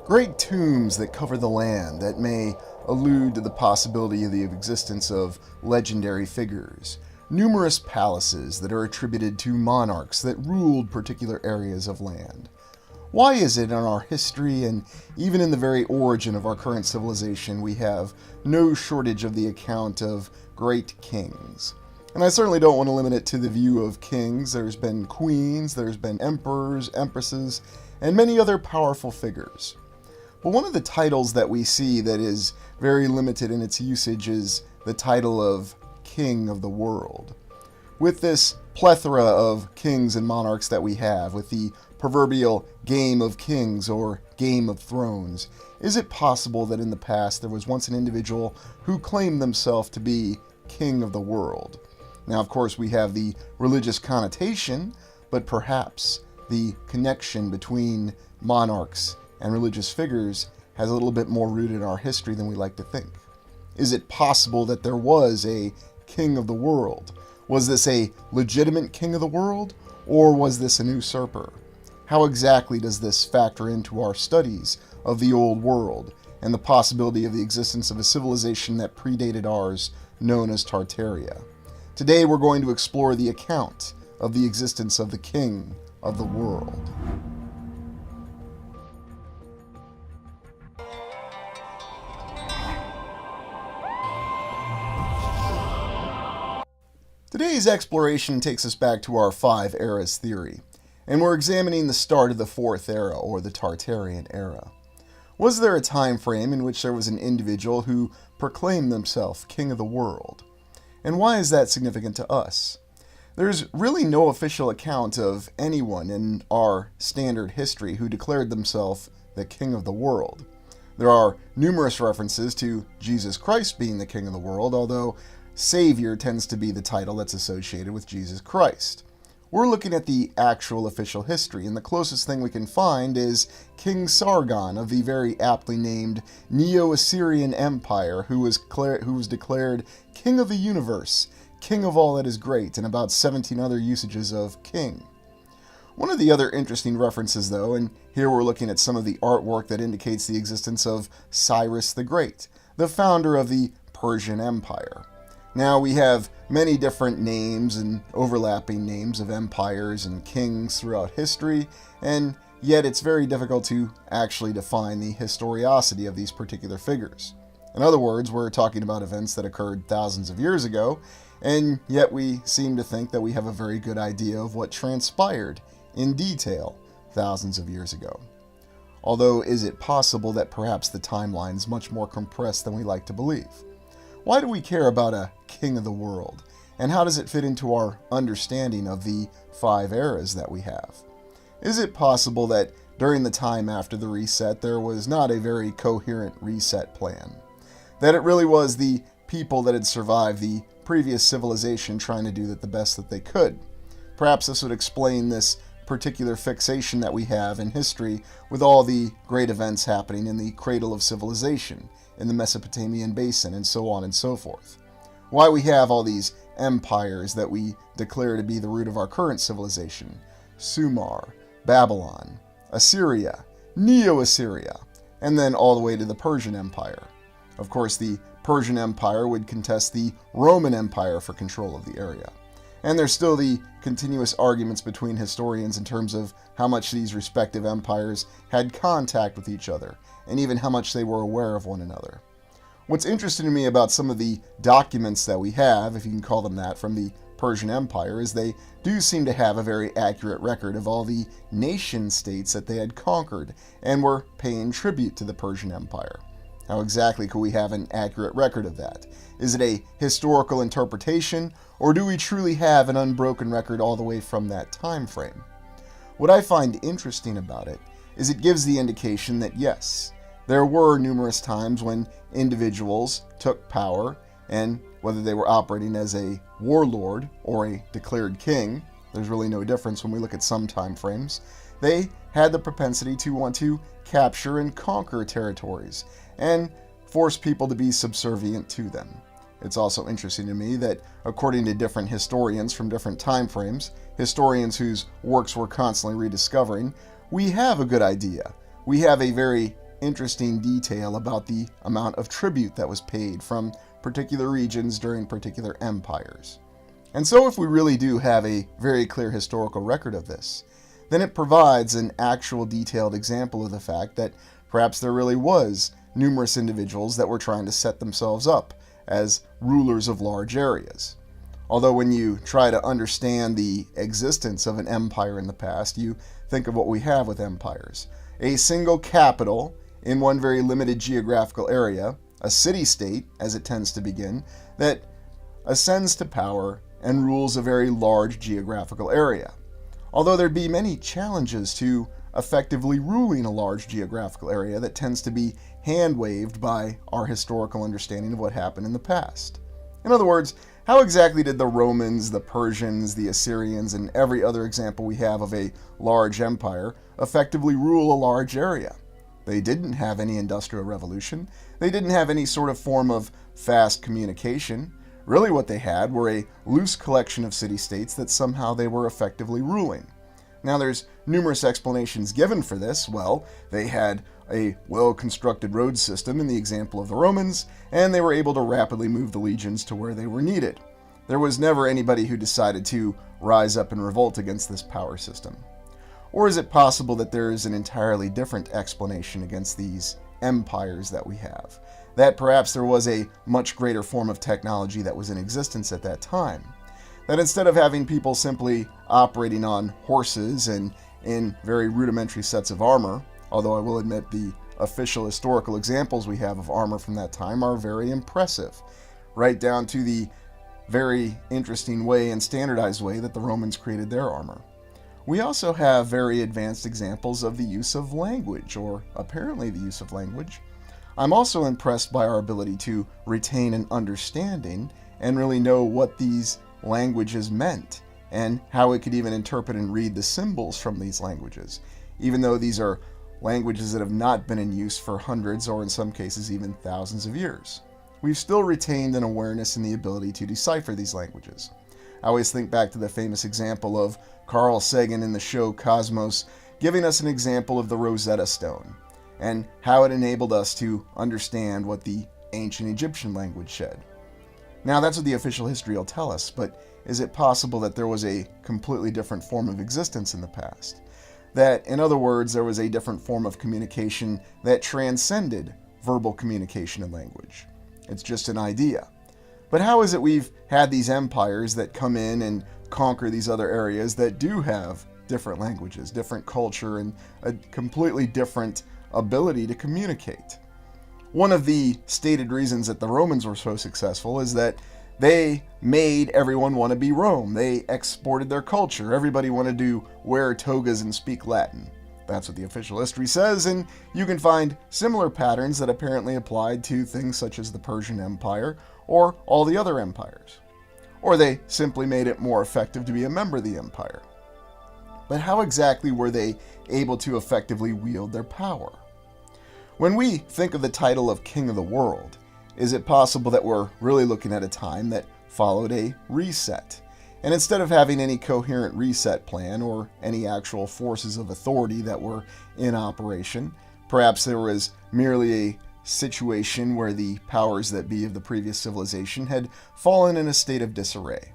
Great tombs that cover the land that may allude to the possibility of the existence of legendary figures. Numerous palaces that are attributed to monarchs that ruled particular areas of land. Why is it in our history and even in the very origin of our current civilization we have no shortage of the account of great kings? And I certainly don't want to limit it to the view of kings. There's been queens, there's been emperors, empresses, and many other powerful figures. But one of the titles that we see that is very limited in its usage is the title of King of the World. With this plethora of kings and monarchs that we have, with the proverbial Game of Kings or Game of Thrones, is it possible that in the past there was once an individual who claimed themselves to be King of the World? Now, of course, we have the religious connotation, but perhaps the connection between monarchs and religious figures has a little bit more root in our history than we like to think. Is it possible that there was a king of the world? Was this a legitimate king of the world, or was this an usurper? How exactly does this factor into our studies of the old world and the possibility of the existence of a civilization that predated ours, known as Tartaria? Today we're going to explore the account of the existence of the king of the world. Today's exploration takes us back to our five eras theory, and we're examining the start of the fourth era, or the Tartarian era. Was there a time frame in which there was an individual who proclaimed themselves king of the world? And why is that significant to us? There's really no official account of anyone in our standard history who declared themselves the king of the world. There are numerous references to Jesus Christ being the king of the world, although Savior tends to be the title that's associated with Jesus Christ. We're looking at the actual official history, and the closest thing we can find is King Sargon of the very aptly named Neo-Assyrian Empire, who was declared king of the universe, king of all that is great, and about 17 other usages of king. One of the other interesting references, though, and here we're looking at some of the artwork that indicates the existence of Cyrus the Great, the founder of the Persian Empire. Now, we have many different names and overlapping names of empires and kings throughout history, and yet it's very difficult to actually define the historicity of these particular figures. In other words, we're talking about events that occurred thousands of years ago, and yet we seem to think that we have a very good idea of what transpired in detail thousands of years ago. Although, is it possible that perhaps the timeline is much more compressed than we like to believe? Why do we care about a king of the world? And how does it fit into our understanding of the five eras that we have? Is it possible that during the time after the reset, there was not a very coherent reset plan? That it really was the people that had survived the previous civilization trying to do the best that they could? Perhaps this would explain this particular fixation that we have in history with all the great events happening in the cradle of civilization, in the Mesopotamian basin, and so on and so forth. Why we have all these empires that we declare to be the root of our current civilization: Sumer, Babylon, Assyria, Neo-Assyria, and then all the way to the Persian Empire. Of course, the Persian Empire would contest the Roman Empire for control of the area. And there's still the continuous arguments between historians in terms of how much these respective empires had contact with each other, and even how much they were aware of one another. What's interesting to me about some of the documents that we have, if you can call them that, from the Persian Empire, is they do seem to have a very accurate record of all the nation-states that they had conquered and were paying tribute to the Persian Empire. How exactly could we have an accurate record of that? Is it a historical interpretation, or do we truly have an unbroken record all the way from that time frame? What I find interesting about it is it gives the indication that yes, there were numerous times when individuals took power, and whether they were operating as a warlord or a declared king, there's really no difference when we look at some time frames, they had the propensity to want to capture and conquer territories and force people to be subservient to them. It's also interesting to me that, according to different historians from different time frames, historians whose works we're constantly rediscovering, we have a good idea. We have a very interesting detail about the amount of tribute that was paid from particular regions during particular empires. And so if we really do have a very clear historical record of this, then it provides an actual detailed example of the fact that perhaps there really was numerous individuals that were trying to set themselves up as rulers of large areas. Although when you try to understand the existence of an empire in the past, you think of what we have with empires. A single capital in one very limited geographical area, a city-state, as it tends to begin, that ascends to power and rules a very large geographical area. Although there'd be many challenges to effectively ruling a large geographical area that tends to be hand-waved by our historical understanding of what happened in the past. In other words, how exactly did the Romans, the Persians, the Assyrians, and every other example we have of a large empire effectively rule a large area? They didn't have any industrial revolution. They didn't have any sort of form of fast communication. Really what they had were a loose collection of city-states that somehow they were effectively ruling. Now there's numerous explanations given for this. Well, they had a well-constructed road system in the example of the Romans, and they were able to rapidly move the legions to where they were needed. There was never anybody who decided to rise up and revolt against this power system. Or is it possible that there is an entirely different explanation against these empires that we have? That perhaps there was a much greater form of technology that was in existence at that time. That instead of having people simply operating on horses and in very rudimentary sets of armor, although I will admit the official historical examples we have of armor from that time are very impressive, right down to the very interesting way and standardized way that the Romans created their armor. We also have very advanced examples of the use of language, or apparently the use of language. I'm also impressed by our ability to retain an understanding and really know what these languages meant and how it could even interpret and read the symbols from these languages, even though these are languages that have not been in use for hundreds or in some cases even thousands of years. We've still retained an awareness and the ability to decipher these languages. I always think back to the famous example of Carl Sagan in the show Cosmos giving us an example of the Rosetta Stone and how it enabled us to understand what the ancient Egyptian language said. Now that's what the official history will tell us, but is it possible that there was a completely different form of existence in the past? That, in other words, there was a different form of communication that transcended verbal communication and language? It's just an idea. But how is it we've had these empires that come in and conquer these other areas that do have different languages, different culture, and a completely different ability to communicate? One of the stated reasons that the Romans were so successful is that they made everyone want to be Rome. They exported their culture. Everybody wanted to wear togas and speak Latin. That's what the official history says, and you can find similar patterns that apparently applied to things such as the Persian Empire or all the other empires. Or they simply made it more effective to be a member of the empire. But how exactly were they able to effectively wield their power? When we think of the title of King of the World, is it possible that we're really looking at a time that followed a reset? And instead of having any coherent reset plan or any actual forces of authority that were in operation, perhaps there was merely a situation where the powers that be of the previous civilization had fallen in a state of disarray.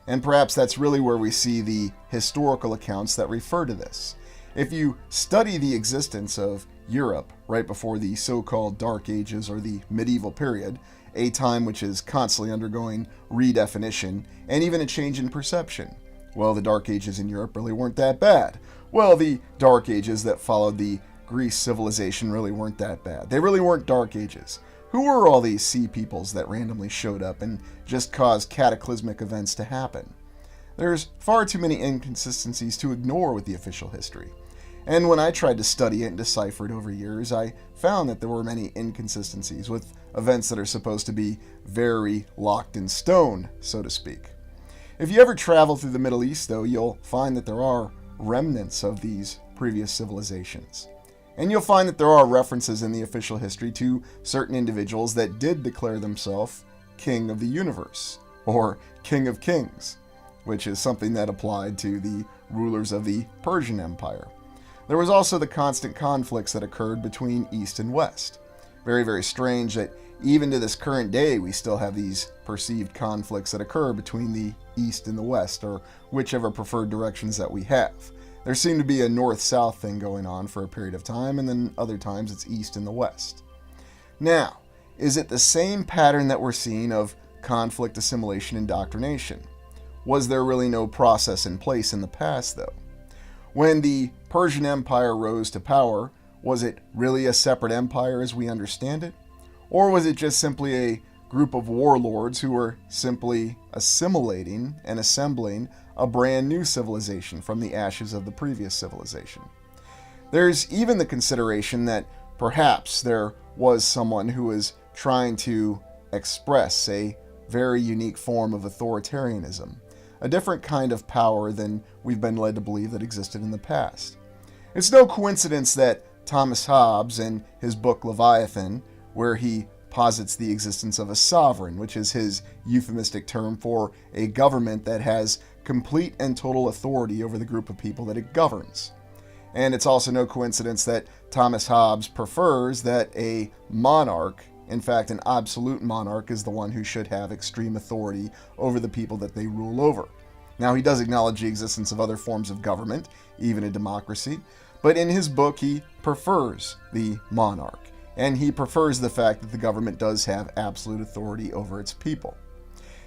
And perhaps that's really where we see the historical accounts that refer to this. If you study the existence of Europe right before the so-called Dark Ages or the medieval period, a time which is constantly undergoing redefinition and even a change in perception. Well, the Dark Ages in Europe really weren't that bad. Well, the Dark Ages that followed the Greece civilization really weren't that bad. They really weren't Dark Ages. Who were all these sea peoples that randomly showed up and just caused cataclysmic events to happen? There's far too many inconsistencies to ignore with the official history. And when I tried to study it and decipher it over years, I found that there were many inconsistencies with events that are supposed to be very locked in stone, so to speak. If you ever travel through the Middle East, though, you'll find that there are remnants of these previous civilizations. And you'll find that there are references in the official history to certain individuals that did declare themselves King of the Universe, or King of Kings, which is something that applied to the rulers of the Persian Empire. there was also the constant conflicts that occurred between East and West. Very, very strange that even to this current day, we still have these perceived conflicts that occur between the East and the West, or whichever preferred directions that we have. There seemed to be a north-south thing going on for a period of time, and then other times it's East and the West. Now, is it the same pattern that we're seeing of conflict, assimilation, indoctrination? Was there really no process in place in the past, though? When the Persian Empire rose to power, was it really a separate empire as we understand it? Or was it just simply a group of warlords who were simply assimilating and assembling a brand new civilization from the ashes of the previous civilization? There's even the consideration that perhaps there was someone who was trying to express a very unique form of authoritarianism, a different kind of power than we've been led to believe that existed in the past. It's no coincidence that Thomas Hobbes, in his book Leviathan, where he posits the existence of a sovereign, which is his euphemistic term for a government that has complete and total authority over the group of people that it governs. And it's also no coincidence that Thomas Hobbes prefers that a monarch, in fact an absolute monarch, is the one who should have extreme authority over the people that they rule over. Now, he does acknowledge the existence of other forms of government, even a democracy, but in his book he prefers the monarch, and he prefers the fact that the government does have absolute authority over its people.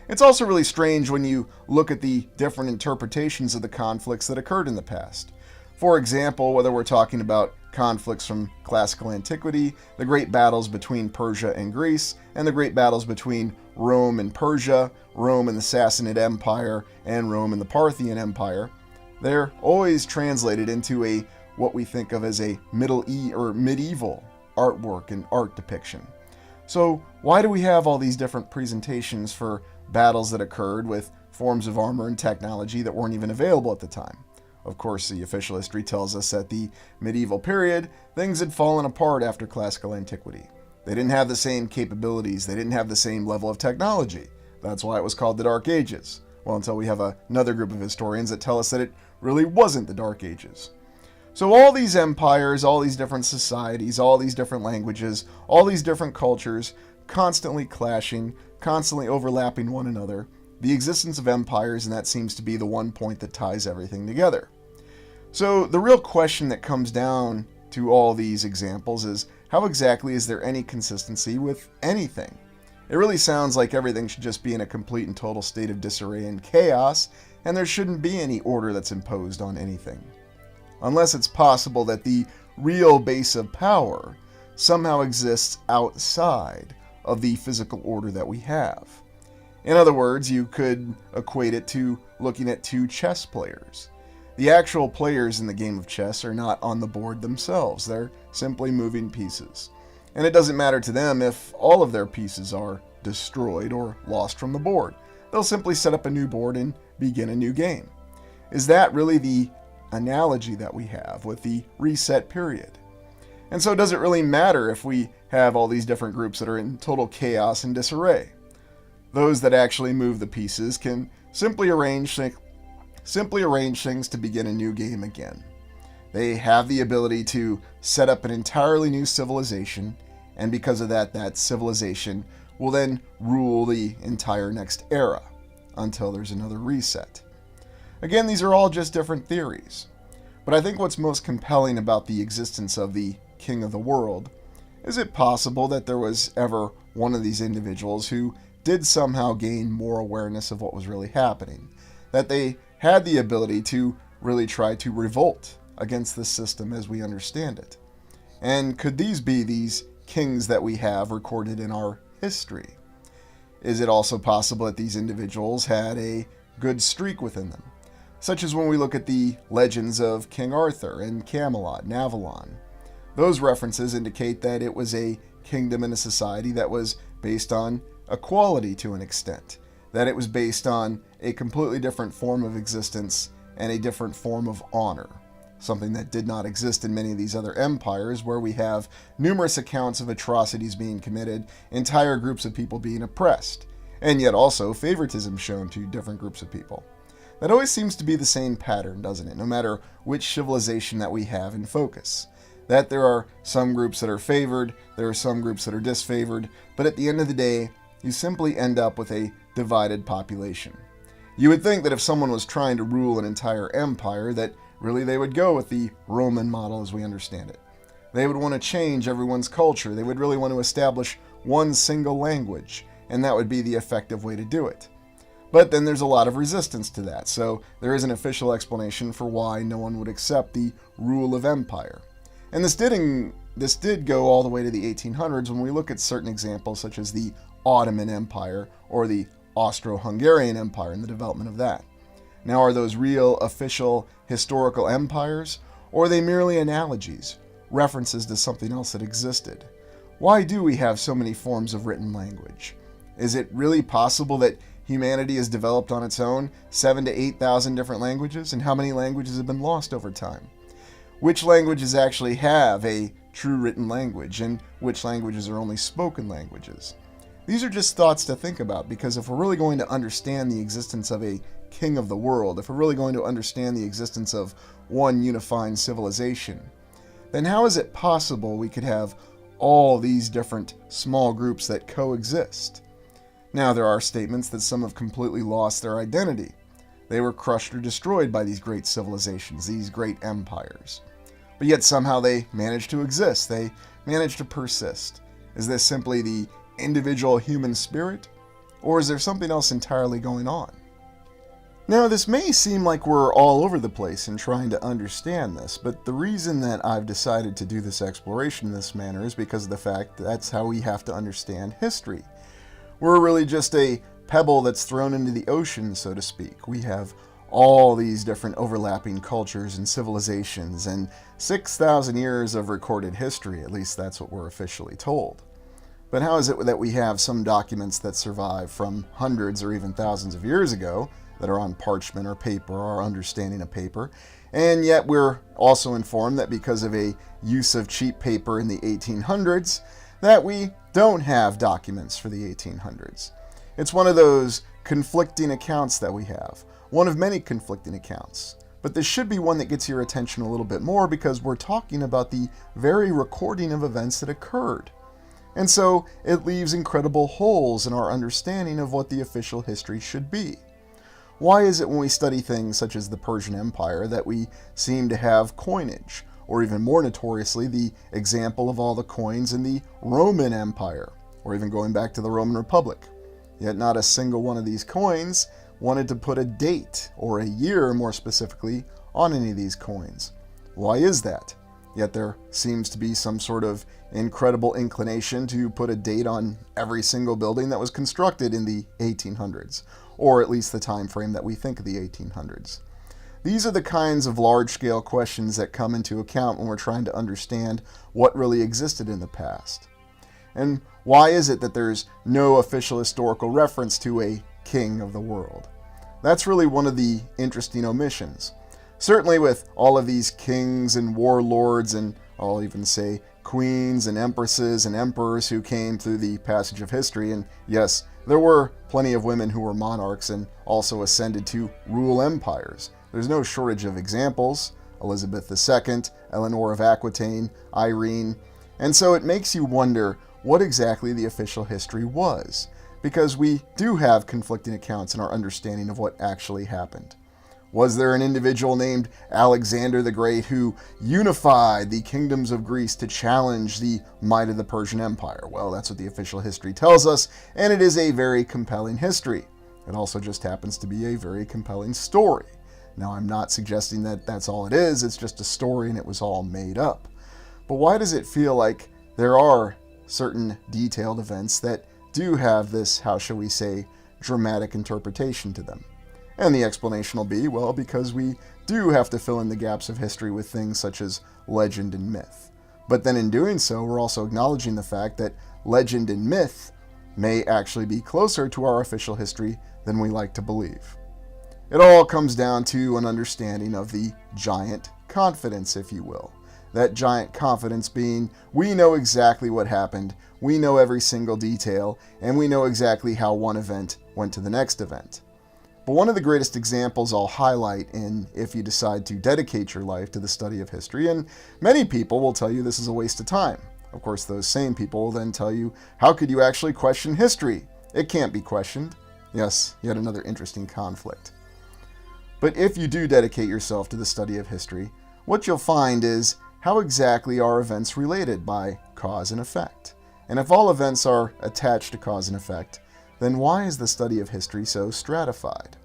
It's also really strange when you look at the different interpretations of the conflicts that occurred in the past. For example, whether we're talking about conflicts from classical antiquity, the great battles between Persia and Greece, and the great battles between Rome and Persia, Rome and the Sassanid Empire, and Rome and the Parthian Empire, they're always translated into what we think of as a medieval artwork and art depiction. So why do we have all these different presentations for battles that occurred with forms of armor and technology that weren't even available at the time? Of course, the official history tells us that the medieval period, things had fallen apart after classical antiquity. They didn't have the same capabilities. They didn't have the same level of technology. That's why it was called the Dark Ages. Well, until we have another group of historians that tell us that it really wasn't the Dark Ages. So all these empires, all these different societies, all these different languages, all these different cultures, constantly clashing, constantly overlapping one another, the existence of empires, and that seems to be the one point that ties everything together. So the real question that comes down to all these examples is, how exactly is there any consistency with anything? It really sounds like everything should just be in a complete and total state of disarray and chaos, and there shouldn't be any order that's imposed on anything. Unless it's possible that the real base of power somehow exists outside of the physical order that we have. In other words, you could equate it to looking at two chess players. The actual players in the game of chess are not on the board themselves. They're simply moving pieces. And it doesn't matter to them if all of their pieces are destroyed or lost from the board. They'll simply set up a new board and begin a new game. Is that really the analogy that we have with the reset period? And so does it really matter if we have all these different groups that are in total chaos and disarray? Those that actually move the pieces can simply arrange things to begin a new game again. They have the ability to set up an entirely new civilization, and because of that, that civilization will then rule the entire next era until there's another reset. Again, these are all just different theories, but I think what's most compelling about the existence of the King of the World is it possible that there was ever one of these individuals who did somehow gain more awareness of what was really happening, that they had the ability to really try to revolt against the system as we understand it? And could these be these kings that we have recorded in our history? Is it also possible that these individuals had a good streak within them, such as when we look at the legends of King Arthur and Camelot and Avalon? Those references indicate that it was a kingdom and a society that was based on equality to an extent, that it was based on a completely different form of existence and a different form of honor, something that did not exist in many of these other empires, where we have numerous accounts of atrocities being committed, entire groups of people being oppressed, and yet also favoritism shown to different groups of people. That always seems to be the same pattern, doesn't it? No matter which civilization that we have in focus. That there are some groups that are favored, there are some groups that are disfavored, but at the end of the day, you simply end up with a divided population. You would think that if someone was trying to rule an entire empire, that really they would go with the Roman model as we understand it. They would want to change everyone's culture. They would really want to establish one single language, and that would be the effective way to do it. But then there's a lot of resistance to that, so there is an official explanation for why no one would accept the rule of empire. And this did go all the way to the 1800s when we look at certain examples such as the Ottoman Empire or the Austro-Hungarian Empire and the development of that. Now, are those real, official, historical empires, or are they merely analogies, references to something else that existed? Why do we have so many forms of written language? Is it really possible that humanity has developed on its own 7,000 to 8,000 different languages, and how many languages have been lost over time? Which languages actually have a true written language, and which languages are only spoken languages? These are just thoughts to think about, because if we're really going to understand the existence of a king of the world, if we're really going to understand the existence of one unifying civilization, then how is it possible we could have all these different small groups that coexist? Now, there are statements that some have completely lost their identity. They were crushed or destroyed by these great civilizations, these great empires. But yet somehow they managed to exist. They managed to persist. Is this simply the individual human spirit? Or is there something else entirely going on? Now, this may seem like we're all over the place in trying to understand this, but the reason that I've decided to do this exploration in this manner is because of the fact that that's how we have to understand history. We're really just a pebble that's thrown into the ocean, so to speak. We have all these different overlapping cultures and civilizations and 6,000 years of recorded history, at least that's what we're officially told. But how is it that we have some documents that survive from hundreds or even thousands of years ago that are on parchment or paper, our understanding of paper, and yet we're also informed that because of a use of cheap paper in the 1800s, that we don't have documents for the 1800s. It's one of those conflicting accounts that we have, one of many conflicting accounts. But this should be one that gets your attention a little bit more because we're talking about the very recording of events that occurred. And so it leaves incredible holes in our understanding of what the official history should be. Why is it when we study things such as the Persian Empire that we seem to have coinage, or even more notoriously, the example of all the coins in the Roman Empire, or even going back to the Roman Republic? Yet not a single one of these coins wanted to put a date, or a year more specifically, on any of these coins. Why is that? Yet there seems to be some sort of incredible inclination to put a date on every single building that was constructed in the 1800s, or at least the time frame that we think of the 1800s. These are the kinds of large-scale questions that come into account when we're trying to understand what really existed in the past. And why is it that there's no official historical reference to a king of the world? That's really one of the interesting omissions. Certainly with all of these kings and warlords, and I'll even say queens and empresses and emperors who came through the passage of history, and yes, there were plenty of women who were monarchs and also ascended to rule empires. There's no shortage of examples: Elizabeth II, Eleanor of Aquitaine, Irene. And so it makes you wonder what exactly the official history was, because we do have conflicting accounts in our understanding of what actually happened. Was there an individual named Alexander the Great who unified the kingdoms of Greece to challenge the might of the Persian Empire? Well, that's what the official history tells us, and it is a very compelling history. It also just happens to be a very compelling story. Now, I'm not suggesting that that's all it is, it's just a story and it was all made up. But why does it feel like there are certain detailed events that do have this, how shall we say, dramatic interpretation to them? And the explanation will be, well, because we do have to fill in the gaps of history with things such as legend and myth. But then in doing so, we're also acknowledging the fact that legend and myth may actually be closer to our official history than we like to believe. It all comes down to an understanding of the giant confidence, if you will. That giant confidence being, we know exactly what happened, we know every single detail, and we know exactly how one event went to the next event. But one of the greatest examples I'll highlight in if you decide to dedicate your life to the study of history, and many people will tell you this is a waste of time. Of course, those same people will then tell you, how could you actually question history? It can't be questioned. Yes, yet another interesting conflict. But if you do dedicate yourself to the study of history, what you'll find is how exactly are events related by cause and effect? And if all events are attached to cause and effect, then why is the study of history so stratified?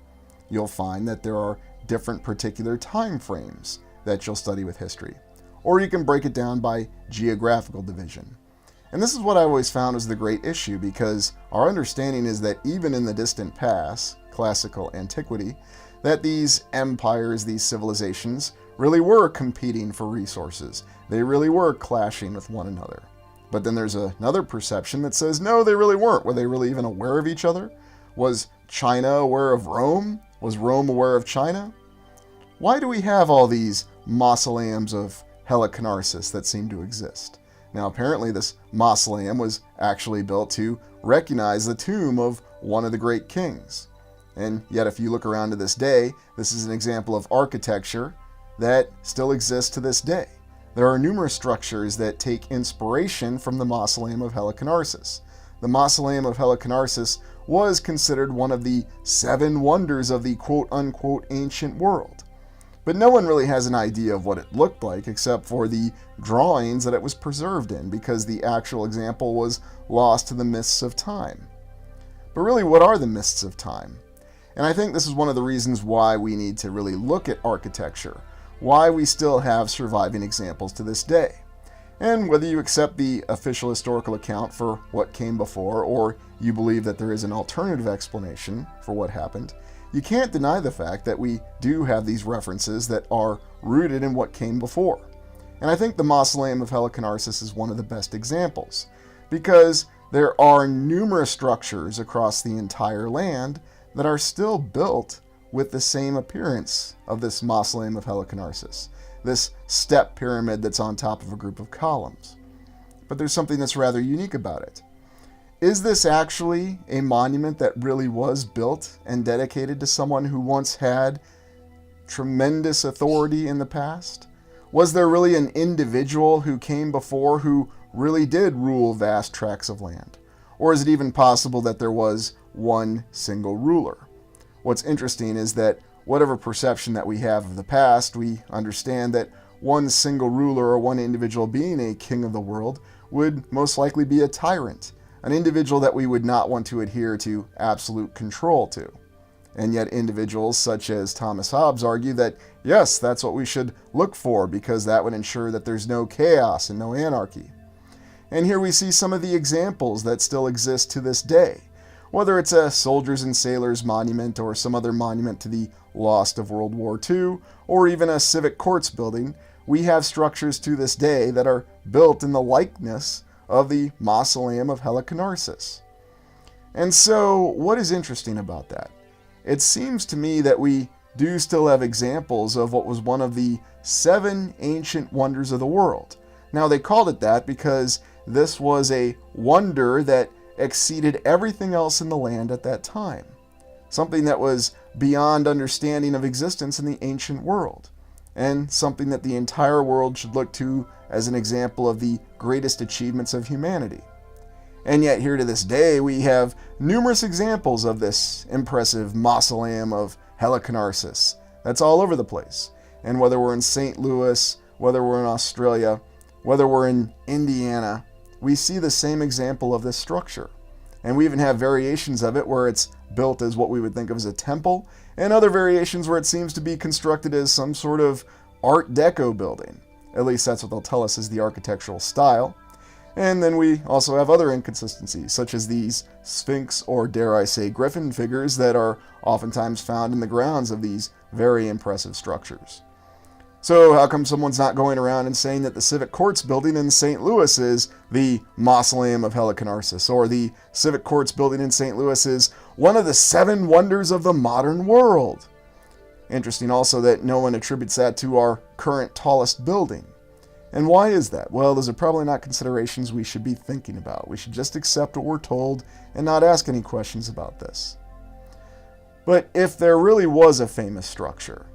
You'll find that there are different particular time frames that you'll study with history. Or you can break it down by geographical division. And this is what I always found was the great issue, because our understanding is that even in the distant past, classical antiquity, that these empires, these civilizations, really were competing for resources. They really were clashing with one another. But then there's another perception that says, no, they really weren't. Were they really even aware of each other? Was China aware of Rome? Was Rome aware of China? Why do we have all these mausoleums of Halicarnassus that seem to exist? Now, apparently this mausoleum was actually built to recognize the tomb of one of the great kings. And yet, if you look around to this day, this is an example of architecture that still exists to this day. There are numerous structures that take inspiration from the mausoleum of Halicarnassus. The mausoleum of Halicarnassus was considered one of the 7 wonders of the quote-unquote ancient world. But no one really has an idea of what it looked like except for the drawings that it was preserved in, because the actual example was lost to the mists of time. But really, what are the mists of time? And I think this is one of the reasons why we need to really look at architecture, why we still have surviving examples to this day. And whether you accept the official historical account for what came before, or you believe that there is an alternative explanation for what happened, you can't deny the fact that we do have these references that are rooted in what came before. And I think the mausoleum of Halicarnassus is one of the best examples, because there are numerous structures across the entire land that are still built with the same appearance of this mausoleum of Halicarnassus, this step pyramid that's on top of a group of columns. But there's something that's rather unique about it. Is this actually a monument that really was built and dedicated to someone who once had tremendous authority in the past? Was there really an individual who came before who really did rule vast tracts of land? Or is it even possible that there was one single ruler? What's interesting is that whatever perception that we have of the past, we understand that one single ruler or one individual being a king of the world would most likely be a tyrant, an individual that we would not want to adhere to absolute control to. And yet individuals such as Thomas Hobbes argue that, yes, that's what we should look for, because that would ensure that there's no chaos and no anarchy. And here we see some of the examples that still exist to this day. Whether it's a soldiers and sailors monument or some other monument to the lost of World War II, or even a civic courts building, we have structures to this day that are built in the likeness of the mausoleum of Halicarnassus. And so, what is interesting about that? It seems to me that we do still have examples of what was one of the 7 ancient wonders of the world. Now, they called it that because this was a wonder that exceeded everything else in the land at that time. Something that was beyond understanding of existence in the ancient world. And something that the entire world should look to as an example of the greatest achievements of humanity. And yet here to this day we have numerous examples of this impressive mausoleum of Halicarnassus that's all over the place. And whether we're in St. Louis, whether we're in Australia, whether we're in Indiana, we see the same example of this structure. And we even have variations of it where it's built as what we would think of as a temple, and other variations where it seems to be constructed as some sort of Art Deco building. At least that's what they'll tell us is the architectural style. And then we also have other inconsistencies, such as these Sphinx, or dare I say Griffin figures that are oftentimes found in the grounds of these very impressive structures. So how come someone's not going around and saying that the Civic Courts building in St. Louis is the mausoleum of Halicarnassus, or the Civic Courts building in St. Louis is one of the 7 wonders of the modern world? Interesting also that no one attributes that to our current tallest building. And why is that? Well, those are probably not considerations we should be thinking about. We should just accept what we're told and not ask any questions about this. But if there really was a famous structure,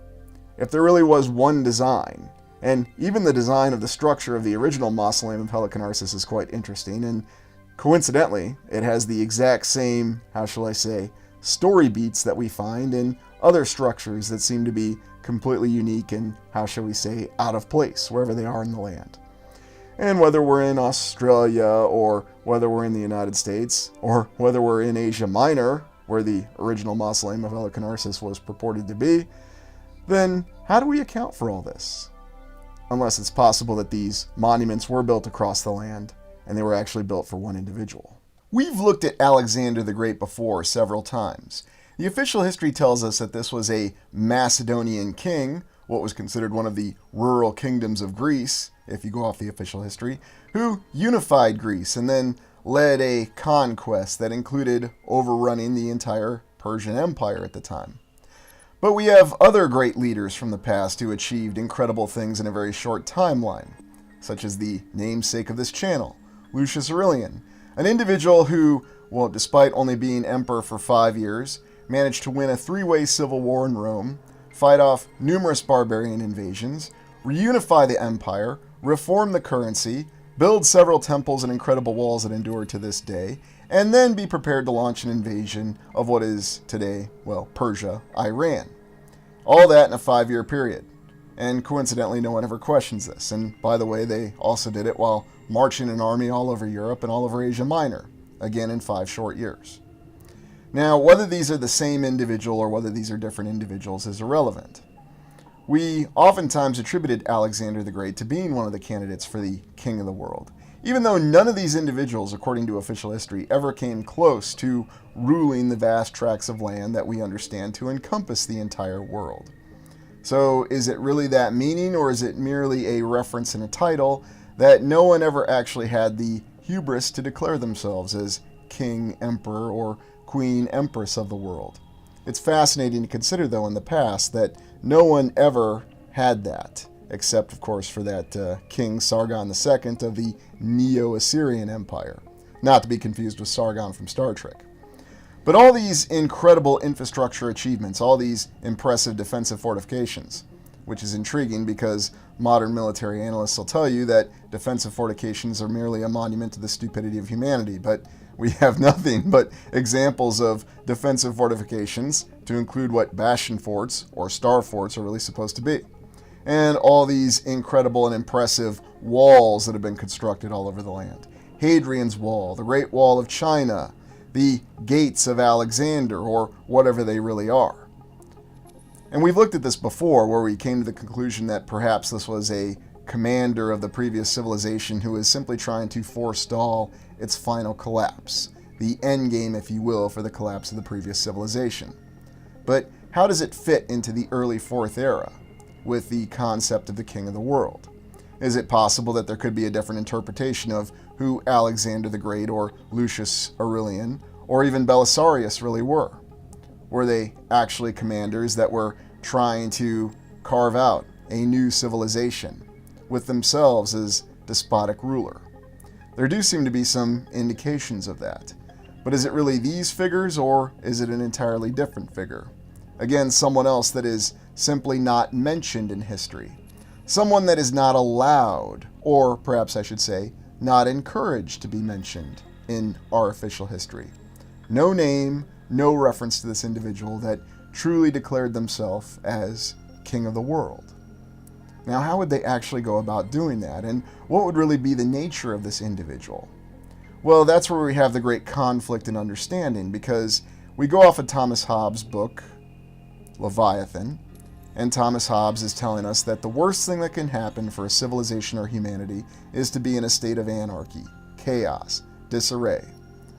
if there really was one design, and even the design of the structure of the original mausoleum of Halicarnassus is quite interesting, and coincidentally, it has the exact same, how shall I say, story beats that we find in other structures that seem to be completely unique and, how shall we say, out of place, wherever they are in the land. And whether we're in Australia, or whether we're in the United States, or whether we're in Asia Minor, where the original mausoleum of Halicarnassus was purported to be, then how do we account for all this? Unless it's possible that these monuments were built across the land, and they were actually built for one individual. We've looked at Alexander the Great before several times. The official history tells us that this was a Macedonian king, what was considered one of the rural kingdoms of Greece, if you go off the official history, who unified Greece and then led a conquest that included overrunning the entire Persian Empire at the time. But we have other great leaders from the past who achieved incredible things in a very short timeline, such as the namesake of this channel, Lucius Aurelian, an individual who, well, despite only being emperor for 5 years, managed to win a 3-way civil war in Rome, fight off numerous barbarian invasions, reunify the empire, reform the currency, build several temples and incredible walls that endure to this day, and then be prepared to launch an invasion of what is today, well, Persia, Iran. All that in a 5-year period. And coincidentally, no one ever questions this. And by the way, they also did it while marching an army all over Europe and all over Asia Minor, again in 5 short years. Now, whether these are the same individual or whether these are different individuals is irrelevant. We oftentimes attributed Alexander the Great to being one of the candidates for the king of the world, even though none of these individuals, according to official history, ever came close to ruling the vast tracts of land that we understand to encompass the entire world. So is it really that meaning, or is it merely a reference in a title that no one ever actually had the hubris to declare themselves as king, emperor, or queen, empress of the world? It's fascinating to consider, though, in the past that no one ever had that, except, of course, for that King Sargon II of the Neo-Assyrian Empire, not to be confused with Sargon from Star Trek. But all these incredible infrastructure achievements, all these impressive defensive fortifications, which is intriguing because modern military analysts will tell you that defensive fortifications are merely a monument to the stupidity of humanity, but we have nothing but examples of defensive fortifications, to include what bastion forts or star forts are really supposed to be. And all these incredible and impressive walls that have been constructed all over the land. Hadrian's Wall, the Great Wall of China, the Gates of Alexander, or whatever they really are. And we've looked at this before, where we came to the conclusion that perhaps this was a commander of the previous civilization who is simply trying to forestall its final collapse, the end game, if you will, for the collapse of the previous civilization. But how does it fit into the early 4th era with the concept of the king of the world? Is it possible that there could be a different interpretation of who Alexander the Great or Lucius Aurelian or even Belisarius really were? Were they actually commanders that were trying to carve out a new civilization with themselves as despotic ruler? There do seem to be some indications of that. But is it really these figures, or is it an entirely different figure? Again, someone else that is simply not mentioned in history. Someone that is not allowed, or perhaps I should say, not encouraged to be mentioned in our official history. No name, no reference to this individual that truly declared themselves as king of the world. Now, how would they actually go about doing that, and what would really be the nature of this individual? Well, that's where we have the great conflict in understanding, because we go off of Thomas Hobbes' book, Leviathan, and Thomas Hobbes is telling us that the worst thing that can happen for a civilization or humanity is to be in a state of anarchy, chaos, disarray.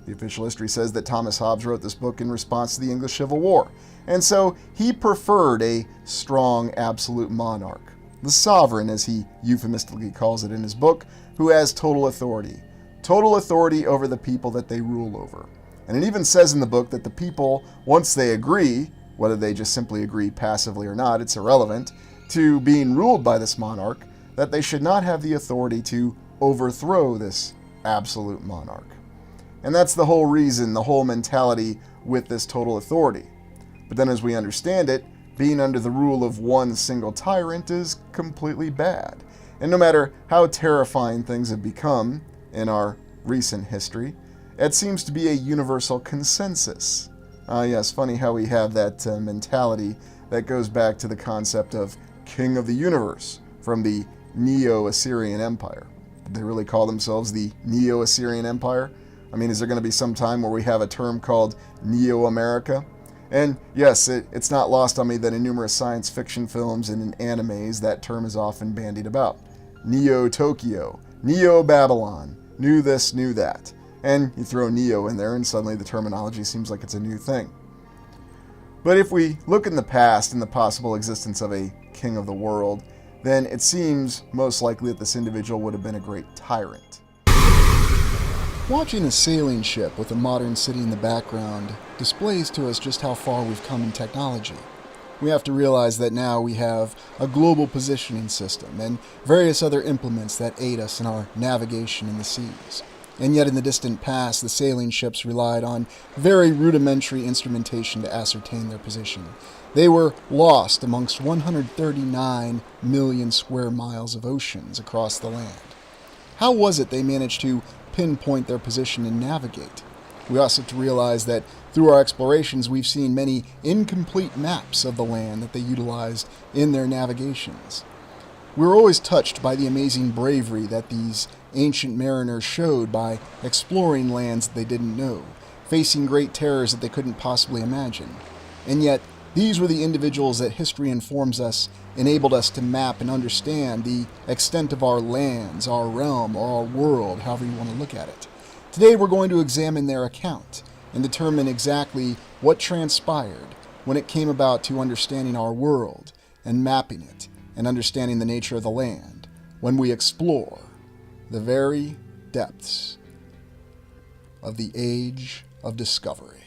The official history says that Thomas Hobbes wrote this book in response to the English Civil War, and so he preferred a strong, absolute monarch, the sovereign, as he euphemistically calls it in his book, who has total authority over the people that they rule over. And it even says in the book that the people, once they agree, whether they just simply agree passively or not, it's irrelevant, to being ruled by this monarch, that they should not have the authority to overthrow this absolute monarch. And that's the whole reason, the whole mentality with this total authority. But then as we understand it, being under the rule of one single tyrant is completely bad. And no matter how terrifying things have become in our recent history, it seems to be a universal consensus. Yes, funny how we have that mentality that goes back to the concept of King of the Universe from the Neo-Assyrian Empire. Did they really call themselves the Neo-Assyrian Empire? I mean, is there going to be some time where we have a term called Neo-America? And yes, it's not lost on me that in numerous science fiction films and in animes, that term is often bandied about. Neo-Tokyo, Neo-Babylon, new this, new that. And you throw Neo in there and suddenly the terminology seems like it's a new thing. But if we look in the past and the possible existence of a king of the world, then it seems most likely that this individual would have been a great tyrant. Watching a sailing ship with a modern city in the background displays to us just how far we've come in technology. We have to realize that now we have a global positioning system and various other implements that aid us in our navigation in the seas. And yet in the distant past, the sailing ships relied on very rudimentary instrumentation to ascertain their position. They were lost amongst 139 million square miles of oceans across the land. How was it they managed to pinpoint their position and navigate? We also have to realize that through our explorations, we've seen many incomplete maps of the land that they utilized in their navigations. We were always touched by the amazing bravery that these ancient mariners showed by exploring lands that they didn't know, facing great terrors that they couldn't possibly imagine. And yet, these were the individuals that history informs us enabled us to map and understand the extent of our lands, our realm, or our world, however you want to look at it. Today we're going to examine their account and determine exactly what transpired when it came about to understanding our world and mapping it and understanding the nature of the land when we explore the very depths of the age of discovery.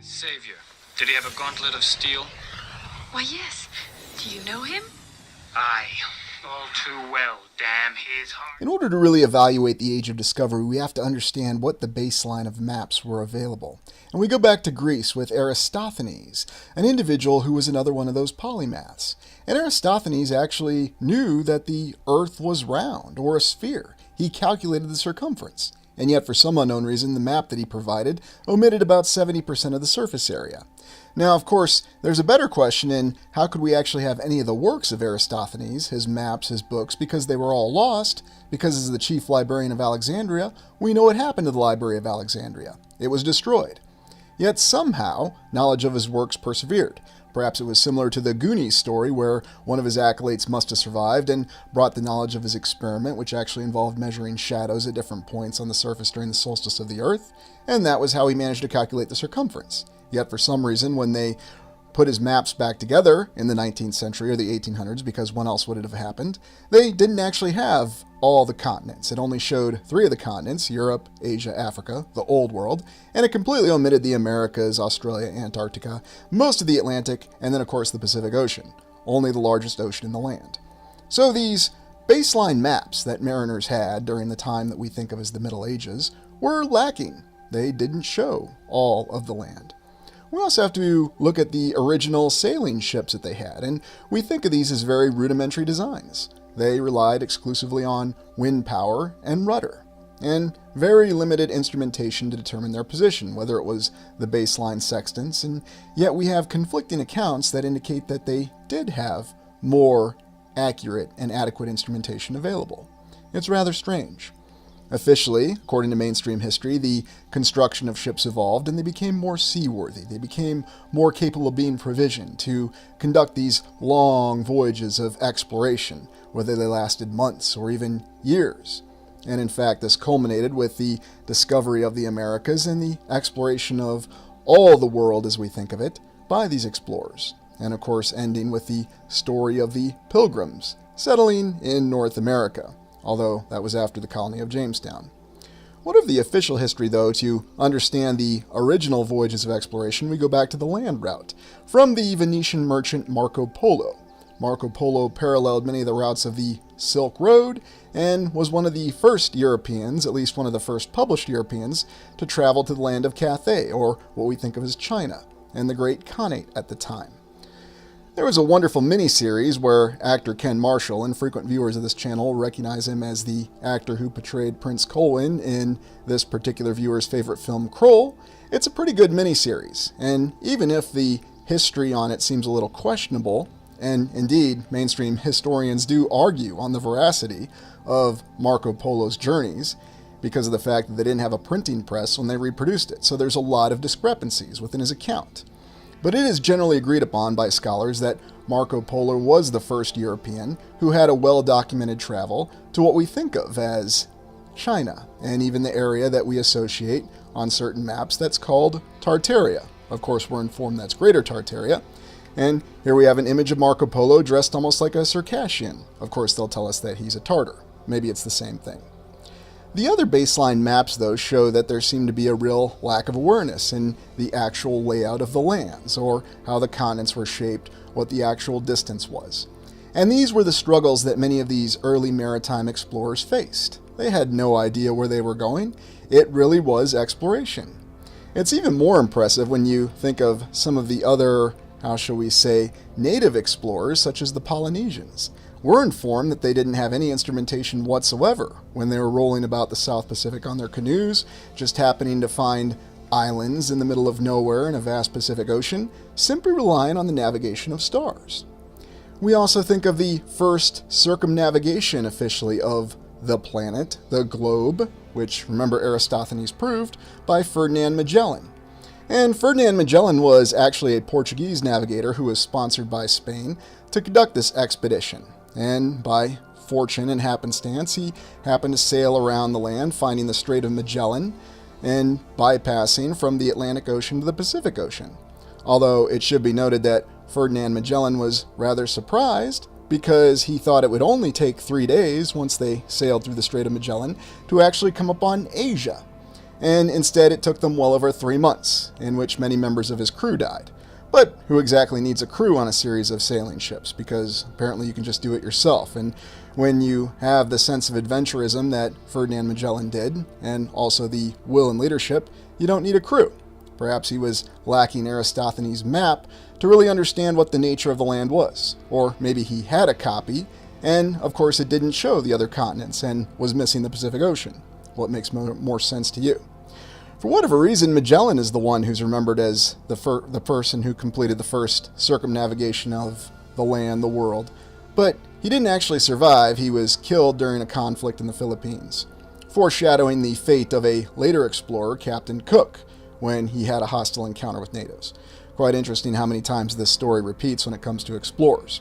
Savior, did he have a gauntlet of steel? Why, yes. Do you know him? Aye, all too well, damn his heart. In order to really evaluate the age of discovery, we have to understand what the baseline of maps were available. And we go back to Greece with Aristophanes, an individual who was another one of those polymaths. And Aristophanes actually knew that the Earth was round, or a sphere. He calculated the circumference. And yet, for some unknown reason, the map that he provided omitted about 70% of the surface area. Now, of course, there's a better question in how could we actually have any of the works of Aristophanes, his maps, his books, because they were all lost, because as the chief librarian of Alexandria, we know what happened to the Library of Alexandria. It was destroyed. Yet somehow, knowledge of his works persevered. Perhaps it was similar to the Goonies story, where one of his acolytes must have survived and brought the knowledge of his experiment, which actually involved measuring shadows at different points on the surface during the solstice of the Earth, and that was how he managed to calculate the circumference. Yet for some reason, when they put his maps back together in the 19th century or the 1800s, because when else would it have happened, they didn't actually have all the continents. It only showed 3 of the continents, Europe, Asia, Africa, the Old World, and it completely omitted the Americas, Australia, Antarctica, most of the Atlantic, and then of course the Pacific Ocean, only the largest ocean in the land. So these baseline maps that mariners had during the time that we think of as the Middle Ages were lacking. They didn't show all of the land. We also have to look at the original sailing ships that they had, and we think of these as very rudimentary designs. They relied exclusively on wind power and rudder, and very limited instrumentation to determine their position, whether it was the baseline sextants, and yet we have conflicting accounts that indicate that they did have more accurate and adequate instrumentation available. It's rather strange. Officially, according to mainstream history, the construction of ships evolved and they became more seaworthy. They became more capable of being provisioned to conduct these long voyages of exploration, whether they lasted months or even years. And in fact, this culminated with the discovery of the Americas and the exploration of all the world as we think of it by these explorers. And of course, ending with the story of the Pilgrims settling in North America, although that was after the colony of Jamestown. What of the official history, though? To understand the original voyages of exploration, we go back to the land route, from the Venetian merchant Marco Polo. Marco Polo paralleled many of the routes of the Silk Road and was one of the first Europeans, at least one of the first published Europeans, to travel to the land of Cathay, or what we think of as China, and the Great Khanate at the time. There was a wonderful miniseries where actor Ken Marshall, and frequent viewers of this channel recognize him as the actor who portrayed Prince Colwyn in this particular viewer's favorite film, Kroll. It's a pretty good miniseries, and even if the history on it seems a little questionable, and indeed mainstream historians do argue on the veracity of Marco Polo's journeys because of the fact that they didn't have a printing press when they reproduced it, so there's a lot of discrepancies within his account. But it is generally agreed upon by scholars that Marco Polo was the first European who had a well-documented travel to what we think of as China, and even the area that we associate on certain maps that's called Tartaria. Of course, we're informed that's Greater Tartaria. And here we have an image of Marco Polo dressed almost like a Circassian. Of course, they'll tell us that he's a Tartar. Maybe it's the same thing. The other baseline maps, though, show that there seemed to be a real lack of awareness in the actual layout of the lands, or how the continents were shaped, what the actual distance was. And these were the struggles that many of these early maritime explorers faced. They had no idea where they were going. It really was exploration. It's even more impressive when you think of some of the other, how shall we say, native explorers, such as the Polynesians. We're informed that they didn't have any instrumentation whatsoever when they were rolling about the South Pacific on their canoes, just happening to find islands in the middle of nowhere in a vast Pacific Ocean, simply relying on the navigation of stars. We also think of the first circumnavigation officially of the planet, the globe, which, remember, Aristophanes proved, by Ferdinand Magellan. And Ferdinand Magellan was actually a Portuguese navigator who was sponsored by Spain to conduct this expedition. And by fortune and happenstance, he happened to sail around the land, finding the Strait of Magellan and bypassing from the Atlantic Ocean to the Pacific Ocean. Although it should be noted that Ferdinand Magellan was rather surprised because he thought it would only take 3 days once they sailed through the Strait of Magellan to actually come upon Asia. And instead it took them well over 3 months, in which many members of his crew died. But who exactly needs a crew on a series of sailing ships? Because apparently you can just do it yourself. And when you have the sense of adventurism that Ferdinand Magellan did, and also the will and leadership, you don't need a crew. Perhaps he was lacking Aristophanes' map to really understand what the nature of the land was. Or maybe he had a copy, and of course it didn't show the other continents and was missing the Pacific Ocean. What makes more sense to you? For whatever reason, Magellan is the one who's remembered as the person who completed the first circumnavigation of the land, the world. But he didn't actually survive. He was killed during a conflict in the Philippines, foreshadowing the fate of a later explorer, Captain Cook, when he had a hostile encounter with natives. Quite interesting how many times this story repeats when it comes to explorers.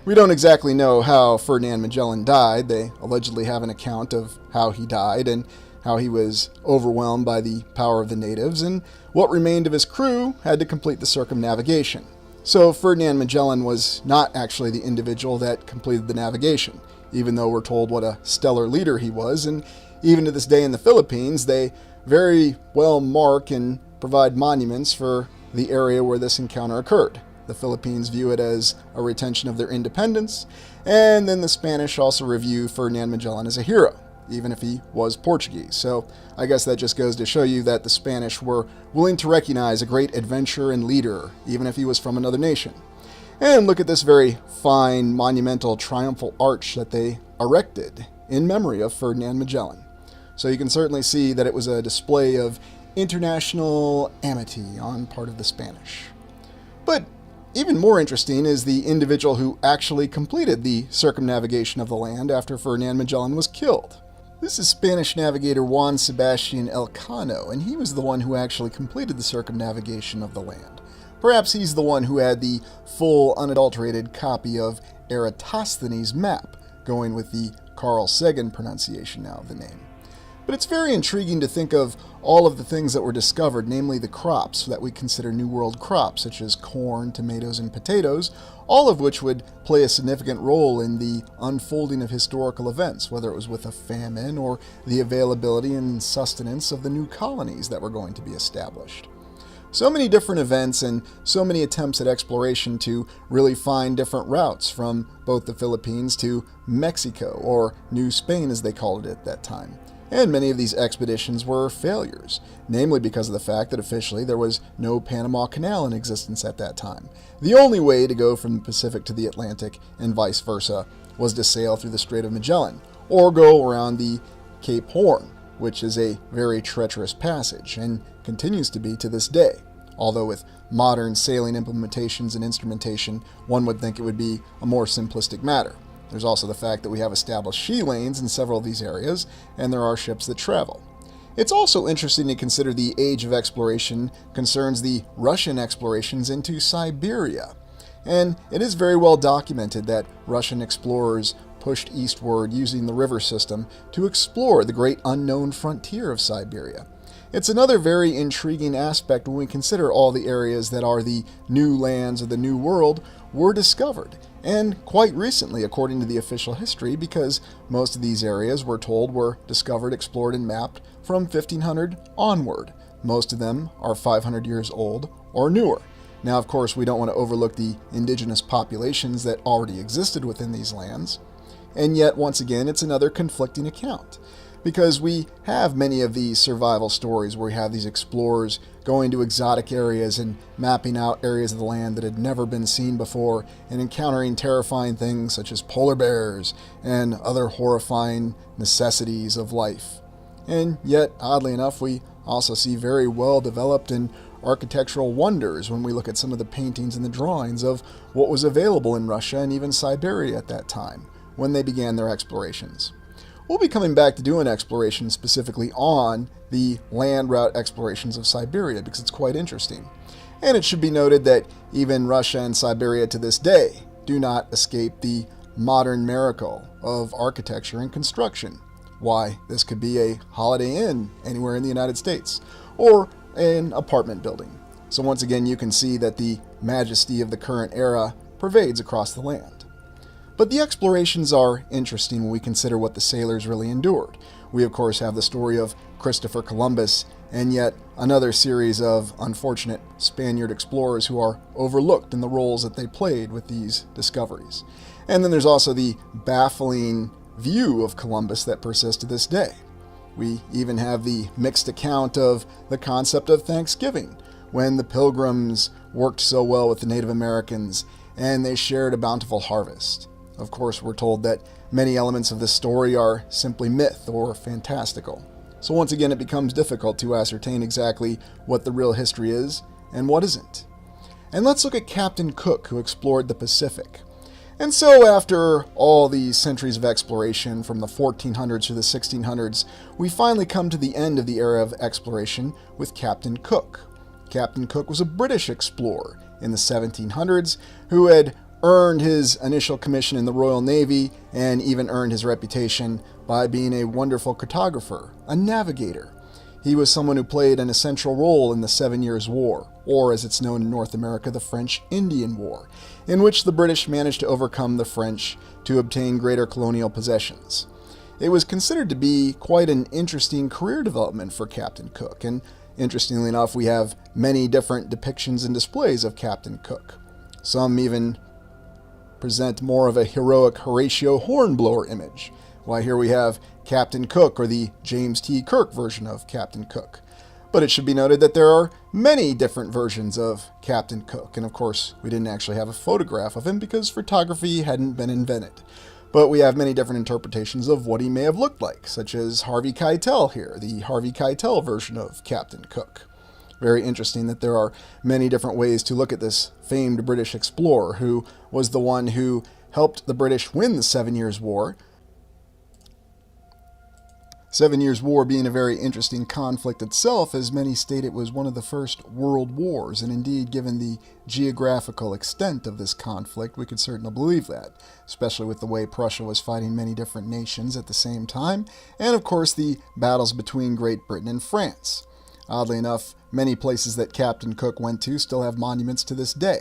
We don't exactly know how Ferdinand Magellan died. They allegedly have an account of how he died and how he was overwhelmed by the power of the natives, and what remained of his crew had to complete the circumnavigation. So Ferdinand Magellan was not actually the individual that completed the navigation, even though we're told what a stellar leader he was, and even to this day in the Philippines, they very well mark and provide monuments for the area where this encounter occurred. The Philippines view it as a retention of their independence, and then the Spanish also review Ferdinand Magellan as a hero, even if he was Portuguese. So I guess that just goes to show you that the Spanish were willing to recognize a great adventurer and leader, even if he was from another nation. And look at this very fine, monumental, triumphal arch that they erected in memory of Ferdinand Magellan. So you can certainly see that it was a display of international amity on part of the Spanish. But even more interesting is the individual who actually completed the circumnavigation of the land after Ferdinand Magellan was killed. This is Spanish navigator Juan Sebastian Elcano, and he was the one who actually completed the circumnavigation of the land. Perhaps he's the one who had the full, unadulterated copy of Eratosthenes' map, going with the Carl Sagan pronunciation now of the name. But it's very intriguing to think of all of the things that were discovered, namely the crops that we consider New World crops, such as corn, tomatoes, and potatoes, all of which would play a significant role in the unfolding of historical events, whether it was with a famine or the availability and sustenance of the new colonies that were going to be established. So many different events and so many attempts at exploration to really find different routes from both the Philippines to Mexico, or New Spain as they called it at that time. And many of these expeditions were failures, namely because of the fact that officially there was no Panama Canal in existence at that time. The only way to go from the Pacific to the Atlantic and vice versa was to sail through the Strait of Magellan, or go around the Cape Horn, which is a very treacherous passage and continues to be to this day. Although with modern sailing implementations and instrumentation, one would think it would be a more simplistic matter. There's also the fact that we have established sea lanes in several of these areas, and there are ships that travel. It's also interesting to consider the age of exploration concerns the Russian explorations into Siberia. And it is very well documented that Russian explorers pushed eastward using the river system to explore the great unknown frontier of Siberia. It's another very intriguing aspect when we consider all the areas that are the new lands of the New World were discovered, and quite recently according to the official history, because most of these areas we're told were discovered, explored, and mapped from 1500 onward. Most of them are 500 years old or newer. Now, of course, we don't want to overlook the indigenous populations that already existed within these lands, and yet, once again, it's another conflicting account. Because we have many of these survival stories where we have these explorers going to exotic areas and mapping out areas of the land that had never been seen before and encountering terrifying things such as polar bears and other horrifying necessities of life. And yet, oddly enough, we also see very well developed and architectural wonders when we look at some of the paintings and the drawings of what was available in Russia and even Siberia at that time when they began their explorations. We'll be coming back to doing exploration specifically on the land route explorations of Siberia because it's quite interesting. And it should be noted that even Russia and Siberia to this day do not escape the modern miracle of architecture and construction. Why, this could be a Holiday Inn anywhere in the United States, or an apartment building. So once again, you can see that the majesty of the current era pervades across the land. But the explorations are interesting when we consider what the sailors really endured. We, of course, have the story of Christopher Columbus, and yet another series of unfortunate Spaniard explorers who are overlooked in the roles that they played with these discoveries. And then there's also the baffling view of Columbus that persists to this day. We even have the mixed account of the concept of Thanksgiving, when the Pilgrims worked so well with the Native Americans and they shared a bountiful harvest. Of course, we're told that many elements of this story are simply myth or fantastical. So once again, it becomes difficult to ascertain exactly what the real history is and what isn't. And let's look at Captain Cook, who explored the Pacific. And so after all these centuries of exploration from the 1400s to the 1600s, we finally come to the end of the era of exploration with Captain Cook. Captain Cook was a British explorer in the 1700s who had earned his initial commission in the Royal Navy and even earned his reputation by being a wonderful cartographer, a navigator. He was someone who played an essential role in the 7 Years' War, or as it's known in North America, the French-Indian War, in which the British managed to overcome the French to obtain greater colonial possessions. It was considered to be quite an interesting career development for Captain Cook, and interestingly enough, we have many different depictions and displays of Captain Cook. Some even present more of a heroic Horatio Hornblower image. Why, here we have Captain Cook, or the James T. Kirk version of Captain Cook. But it should be noted that there are many different versions of Captain Cook, and of course, we didn't actually have a photograph of him because photography hadn't been invented. But we have many different interpretations of what he may have looked like, such as Harvey Keitel here, the Harvey Keitel version of Captain Cook. Very interesting that there are many different ways to look at this famed British explorer who was the one who helped the British win the 7 Years' War. 7 Years' War being a very interesting conflict itself, as many state it was one of the first world wars, and indeed, given the geographical extent of this conflict, we could certainly believe that, especially with the way Prussia was fighting many different nations at the same time, and of course the battles between Great Britain and France. Oddly enough, many places that Captain Cook went to still have monuments to this day.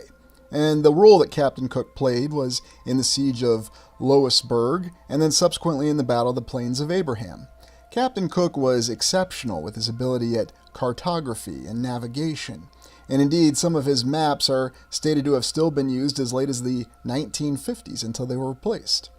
And the role that Captain Cook played was in the siege of Louisbourg, and then subsequently in the Battle of the Plains of Abraham. Captain Cook was exceptional with his ability at cartography and navigation, and indeed some of his maps are stated to have still been used as late as the 1950s until they were replaced.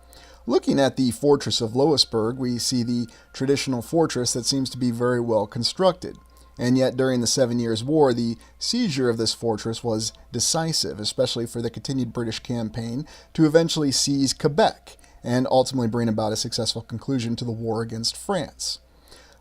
Looking at the fortress of Louisburg, we see the traditional fortress that seems to be very well constructed. And yet, during the 7 Years' War, the seizure of this fortress was decisive, especially for the continued British campaign to eventually seize Quebec and ultimately bring about a successful conclusion to the war against France.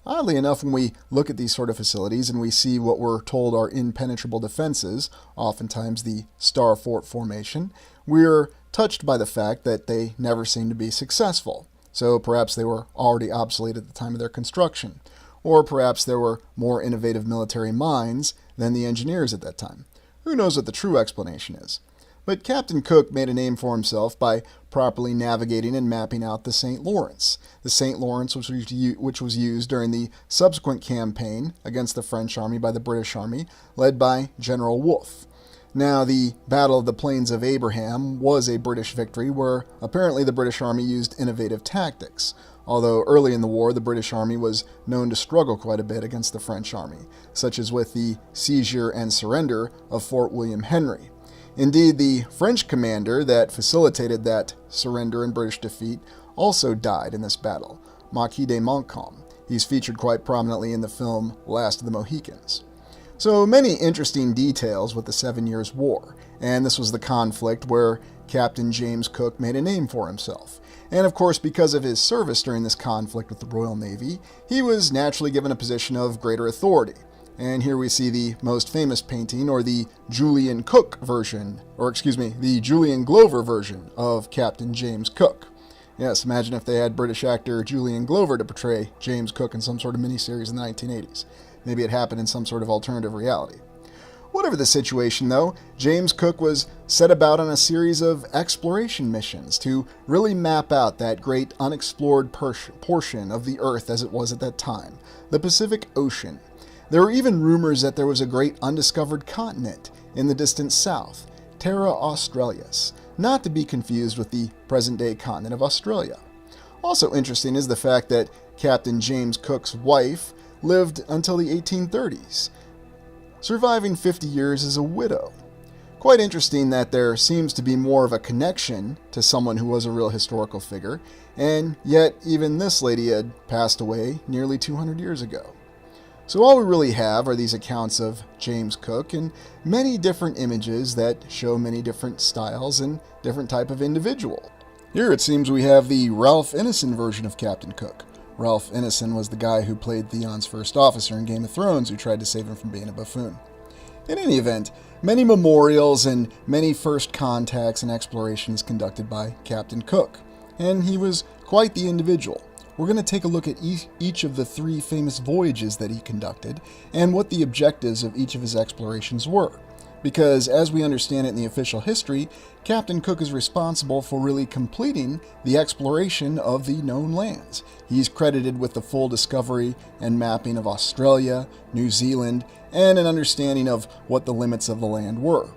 Oddly enough, when we look at these sort of facilities and we see what we're told are impenetrable defenses, oftentimes the Star Fort formation, we're touched by the fact that they never seem to be successful. So perhaps they were already obsolete at the time of their construction. Or perhaps there were more innovative military minds than the engineers at that time. Who knows what the true explanation is? But Captain Cook made a name for himself by properly navigating and mapping out the St. Lawrence. The St. Lawrence which was used during the subsequent campaign against the French army by the British army, led by General Wolfe. Now, the Battle of the Plains of Abraham was a British victory where apparently the British army used innovative tactics. Although early in the war, the British army was known to struggle quite a bit against the French army, such as with the seizure and surrender of Fort William Henry. Indeed, the French commander that facilitated that surrender and British defeat also died in this battle, Marquis de Montcalm. He's featured quite prominently in the film Last of the Mohicans. So many interesting details with the 7 Years' War, and this was the conflict where Captain James Cook made a name for himself. And of course, because of his service during this conflict with the Royal Navy, he was naturally given a position of greater authority. And here we see the most famous painting, or the Julian Glover version of Captain James Cook. Yes, imagine if they had British actor Julian Glover to portray James Cook in some sort of miniseries in the 1980s. Maybe it happened in some sort of alternative reality. Whatever the situation, though, James Cook was set about on a series of exploration missions to really map out that great unexplored portion of the Earth as it was at that time, the Pacific Ocean. There were even rumors that there was a great undiscovered continent in the distant south, Terra Australis, not to be confused with the present-day continent of Australia. Also interesting is the fact that Captain James Cook's wife lived until the 1830s, surviving 50 years as a widow. Quite interesting that there seems to be more of a connection to someone who was a real historical figure, and yet even this lady had passed away nearly 200 years ago. So all we really have are these accounts of James Cook and many different images that show many different styles and different type of individual. Here it seems we have the Ralph Ineson version of Captain Cook. Ralph Ineson was the guy who played Theon's first officer in Game of Thrones who tried to save him from being a buffoon. In any event, many memorials and many first contacts and explorations conducted by Captain Cook, and he was quite the individual. We're going to take a look at each of the 3 famous voyages that he conducted and what the objectives of each of his explorations were. Because, as we understand it in the official history, Captain Cook is responsible for really completing the exploration of the known lands. He's credited with the full discovery and mapping of Australia, New Zealand, and an understanding of what the limits of the land were.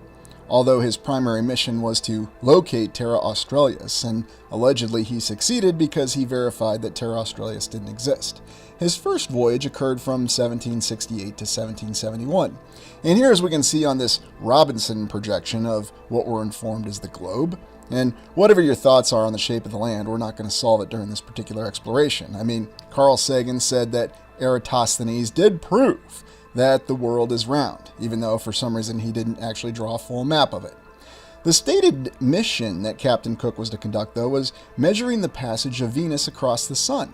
Although his primary mission was to locate Terra Australis, and allegedly he succeeded because he verified that Terra Australis didn't exist. His first voyage occurred from 1768 to 1771. And here, as we can see on this Robinson projection of what we're informed is the globe, and whatever your thoughts are on the shape of the land, we're not going to solve it during this particular exploration. I mean, Carl Sagan said that Eratosthenes did prove that the world is round, even though for some reason he didn't actually draw a full map of it. The stated mission that Captain Cook was to conduct, though, was measuring the passage of Venus across the sun.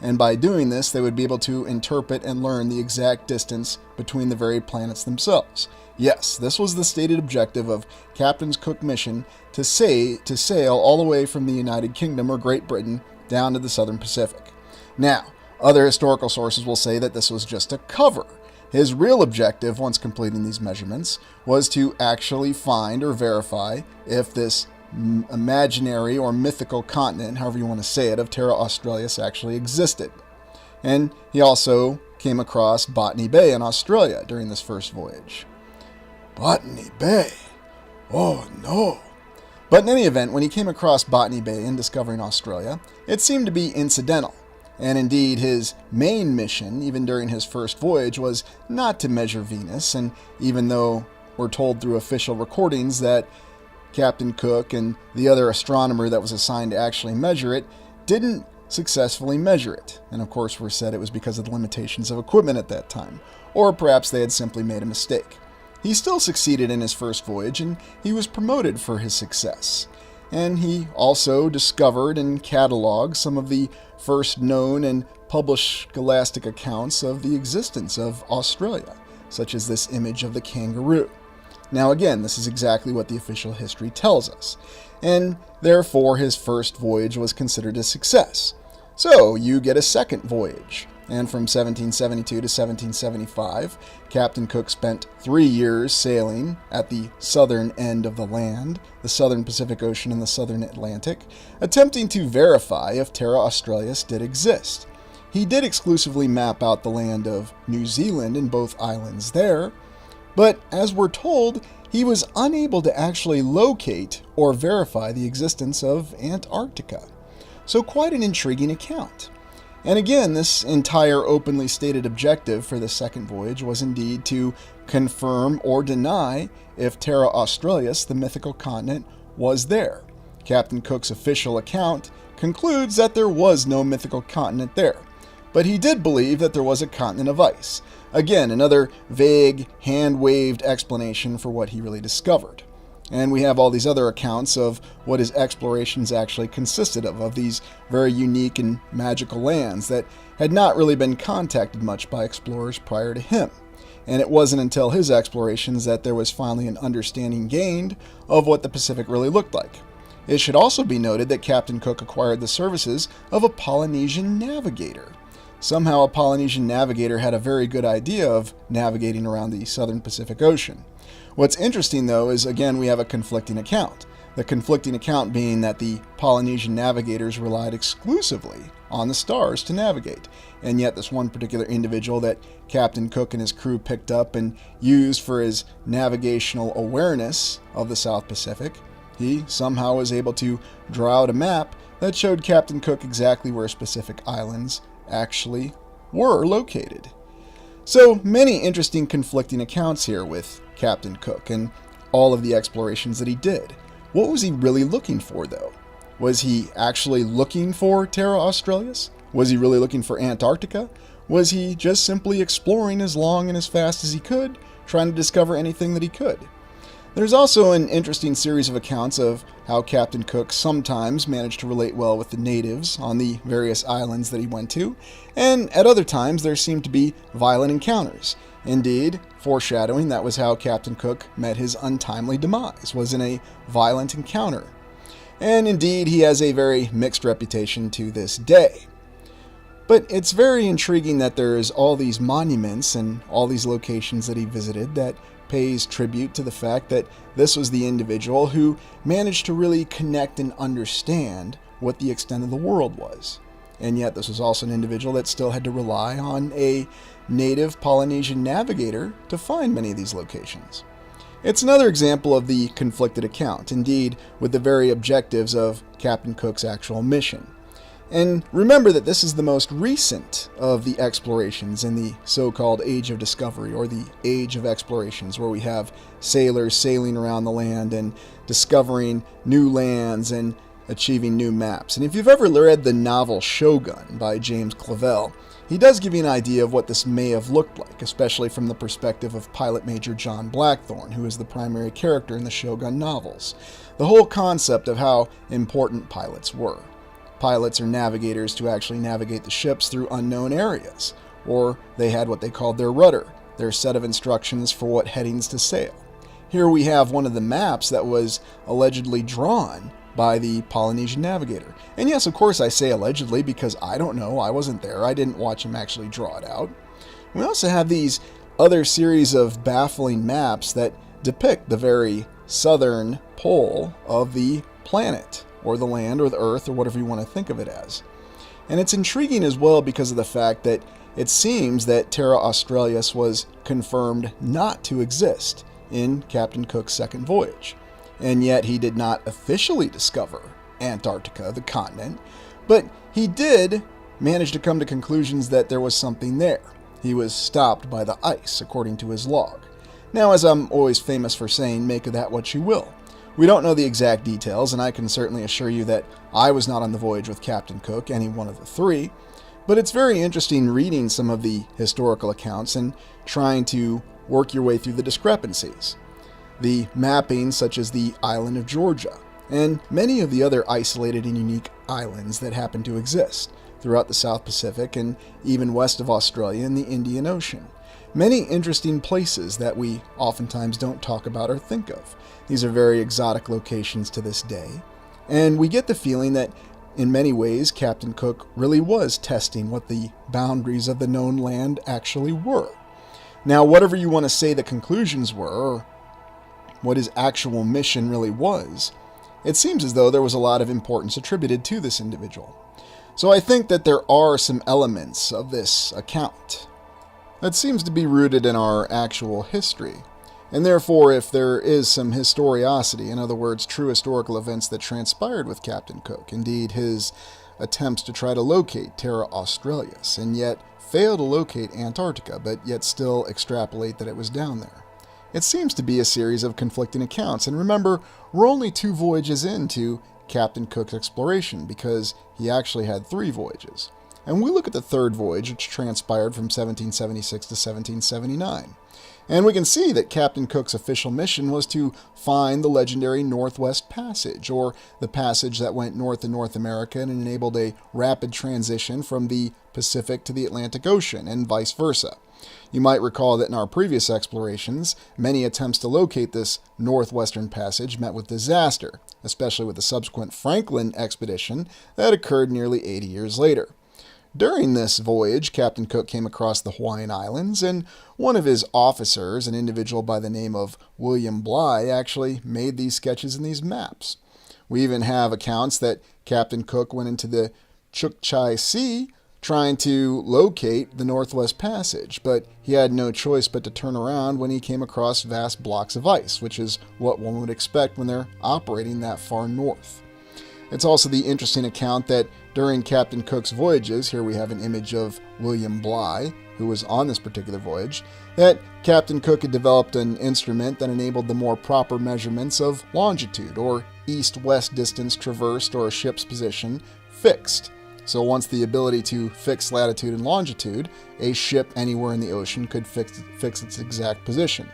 And by doing this, they would be able to interpret and learn the exact distance between the very planets themselves. Yes, this was the stated objective of Captain Cook's mission, to sail all the way from the United Kingdom or Great Britain down to the Southern Pacific. Now, other historical sources will say that this was just a cover. His real objective, once completing these measurements, was to actually find or verify if this imaginary or mythical continent, however you want to say it, of Terra Australis actually existed. And he also came across Botany Bay in Australia during this first voyage. Botany Bay? Oh no. But in any event, when he came across Botany Bay and discovering Australia, it seemed to be incidental. And indeed, his main mission, even during his first voyage, was not to measure Venus, and even though we're told through official recordings that Captain Cook and the other astronomer that was assigned to actually measure it didn't successfully measure it. And of course, we're said it was because of the limitations of equipment at that time, or perhaps they had simply made a mistake. He still succeeded in his first voyage, and he was promoted for his success. And he also discovered and cataloged some of the first known and published scholastic accounts of the existence of Australia, such as this image of the kangaroo. Now again, this is exactly what the official history tells us, and therefore his first voyage was considered a success. So you get a second voyage, and from 1772 to 1775, Captain Cook spent 3 years sailing at the southern end of the land, the southern Pacific Ocean and the southern Atlantic, attempting to verify if Terra Australis did exist. He did exclusively map out the land of New Zealand and both islands there, but as we're told, he was unable to actually locate or verify the existence of Antarctica. So quite an intriguing account. And again, this entire openly stated objective for the second voyage was indeed to confirm or deny if Terra Australis, the mythical continent, was there. Captain Cook's official account concludes that there was no mythical continent there, but he did believe that there was a continent of ice. Again, another vague, hand-waved explanation for what he really discovered. And we have all these other accounts of what his explorations actually consisted of these very unique and magical lands that had not really been contacted much by explorers prior to him. And it wasn't until his explorations that there was finally an understanding gained of what the Pacific really looked like. It should also be noted that Captain Cook acquired the services of a Polynesian navigator. Somehow a Polynesian navigator had a very good idea of navigating around the southern Pacific Ocean. What's interesting, though, is again we have a conflicting account. The conflicting account being that the Polynesian navigators relied exclusively on the stars to navigate, and yet this one particular individual that Captain Cook and his crew picked up and used for his navigational awareness of the South Pacific, he somehow was able to draw out a map that showed Captain Cook exactly where specific islands actually were located. So many interesting conflicting accounts here with Captain Cook and all of the explorations that he did. What was he really looking for, though? Was he actually looking for Terra Australis? Was he really looking for Antarctica? Was he just simply exploring as long and as fast as he could, trying to discover anything that he could? There's also an interesting series of accounts of how Captain Cook sometimes managed to relate well with the natives on the various islands that he went to, and at other times there seemed to be violent encounters. Indeed, foreshadowing that was how Captain Cook met his untimely demise, was in a violent encounter. And indeed, he has a very mixed reputation to this day. But it's very intriguing that there's all these monuments and all these locations that he visited that pays tribute to the fact that this was the individual who managed to really connect and understand what the extent of the world was. And yet this was also an individual that still had to rely on a native Polynesian navigator to find many of these locations. It's another example of the conflicted account, indeed, with the very objectives of Captain Cook's actual mission. And remember that this is the most recent of the explorations in the so-called Age of Discovery, or the Age of Explorations, where we have sailors sailing around the land and discovering new lands and achieving new maps. And if you've ever read the novel Shogun by James Clavell, he does give you an idea of what this may have looked like, especially from the perspective of Pilot Major John Blackthorne, who is the primary character in the Shogun novels. The whole concept of how important pilots were. Pilots are navigators to actually navigate the ships through unknown areas, or they had what they called their rudder, their set of instructions for what headings to sail. Here we have one of the maps that was allegedly drawn by the Polynesian navigator. And yes, of course I say allegedly because I don't know, I wasn't there, I didn't watch him actually draw it out. We also have these other series of baffling maps that depict the very southern pole of the planet, or the land, or the earth, or whatever you want to think of it as. And it's intriguing as well because of the fact that it seems that Terra Australis was confirmed not to exist in Captain Cook's second voyage. And yet he did not officially discover Antarctica, the continent, but he did managed to come to conclusions that there was something there. He was stopped by the ice, according to his log. Now, as I'm always famous for saying, make of that what you will. We don't know the exact details, and I can certainly assure you that I was not on the voyage with Captain Cook, any one of the three, but it's very interesting reading some of the historical accounts and trying to work your way through the discrepancies. The mappings, such as the island of Georgia, and many of the other isolated and unique islands that happen to exist throughout the South Pacific and even west of Australia in the Indian Ocean. Many interesting places that we oftentimes don't talk about or think of. These are very exotic locations to this day, and we get the feeling that in many ways Captain Cook really was testing what the boundaries of the known land actually were. Now, whatever you want to say the conclusions were, or what his actual mission really was, it seems as though there was a lot of importance attributed to this individual. So I think that there are some elements of this account that seems to be rooted in our actual history. And therefore, if there is some historiosity, in other words, true historical events that transpired with Captain Cook, indeed his attempts to try to locate Terra Australis, and yet fail to locate Antarctica, but yet still extrapolate that it was down there. It seems to be a series of conflicting accounts, and remember, we're only 2 voyages into Captain Cook's exploration, because he actually had 3 voyages. And we look at the 3rd voyage, which transpired from 1776 to 1779. And we can see that Captain Cook's official mission was to find the legendary Northwest Passage, or the passage that went north in North America and enabled a rapid transition from the Pacific to the Atlantic Ocean, and vice versa. You might recall that in our previous explorations, many attempts to locate this Northwestern Passage met with disaster, especially with the subsequent Franklin expedition that occurred nearly 80 years later. During this voyage, Captain Cook came across the Hawaiian Islands, and one of his officers, an individual by the name of William Bligh, actually made these sketches and these maps. We even have accounts that Captain Cook went into the Chukchi Sea trying to locate the Northwest Passage, but he had no choice but to turn around when he came across vast blocks of ice, which is what one would expect when they're operating that far north. It's also the interesting account that during Captain Cook's voyages, here we have an image of William Bligh, who was on this particular voyage, that Captain Cook had developed an instrument that enabled the more proper measurements of longitude, or east-west distance traversed, or a ship's position fixed. So once the ability to fix latitude and longitude, a ship anywhere in the ocean could fix its exact position.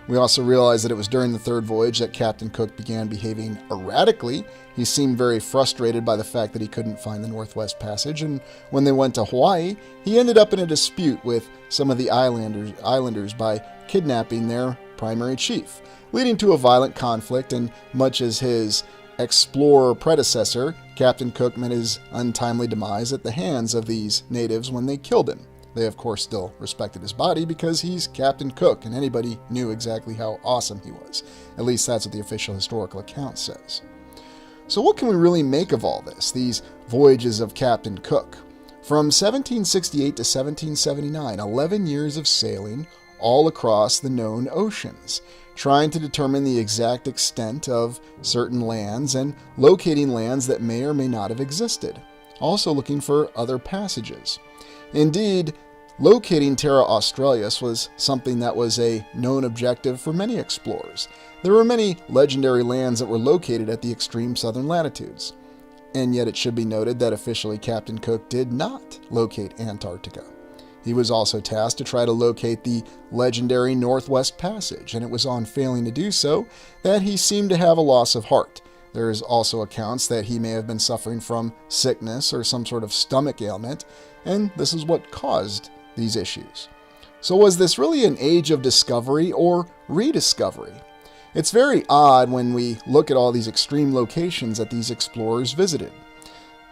We also realized that it was during the 3rd voyage that Captain Cook began behaving erratically. He seemed very frustrated by the fact that he couldn't find the Northwest Passage, and when they went to Hawaii, he ended up in a dispute with some of the islanders by kidnapping their primary chief, leading to a violent conflict, and much as his explorer predecessor, Captain Cook met his untimely demise at the hands of these natives when they killed him. They, of course, still respected his body because he's Captain Cook, and anybody knew exactly how awesome he was. At least that's what the official historical account says. So what can we really make of all this, these voyages of Captain Cook? From 1768 to 1779, 11 years of sailing all across the known oceans, trying to determine the exact extent of certain lands and locating lands that may or may not have existed. Also looking for other passages. Indeed, locating Terra Australis was something that was a known objective for many explorers. There were many legendary lands that were located at the extreme southern latitudes. And yet it should be noted that officially Captain Cook did not locate Antarctica. He was also tasked to try to locate the legendary Northwest Passage, and it was on failing to do so that he seemed to have a loss of heart. There is also accounts that he may have been suffering from sickness or some sort of stomach ailment, and this is what caused these issues. So was this really an age of discovery or rediscovery? It's very odd when we look at all these extreme locations that these explorers visited.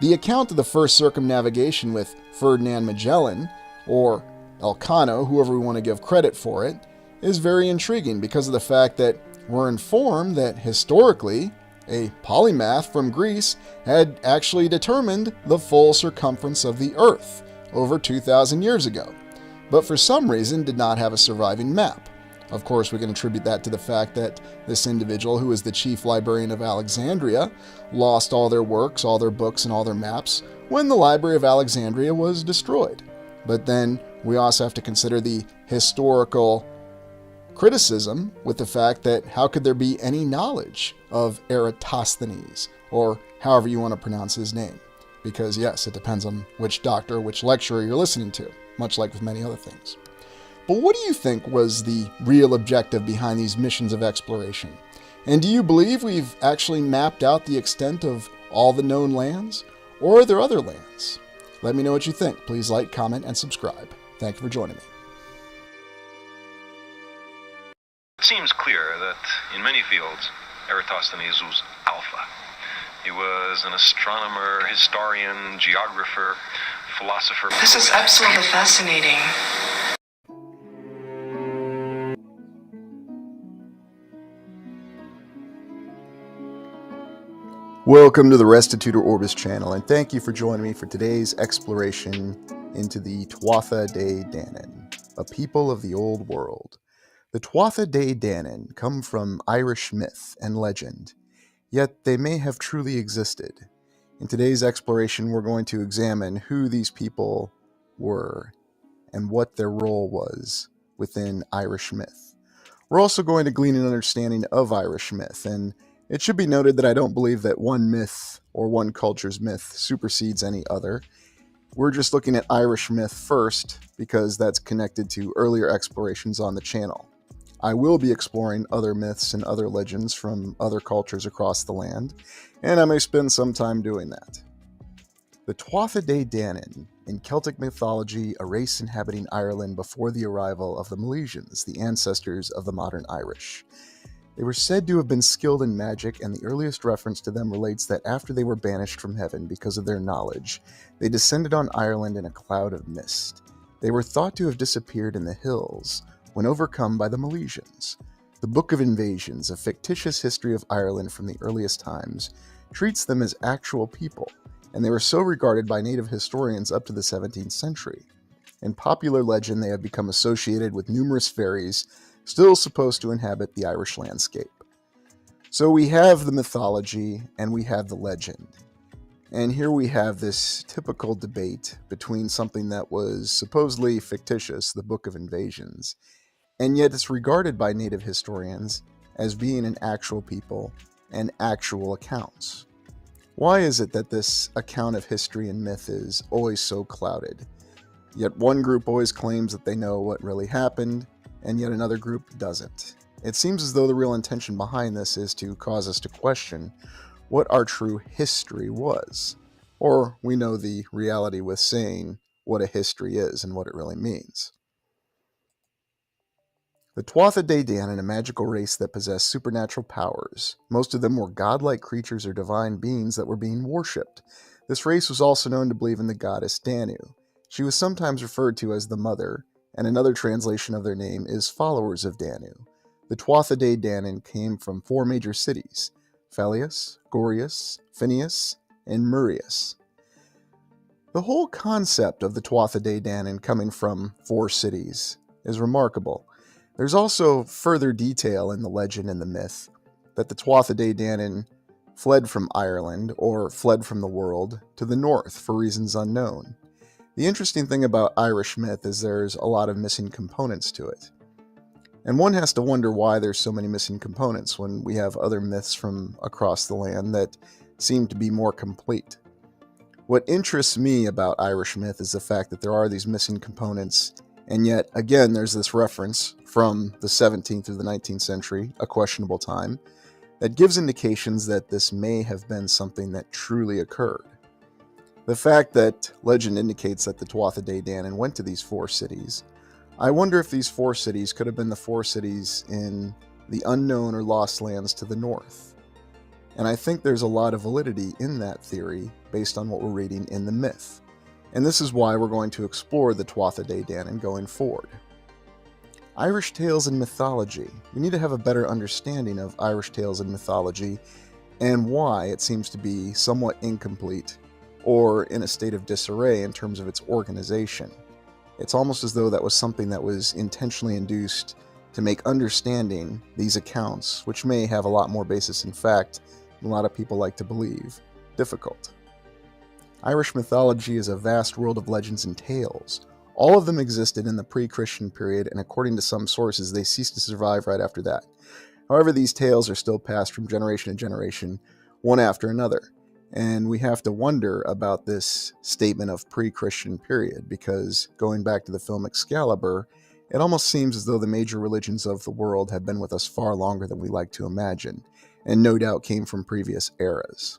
The account of the first circumnavigation with Ferdinand Magellan, or Elcano, whoever we want to give credit for it, is very intriguing because of the fact that we're informed that historically, a polymath from Greece had actually determined the full circumference of the Earth over 2,000 years ago, but for some reason did not have a surviving map. Of course, we can attribute that to the fact that this individual, who was the chief librarian of Alexandria, lost all their works, all their books, and all their maps when the Library of Alexandria was destroyed. But then we also have to consider the historical criticism with the fact that how could there be any knowledge of Eratosthenes, or however you want to pronounce his name? Because yes, it depends on which doctor, which lecturer you're listening to, much like with many other things. But what do you think was the real objective behind these missions of exploration? And do you believe we've actually mapped out the extent of all the known lands? Or are there other lands? Let me know what you think. Please like, comment, and subscribe. Thank you for joining me. It seems clear that in many fields, Eratosthenes was alpha. He was an astronomer, historian, geographer, philosopher. This is absolutely fascinating. Welcome to the Restitutor Orbis channel, and thank you for joining me for today's exploration into the Tuatha De Danann, a people of the Old World. The Tuatha De Danann come from Irish myth and legend, yet they may have truly existed. In today's exploration, we're going to examine who these people were and what their role was within Irish myth. We're also going to glean an understanding of Irish myth, and it should be noted that I don't believe that one myth or one culture's myth supersedes any other. We're just looking at Irish myth first because that's connected to earlier explorations on the channel. I will be exploring other myths and other legends from other cultures across the land, and I may spend some time doing that. The Tuatha De Danann, in Celtic mythology, a race inhabiting Ireland before the arrival of the Milesians, the ancestors of the modern Irish. They were said to have been skilled in magic, and the earliest reference to them relates that after they were banished from heaven because of their knowledge, they descended on Ireland in a cloud of mist. They were thought to have disappeared in the hills when overcome by the Milesians. The Book of Invasions, a fictitious history of Ireland from the earliest times, treats them as actual people, and they were so regarded by native historians up to the 17th century. In popular legend, they have become associated with numerous fairies still supposed to inhabit the Irish landscape. So we have the mythology and we have the legend. And here we have this typical debate between something that was supposedly fictitious, the Book of Invasions, and yet it's regarded by native historians as being an actual people and actual accounts. Why is it that this account of history and myth is always so clouded? Yet one group always claims that they know what really happened, and yet another group doesn't. It seems as though the real intention behind this is to cause us to question what our true history was. Or we know the reality with saying what a history is and what it really means. The Tuatha De Danann, a magical race that possessed supernatural powers. Most of them were godlike creatures or divine beings that were being worshipped. This race was also known to believe in the goddess Danu. She was sometimes referred to as the Mother, and another translation of their name is followers of Danu. The Tuatha De Danann came from 4 major cities: Pelias, Gorius, Phineas, and Murius. The whole concept of the Tuatha De Danann coming from 4 cities is remarkable. There's also further detail in the legend and the myth that the Tuatha De Danann fled from Ireland, or fled from the world, to the north for reasons unknown. The interesting thing about Irish myth is there's a lot of missing components to it. And one has to wonder why there's so many missing components when we have other myths from across the land that seem to be more complete. What interests me about Irish myth is the fact that there are these missing components, and yet, again, there's this reference from the 17th through the 19th century, a questionable time, that gives indications that this may have been something that truly occurred. The fact that legend indicates that the Tuatha De Danann went to these 4 cities, I wonder if these 4 cities could have been the 4 cities in the unknown or lost lands to the north. And I think there's a lot of validity in that theory based on what we're reading in the myth. And this is why we're going to explore the Tuatha De Danann going forward. Irish tales and mythology. We need to have a better understanding of Irish tales and mythology and why it seems to be somewhat incomplete or in a state of disarray in terms of its organization. It's almost as though that was something that was intentionally induced to make understanding these accounts, which may have a lot more basis in fact than a lot of people like to believe, difficult. Irish mythology is a vast world of legends and tales. All of them existed in the pre-Christian period, and according to some sources, they ceased to survive right after that. However, these tales are still passed from generation to generation, one after another. And we have to wonder about this statement of pre-Christian period, because going back to the film Excalibur, it almost seems as though the major religions of the world have been with us far longer than we like to imagine, and no doubt came from previous eras.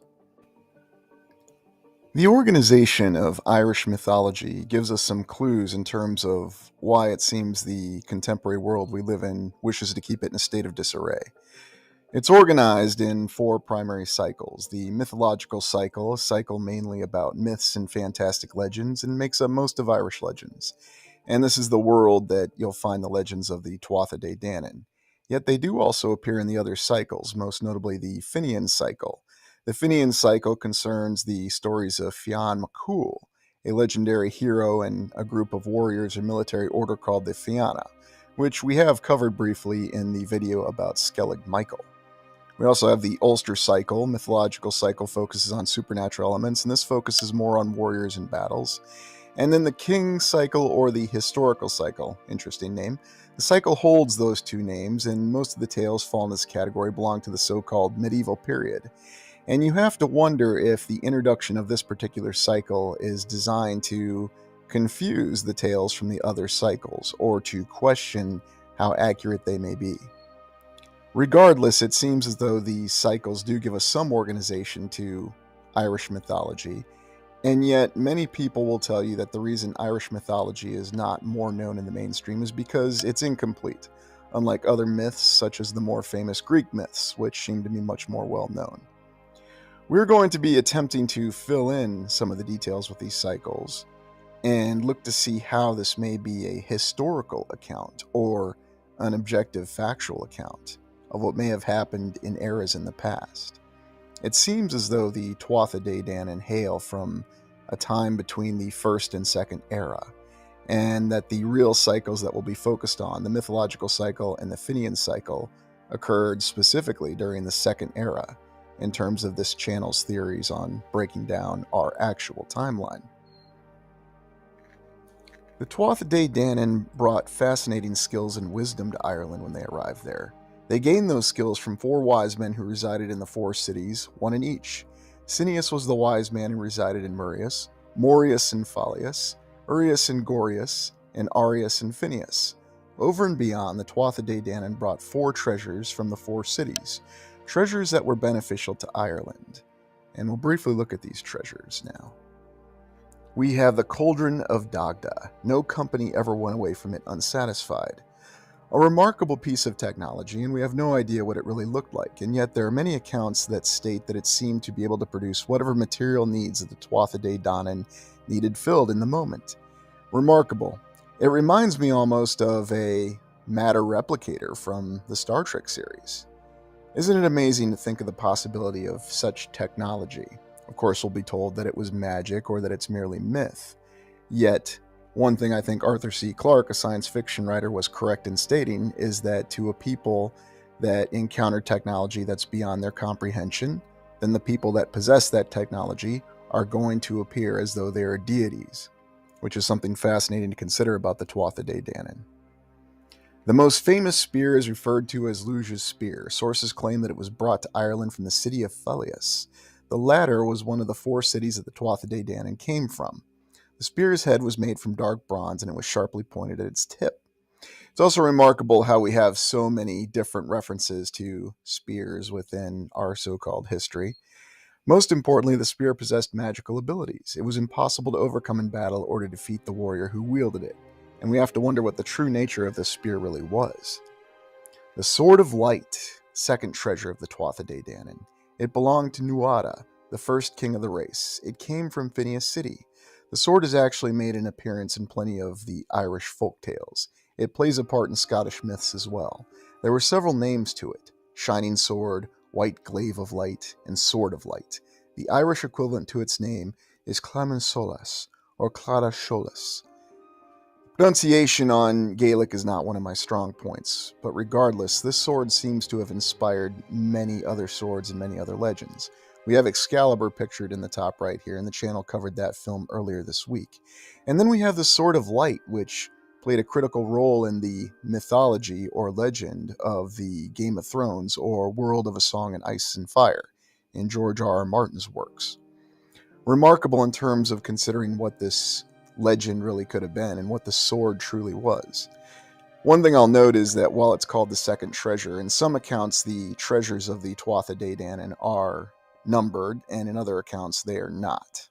The organization of Irish mythology gives us some clues in terms of why it seems the contemporary world we live in wishes to keep it in a state of disarray. It's organized in 4 primary cycles. The mythological cycle, a cycle mainly about myths and fantastic legends, and makes up most of Irish legends. And this is the world that you'll find the legends of the Tuatha De Danann. Yet they do also appear in the other cycles, most notably the Finian cycle. The Finian cycle concerns the stories of Fionn McCool, a legendary hero and a group of warriors or military order called the Fianna, which we have covered briefly in the video about Skellig Michael. We also have the Ulster cycle. Mythological cycle focuses on supernatural elements, and this focuses more on warriors and battles. And then the King cycle, or the Historical cycle, interesting name. The cycle holds those 2 names, and most of the tales fall in this category belong to the so-called medieval period. And you have to wonder if the introduction of this particular cycle is designed to confuse the tales from the other cycles, or to question how accurate they may be. Regardless, it seems as though these cycles do give us some organization to Irish mythology, and yet many people will tell you that the reason Irish mythology is not more known in the mainstream is because it's incomplete, unlike other myths such as the more famous Greek myths, which seem to be much more well known. We're going to be attempting to fill in some of the details with these cycles and look to see how this may be a historical account or an objective factual account of what may have happened in eras in the past. It seems as though the Tuatha De Danann hail from a time between the First and Second Era, and that the real cycles that we'll be focused on, the mythological cycle and the Finian cycle, occurred specifically during the Second Era, in terms of this channel's theories on breaking down our actual timeline. The Tuatha De Danann brought fascinating skills and wisdom to Ireland when they arrived there. They gained those skills from 4 wise men who resided in the 4 cities, 1 in each. Cineas was the wise man who resided in Murius, Morius in Falius, Urius in Gorius, and Arius in Phineas. Over and beyond, the Tuatha De Danann brought 4 treasures from the 4 cities, treasures that were beneficial to Ireland. And we'll briefly look at these treasures now. We have the Cauldron of Dagda. No company ever went away from it unsatisfied. A remarkable piece of technology, and we have no idea what it really looked like, and yet there are many accounts that state that it seemed to be able to produce whatever material needs that the Tuatha De Danann needed filled in the moment. Remarkable. It reminds me almost of a matter replicator from the Star Trek series. Isn't it amazing to think of the possibility of such technology? Of course, we'll be told that it was magic or that it's merely myth. Yet, one thing I think Arthur C. Clarke, a science fiction writer, was correct in stating is that to a people that encounter technology that's beyond their comprehension, then the people that possess that technology are going to appear as though they are deities, which is something fascinating to consider about the Tuatha De Danann. The most famous spear is referred to as Luge's spear. Sources claim that it was brought to Ireland from the city of Falius. The latter was one of the 4 cities that the Tuatha De Danann came from. The spear's head was made from dark bronze, and it was sharply pointed at its tip. It's also remarkable how we have so many different references to spears within our so-called history. Most importantly, the spear possessed magical abilities. It was impossible to overcome in battle or to defeat the warrior who wielded it, and we have to wonder what the true nature of this spear really was. The Sword of Light, second treasure of the Tuatha De Danann. It belonged to Nuada, the first king of the race. It came from Phineas City. The sword has actually made an appearance in plenty of the Irish folk tales. It plays a part in Scottish myths as well. There were several names to it: Shining Sword, White Glaive of Light, and Sword of Light. The Irish equivalent to its name is Clamansolas, or Clara Sholas. Pronunciation on Gaelic is not one of my strong points, but regardless, this sword seems to have inspired many other swords and many other legends. We have Excalibur pictured in the top right here, and the channel covered that film earlier this week. And then we have the Sword of Light, which played a critical role in the mythology or legend of the Game of Thrones or World of a Song in Ice and Fire in George R.R. Martin's works. Remarkable in terms of considering what this legend really could have been and what the sword truly was. One thing I'll note is that while it's called the second treasure, in some accounts the treasures of the Tuatha De Danann are numbered, and in other accounts they are not.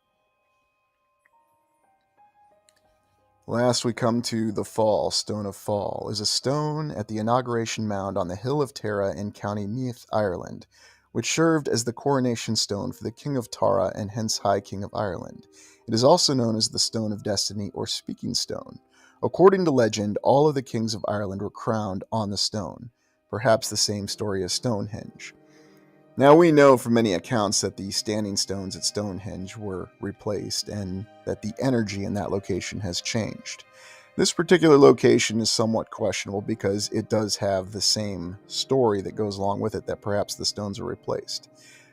Last we come to the Fall. Stone of Fall is a stone at the inauguration mound on the Hill of Tara in County Meath, Ireland, which served as the coronation stone for the King of Tara and hence High King of Ireland. It is also known as the Stone of Destiny or Speaking Stone. According to legend, all of the kings of Ireland were crowned on the stone, perhaps the same story as Stonehenge. Now we know from many accounts that the standing stones at Stonehenge were replaced and that the energy in that location has changed. This particular location is somewhat questionable because it does have the same story that goes along with it, that perhaps the stones are replaced.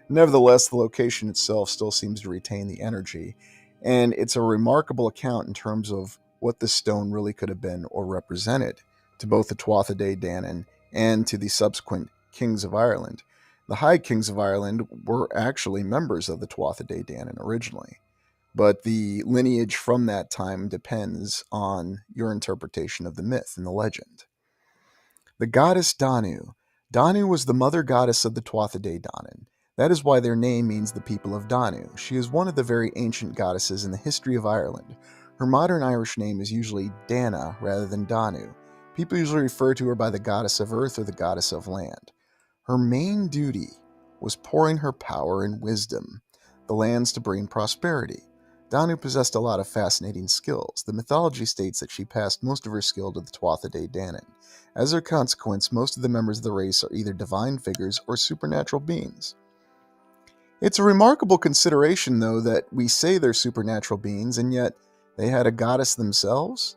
Nevertheless, the location itself still seems to retain the energy, and it's a remarkable account in terms of what the stone really could have been or represented to both the Tuatha De Danann and to the subsequent kings of Ireland. The High Kings of Ireland were actually members of the Tuatha De Danann originally, but the lineage from that time depends on your interpretation of the myth and the legend. The goddess Danu. Danu was the mother goddess of the Tuatha De Danann. That is why their name means the people of Danu. She is one of the very ancient goddesses in the history of Ireland. Her modern Irish name is usually Dana rather than Danu. People usually refer to her by the goddess of earth or the goddess of land. Her main duty was pouring her power and wisdom, the lands to bring prosperity. Danu possessed a lot of fascinating skills. The mythology states that she passed most of her skill to the Tuatha De Danann. As a consequence, most of the members of the race are either divine figures or supernatural beings. It's a remarkable consideration, though, that we say they're supernatural beings, and yet they had a goddess themselves.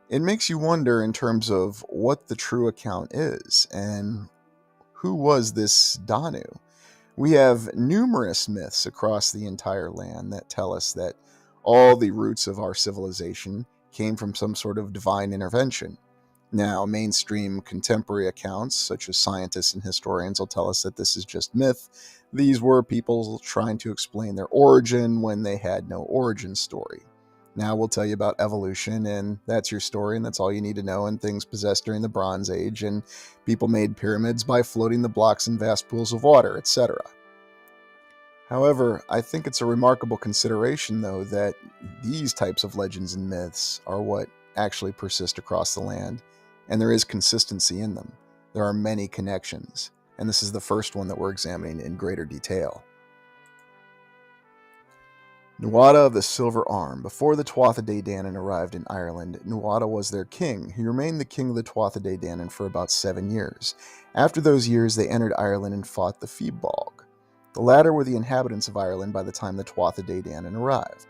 It makes you wonder in terms of what the true account is, and who was this Danu? We have numerous myths across the entire land that tell us that all the roots of our civilization came from some sort of divine intervention. Now, mainstream contemporary accounts, such as scientists and historians, will tell us that this is just myth. These were people trying to explain their origin when they had no origin story. Now we'll tell you about evolution, and that's your story, and that's all you need to know, and things possessed during the Bronze Age, and people made pyramids by floating the blocks in vast pools of water, etc. However, I think it's a remarkable consideration, though, that these types of legends and myths are what actually persist across the land, and there is consistency in them. There are many connections, and this is the first one that we're examining in greater detail. Nuada of the Silver Arm. Before the Tuatha De Danann arrived in Ireland, Nuada was their king. He remained the king of the Tuatha De Danann for about 7 years. After those years, they entered Ireland and fought the Feebolg. The latter were the inhabitants of Ireland by the time the Tuatha De Danann arrived.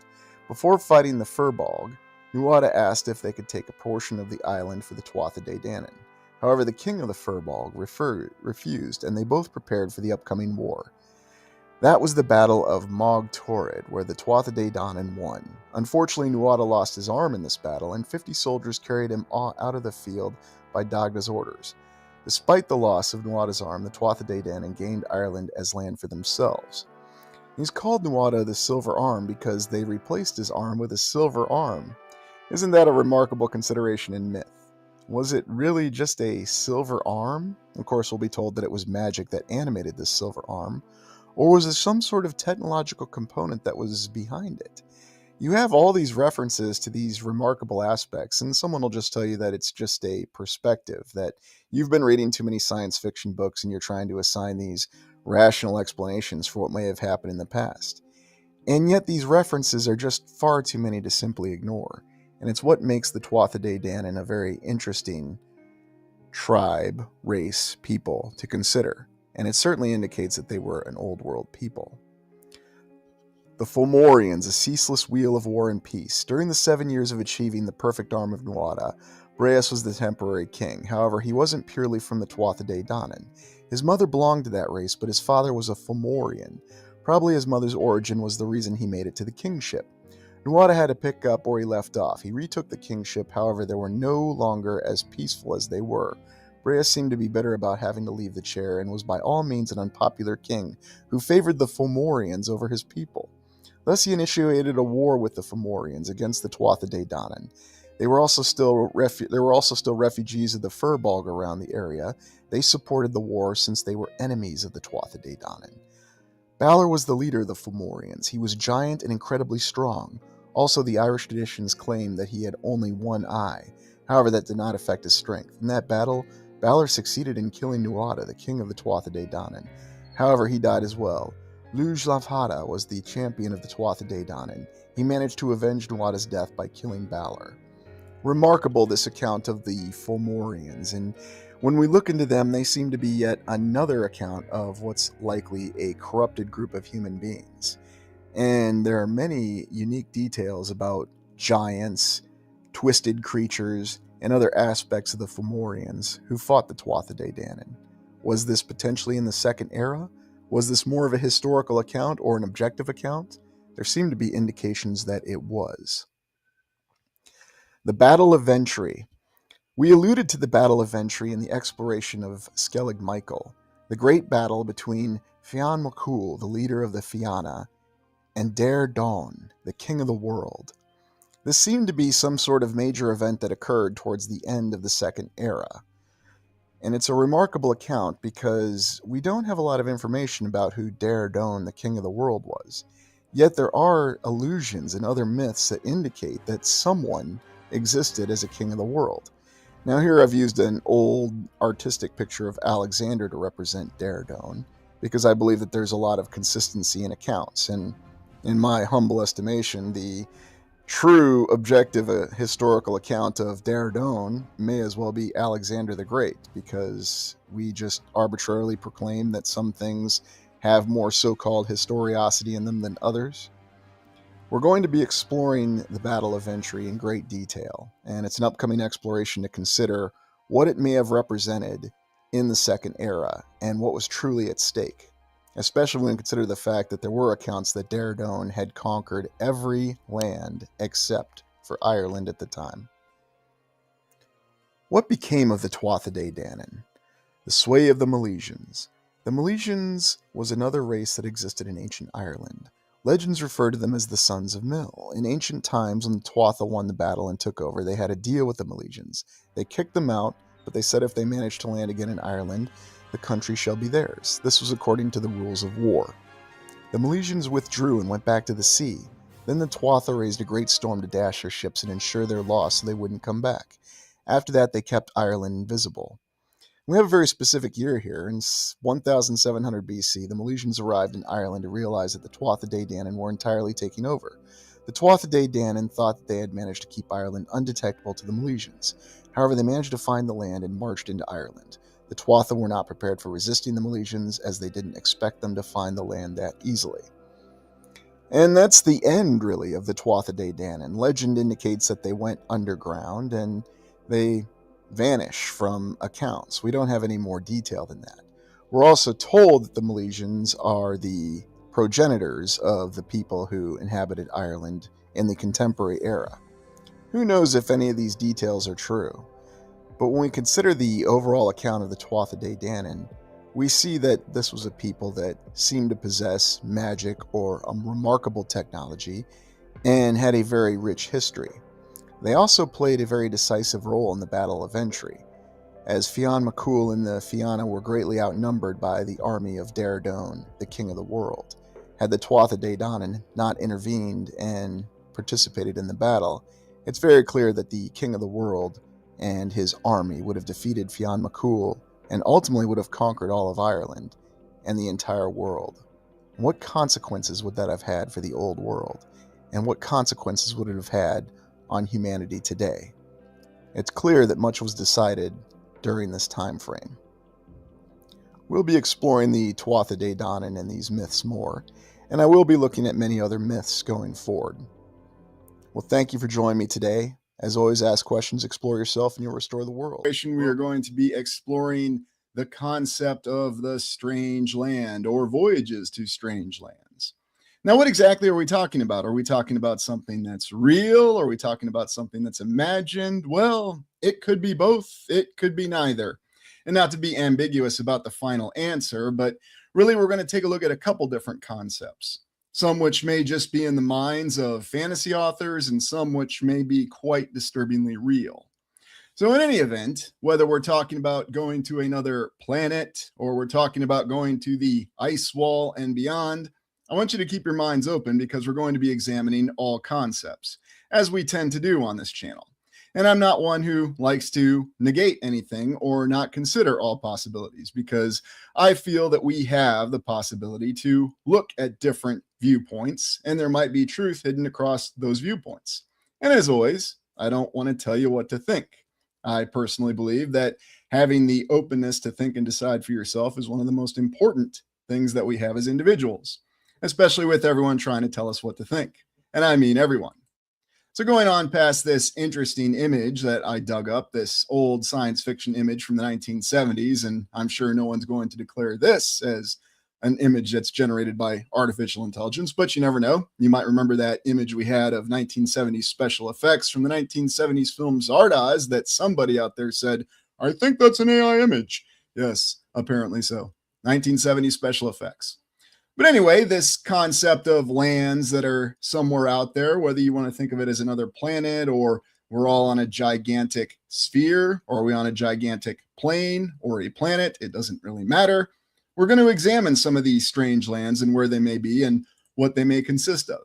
Before fighting the Firbolg, Nuada asked if they could take a portion of the island for the Tuatha De Danann. However, the king of the Firbolg refused, and they both prepared for the upcoming war. That was the Battle of Mog Torrid, where the Tuatha De Danann won. Unfortunately, Nuada lost his arm in this battle, and 50 soldiers carried him out of the field by Dagda's orders. Despite the loss of Nuada's arm, the Tuatha De Danann gained Ireland as land for themselves. He's called Nuada the Silver Arm because they replaced his arm with a silver arm. Isn't that a remarkable consideration in myth? Was it really just a silver arm? Of course, we'll be told that it was magic that animated this silver arm. Or was there some sort of technological component that was behind it? You have all these references to these remarkable aspects, and someone will just tell you that it's just a perspective, that you've been reading too many science fiction books and you're trying to assign these rational explanations for what may have happened in the past. And yet these references are just far too many to simply ignore, and it's what makes the Tuatha De Danann a very interesting tribe, race, people to consider. And it certainly indicates that they were an old world people. The Fomorians, a ceaseless wheel of war and peace. During the 7 years of achieving the perfect arm of Nuada, Breas was the temporary king. However, he wasn't purely from the Tuatha De Danann. His mother belonged to that race, but his father was a Fomorian. Probably his mother's origin was the reason he made it to the kingship. Nuada had to pick up where he left off. He retook the kingship, however, they were no longer as peaceful as they were. Breas seemed to be bitter about having to leave the chair, and was by all means an unpopular king, who favored the Fomorians over his people. Thus he initiated a war with the Fomorians against the Tuatha De Danann. There were also still refugees of the Furbolg around the area. They supported the war since they were enemies of the Tuatha De Danann. Balor was the leader of the Fomorians. He was giant and incredibly strong. Also, the Irish traditions claim that he had only one eye. However, that did not affect his strength. In that battle, Balor succeeded in killing Nuada, the king of the Tuatha De Danann. However, he died as well. Luj Lavhada was the champion of the Tuatha De Danann. He managed to avenge Nuada's death by killing Balor. Remarkable, this account of the Fomorians, and when we look into them, they seem to be yet another account of what's likely a corrupted group of human beings. And there are many unique details about giants, twisted creatures, and other aspects of the Fomorians who fought the Tuatha De Danann. Was this potentially in the Second Era? Was this more of a historical account or an objective account? There seem to be indications that it was. The Battle of Ventry. We alluded to the Battle of Ventry in the exploration of Skellig Michael, the great battle between Fionn McCool, the leader of the Fianna, and Dare Dawn, the king of the world. This seemed to be some sort of major event that occurred towards the end of the Second Era. And it's a remarkable account because we don't have a lot of information about who Dare Dawn, the king of the world, was. Yet there are allusions and other myths that indicate that someone existed as a king of the world. Now here I've used an old artistic picture of Alexander to represent Dare Dawn, because I believe that there's a lot of consistency in accounts, and in my humble estimation, the true objective historical account of Dare Dawn may as well be Alexander the Great, because we just arbitrarily proclaim that some things have more so-called historiosity in them than others. We're going to be exploring the Battle of Ventry in great detail, and it's an upcoming exploration to consider what it may have represented in the Second Era and what was truly at stake, especially when we consider the fact that there were accounts that Dare Dawn had conquered every land except for Ireland at the time. What became of the Tuatha De Danann? The sway of the Milesians. The Milesians was another race that existed in ancient Ireland. Legends refer to them as the Sons of Mil. In ancient times, when the Tuatha won the battle and took over, they had a deal with the Milesians. They kicked them out, but they said if they managed to land again in Ireland, the country shall be theirs. This was according to the rules of war. The Milesians withdrew and went back to the sea. Then the Tuatha raised a great storm to dash their ships and ensure their loss so they wouldn't come back. After that, they kept Ireland invisible. We have a very specific year here. In 1700 BC, the Milesians arrived in Ireland to realize that the Tuatha De Danann were entirely taking over. The Tuatha De Danann thought that they had managed to keep Ireland undetectable to the Milesians. However, they managed to find the land and marched into Ireland. The Tuatha were not prepared for resisting the Milesians, as they didn't expect them to find the land that easily. And that's the end, really, of the Tuatha De Danann. Legend indicates that they went underground, and they vanish from accounts. We don't have any more detail than that. We're also told that the Milesians are the progenitors of the people who inhabited Ireland in the contemporary era. Who knows if any of these details are true? But when we consider the overall account of the Tuatha De Danann, we see that this was a people that seemed to possess magic or a remarkable technology and had a very rich history. They also played a very decisive role in the Battle of Ventry, as Fionn McCool and the Fianna were greatly outnumbered by the army of Dare Dawn, the king of the world. Had the Tuatha De Danann not intervened and participated in the battle, it's very clear that the king of the world and his army would have defeated Fionn McCool and ultimately would have conquered all of Ireland and the entire world. What consequences would that have had for the old world? And what consequences would it have had on humanity today? It's clear that much was decided during this time frame. We'll be exploring the Tuatha De Danann and these myths more, and I will be looking at many other myths going forward. Well, thank you for joining me today. As always, ask questions, explore yourself, and you'll restore the world. We are going to be exploring the concept of the strange land or voyages to strange lands. Now, what exactly are we talking about? Are we talking about something that's real? Are we talking about something that's imagined? Well, it could be both. It could be neither. And not to be ambiguous about the final answer, but really we're going to take a look at a couple different concepts. Some which may just be in the minds of fantasy authors and some which may be quite disturbingly real. So in any event, whether we're talking about going to another planet or we're talking about going to the ice wall and beyond, I want you to keep your minds open because we're going to be examining all concepts, as we tend to do on this channel. And I'm not one who likes to negate anything or not consider all possibilities because I feel that we have the possibility to look at different viewpoints and there might be truth hidden across those viewpoints. And as always, I don't want to tell you what to think. I personally believe that having the openness to think and decide for yourself is one of the most important things that we have as individuals, especially with everyone trying to tell us what to think. And I mean everyone. So going on past this interesting image that I dug up, this old science fiction image from the 1970s, and I'm sure no one's going to declare this as an image that's generated by artificial intelligence, but you never know. You might remember that image we had of 1970s special effects from the 1970s film Zardoz that somebody out there said, I think that's an AI image. Yes, apparently so. 1970s special effects. But anyway, this concept of lands that are somewhere out there, whether you want to think of it as another planet or we're all on a gigantic sphere, or are we on a gigantic plane or a planet, it doesn't really matter. We're going to examine some of these strange lands and where they may be and what they may consist of.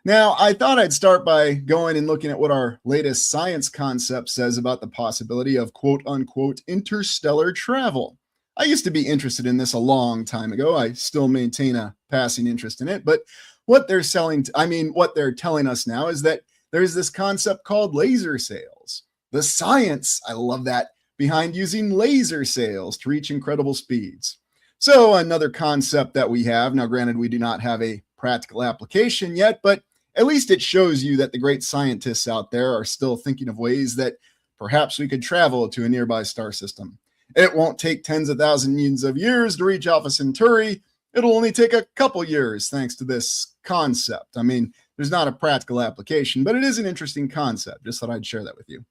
Now, I thought I'd start by going and looking at what our latest science concept says about the possibility of quote unquote interstellar travel. I used to be interested in this a long time ago. I still maintain a passing interest in it, but what they're telling us now is that there's this concept called laser sails. The science, I love that, behind using laser sails to reach incredible speeds. So another concept that we have, now granted we do not have a practical application yet, but at least it shows you that the great scientists out there are still thinking of ways that perhaps we could travel to a nearby star system. It won't take tens of thousands of years to reach Alpha Centauri. It'll only take a couple years thanks to this concept. I mean, there's not a practical application, but it is an interesting concept. Just thought I'd share that with you.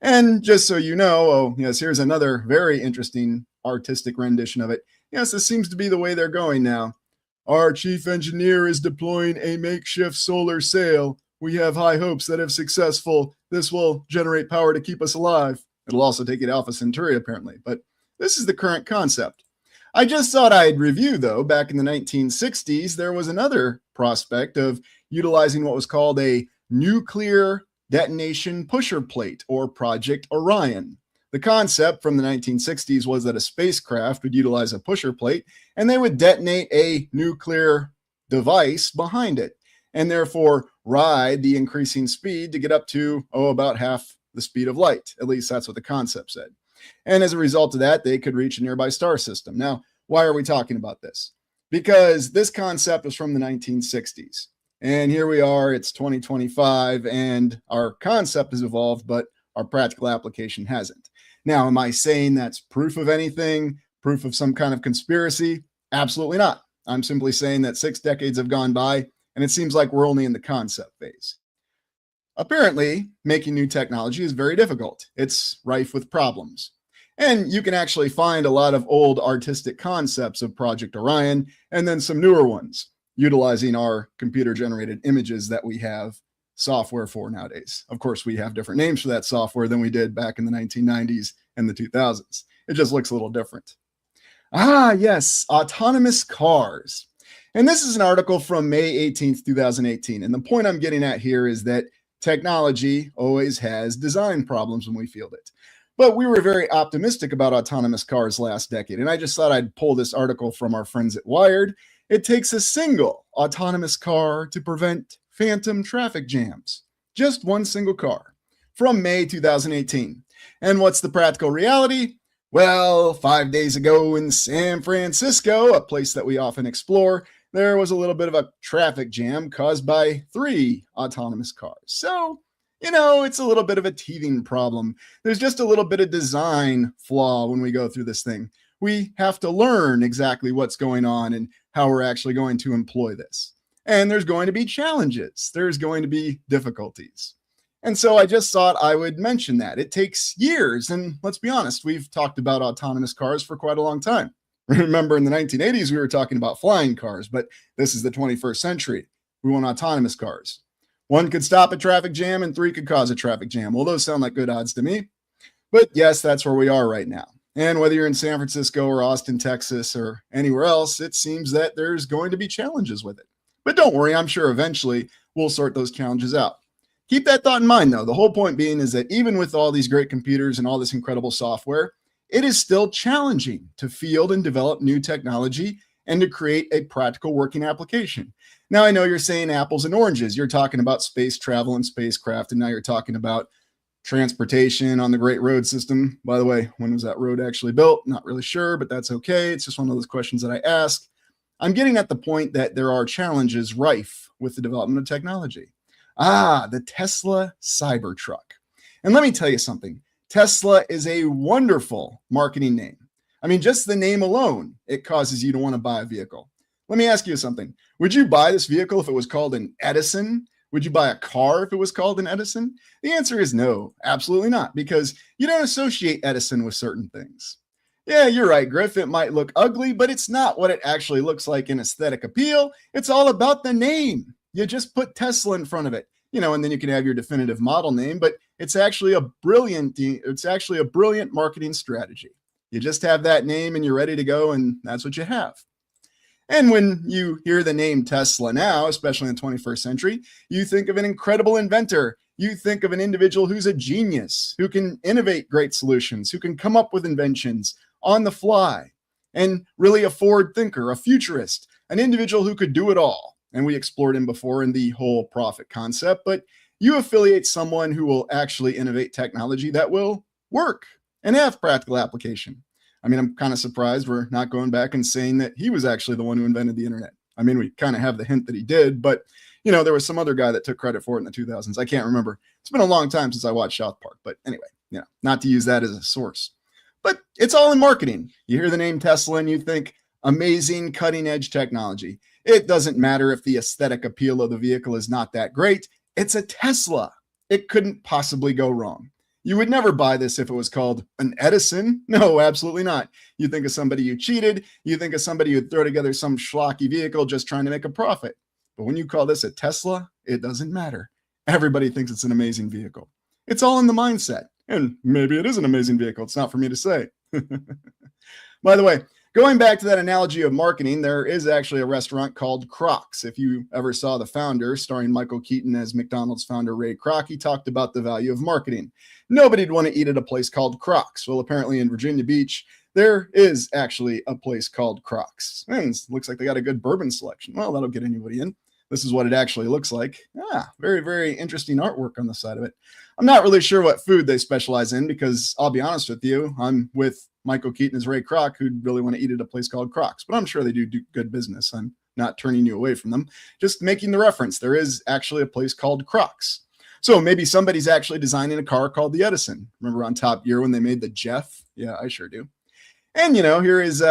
And just so you know, oh, yes, here's another very interesting artistic rendition of it. Yes, this seems to be the way they're going now. Our chief engineer is deploying a makeshift solar sail. We have high hopes that if successful, this will generate power to keep us alive. It'll also take it to Alpha Centauri, apparently, but this is the current concept. I just thought I'd review, though, back in the 1960s, there was another prospect of utilizing what was called a nuclear detonation pusher plate, or Project Orion. The concept from the 1960s was that a spacecraft would utilize a pusher plate, and they would detonate a nuclear device behind it, and therefore ride the increasing speed to get up to, about half the speed of light. At least that's what the concept said. And as a result of that, they could reach a nearby star system. Now, why are we talking about this? Because this concept was from the 1960s. And here we are, it's 2025, and our concept has evolved, but our practical application hasn't. Now, am I saying that's proof of anything, proof of some kind of conspiracy? Absolutely not. I'm simply saying that 6 decades have gone by, and it seems like we're only in the concept phase. Apparently, making new technology is very difficult. It's rife with problems. And you can actually find a lot of old artistic concepts of Project Orion and then some newer ones, utilizing our computer-generated images that we have software for nowadays. Of course, we have different names for that software than we did back in the 1990s and the 2000s. It just looks a little different. Ah, yes, autonomous cars. And this is an article from May 18th, 2018. And the point I'm getting at here is that technology always has design problems when we field it. But we were very optimistic about autonomous cars last decade, and I just thought I'd pull this article from our friends at Wired. It takes a single autonomous car to prevent phantom traffic jams. Just one single car. From May 2018. And what's the practical reality? Well, 5 days ago in San Francisco, a place that we often explore, there was a little bit of a traffic jam caused by 3 autonomous cars. So, it's a little bit of a teething problem. There's just a little bit of design flaw when we go through this thing. We have to learn exactly what's going on and how we're actually going to employ this. And there's going to be challenges. There's going to be difficulties. And so I just thought I would mention that. It takes years. And let's be honest, we've talked about autonomous cars for quite a long time. Remember in the 1980s, we were talking about flying cars, but this is the 21st century. We want autonomous cars. 1 could stop a traffic jam and 3 could cause a traffic jam. Well, those sound like good odds to me. But yes, that's where we are right now. And whether you're in San Francisco or Austin, Texas, or anywhere else, it seems that there's going to be challenges with it. But don't worry, I'm sure eventually we'll sort those challenges out. Keep that thought in mind, though. The whole point being is that even with all these great computers and all this incredible software, it is still challenging to field and develop new technology and to create a practical working application. Now, I know you're saying apples and oranges. You're talking about space travel and spacecraft, and now you're talking about transportation on the Great Road System. By the way, when was that road actually built? Not really sure, but that's okay. It's just one of those questions that I ask. I'm getting at the point that there are challenges rife with the development of technology. The Tesla Cybertruck. And let me tell you something. Tesla is a wonderful marketing name. I mean, just the name alone, it causes you to want to buy a vehicle. Let me ask you something. Would you buy this vehicle if it was called an Edison? Would you buy a car if it was called an Edison? The answer is no, absolutely not, because you don't associate Edison with certain things. Yeah, you're right, Griff. It might look ugly, but it's not what it actually looks like in aesthetic appeal. It's all about the name. You just put Tesla in front of it, and then you can have your definitive model name, but it's actually a brilliant marketing strategy. You just have that name and you're ready to go, and that's what you have. And when you hear the name Tesla now, especially in the 21st century, you think of an incredible inventor. You think of an individual who's a genius, who can innovate great solutions, who can come up with inventions on the fly, and really a forward thinker, a futurist, an individual who could do it all. And we explored him before in the whole profit concept, but you affiliate someone who will actually innovate technology that will work and have practical application. I mean, I'm kind of surprised we're not going back and saying that he was actually the one who invented the internet. I mean, we kind of have the hint that he did, but there was some other guy that took credit for it in the 2000s. I can't remember. It's been a long time since I watched South Park, but anyway, not to use that as a source. But it's all in marketing. You hear the name Tesla and you think amazing cutting edge technology. It doesn't matter if the aesthetic appeal of the vehicle is not that great. It's a Tesla. It couldn't possibly go wrong. You would never buy this if it was called an Edison. No, absolutely not. You think of somebody who cheated. You think of somebody who'd throw together some schlocky vehicle just trying to make a profit. But when you call this a Tesla, it doesn't matter. Everybody thinks it's an amazing vehicle. It's all in the mindset. And maybe it is an amazing vehicle. It's not for me to say. By the way, going back to that analogy of marketing, there is actually a restaurant called Crocs. If you ever saw The Founder, starring Michael Keaton as McDonald's founder Ray Kroc, he talked about the value of marketing. Nobody'd want to eat at a place called Crocs. Well, apparently in Virginia Beach, there is actually a place called Crocs. And it looks like they got a good bourbon selection. Well, that'll get anybody in. This is what it actually looks like. Very, very interesting artwork on the side of it. I'm not really sure what food they specialize in because I'll be honest with you, I'm with Michael Keaton as Ray Kroc, who'd really want to eat at a place called Crocs, but I'm sure they do good business. I'm not turning you away from them, just making the reference. There is actually a place called Crocs. So maybe somebody's actually designing a car called the Edison. Remember on Top Gear when they made the Jeff? Yeah, I sure do. And, here is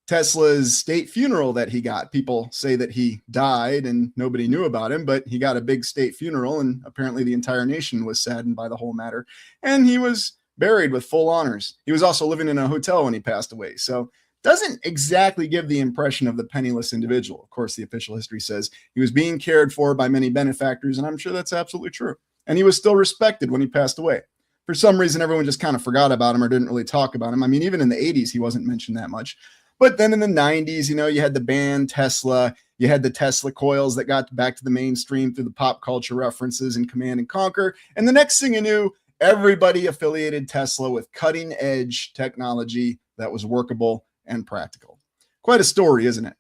Tesla's state funeral that he got. People say that he died and nobody knew about him, but he got a big state funeral, and apparently the entire nation was saddened by the whole matter. And he was buried with full honors. He was also living in a hotel when he passed away. So doesn't exactly give the impression of the penniless individual. Of course, the official history says he was being cared for by many benefactors, and I'm sure that's absolutely true. And he was still respected when he passed away. For some reason, everyone just kind of forgot about him or didn't really talk about him. I mean, even in the 80s, he wasn't mentioned that much. But then in the 90s, you had the band Tesla, you had the Tesla coils that got back to the mainstream through the pop culture references and Command and Conquer. And the next thing you knew, everybody affiliated Tesla with cutting edge technology that was workable and practical. Quite a story, isn't it?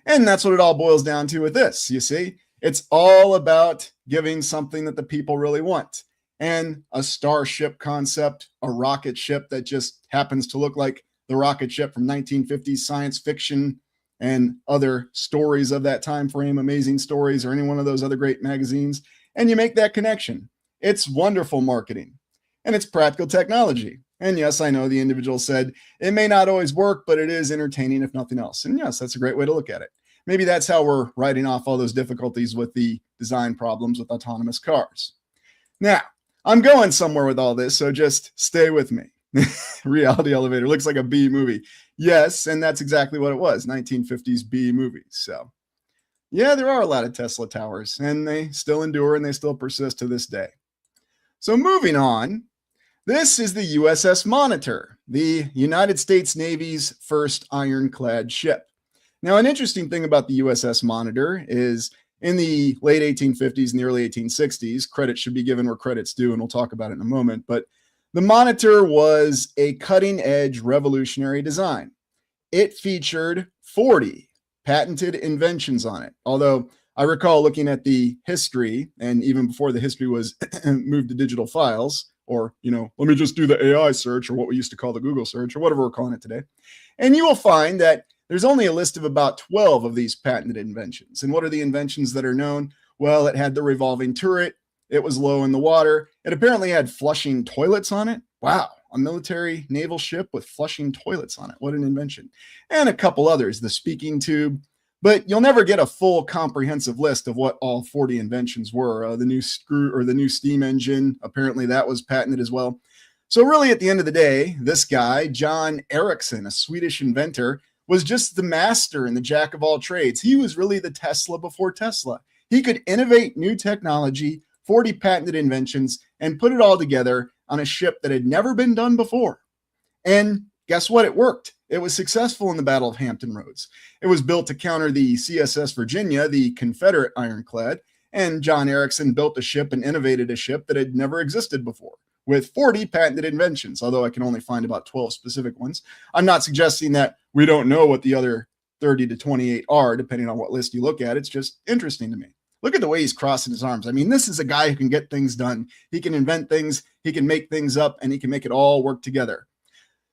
And that's what it all boils down to with this. You see, it's all about giving something that the people really want. And a starship concept, a rocket ship that just happens to look like the rocket ship from 1950s science fiction and other stories of that time frame, Amazing Stories, or any one of those other great magazines, and you make that connection. It's wonderful marketing, and it's practical technology. And yes, I know the individual said it may not always work, but it is entertaining if nothing else. And yes, that's a great way to look at it. Maybe that's how we're writing off all those difficulties with the design problems with autonomous cars. Now, I'm going somewhere with all this, so just stay with me. Reality Elevator looks like a B movie. Yes, and that's exactly what it was, 1950s B movies. So, yeah, there are a lot of Tesla towers, and they still endure and they still persist to this day. So moving on, this is the USS Monitor, the United States Navy's first ironclad ship. Now, an interesting thing about the USS Monitor is in the late 1850s and the early 1860s, credit should be given where credit's due, and we'll talk about it in a moment, but the Monitor was a cutting-edge revolutionary design. It featured 40 patented inventions on it, although I recall looking at the history, and even before the history was moved to digital files, or, let me just do the AI search, or what we used to call the Google search, or whatever we're calling it today, and you will find that there's only a list of about 12 of these patented inventions. And what are the inventions that are known? Well, it had the revolving turret. It was low in the water. It apparently had flushing toilets on it. Wow, a military naval ship with flushing toilets on it. What an invention. And a couple others, the speaking tube. But you'll never get a full comprehensive list of what all 40 inventions were. The new screw or the new steam engine, apparently that was patented as well. So really at the end of the day, this guy, John Ericsson, a Swedish inventor, was just the master and the jack of all trades. He was really the Tesla before Tesla. He could innovate new technology, 40 patented inventions, and put it all together on a ship that had never been done before. And guess what? It worked. It was successful in the Battle of Hampton Roads. It was built to counter the CSS Virginia, the Confederate ironclad, and John Ericsson built a ship and innovated a ship that had never existed before, with 40 patented inventions, although I can only find about 12 specific ones. I'm not suggesting that we don't know what the other 30 to 28 are, depending on what list you look at. It's just interesting to me. Look at the way he's crossing his arms. I mean, this is a guy who can get things done. He can invent things, he can make things up, and he can make it all work together.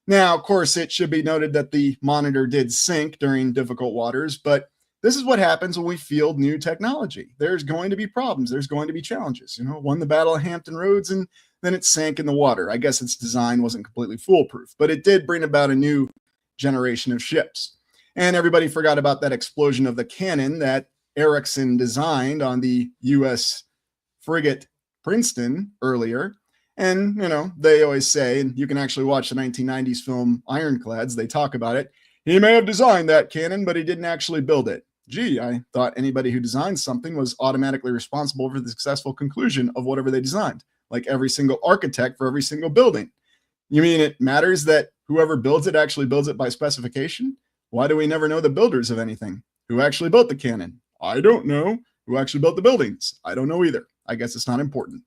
Now, of course, it should be noted that the Monitor did sink during difficult waters, but this is what happens when we field new technology. There's going to be problems. There's going to be challenges. Won the Battle of Hampton Roads, and then it sank in the water. I guess its design wasn't completely foolproof, but it did bring about a new generation of ships. And everybody forgot about that explosion of the cannon that Ericsson designed on the U.S. frigate Princeton earlier. And, they always say, and you can actually watch the 1990s film Ironclads, they talk about it. He may have designed that cannon, but he didn't actually build it. Gee, I thought anybody who designs something was automatically responsible for the successful conclusion of whatever they designed, like every single architect for every single building. You mean it matters that whoever builds it actually builds it by specification? Why do we never know the builders of anything? Who actually built the cannon? I don't know. Who actually built the buildings? I don't know either. I guess it's not important.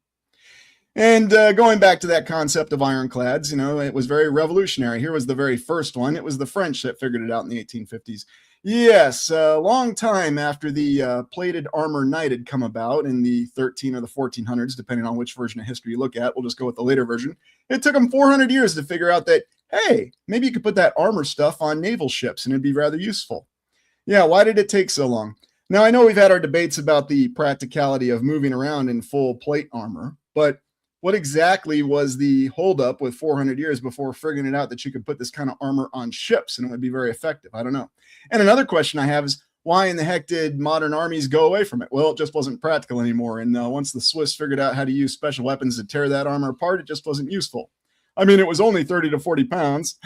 And going back to that concept of ironclads, it was very revolutionary. Here was the very first one. It was the French that figured it out in the 1850s. Yes, a long time after the plated armor knight had come about in the 13 or the 1400s, depending on which version of history you look at. We'll just go with the later version. It took them 400 years to figure out that, hey, maybe you could put that armor stuff on naval ships and it'd be rather useful. Yeah, why did it take so long? Now, I know we've had our debates about the practicality of moving around in full plate armor, but what exactly was the holdup with 400 years before figuring it out that you could put this kind of armor on ships and it would be very effective? I don't know. And another question I have is, why in the heck did modern armies go away from it? Well, it just wasn't practical anymore. And once the Swiss figured out how to use special weapons to tear that armor apart, it just wasn't useful. I mean, it was only 30 to 40 pounds.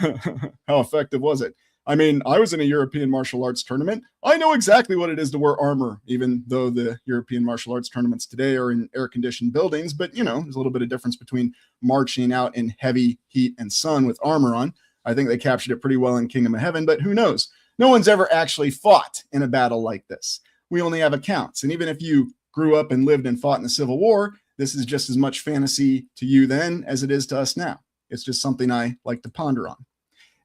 How effective was it? I mean, I was in a European martial arts tournament. I know exactly what it is to wear armor, even though the European martial arts tournaments today are in air-conditioned buildings. But, there's a little bit of difference between marching out in heavy heat and sun with armor on. I think they captured it pretty well in Kingdom of Heaven, but who knows? No one's ever actually fought in a battle like this. We only have accounts. And even if you grew up and lived and fought in the Civil War, this is just as much fantasy to you then as it is to us now. It's just something I like to ponder on.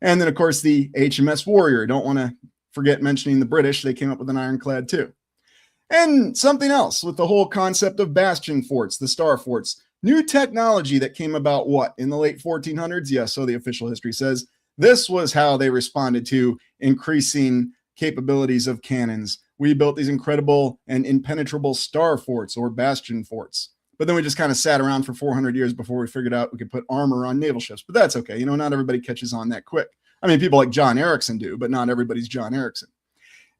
And then, of course, the HMS Warrior. Don't want to forget mentioning the British. They came up with an ironclad, too. And something else with the whole concept of bastion forts, the star forts. New technology that came about, in the late 1400s? Yes, so the official history says. This was how they responded to increasing capabilities of cannons. We built these incredible and impenetrable star forts or bastion forts. But then we just kind of sat around for 400 years before we figured out we could put armor on naval ships. But that's okay. Not everybody catches on that quick. I mean, people like John Erickson do, but not everybody's John Erickson.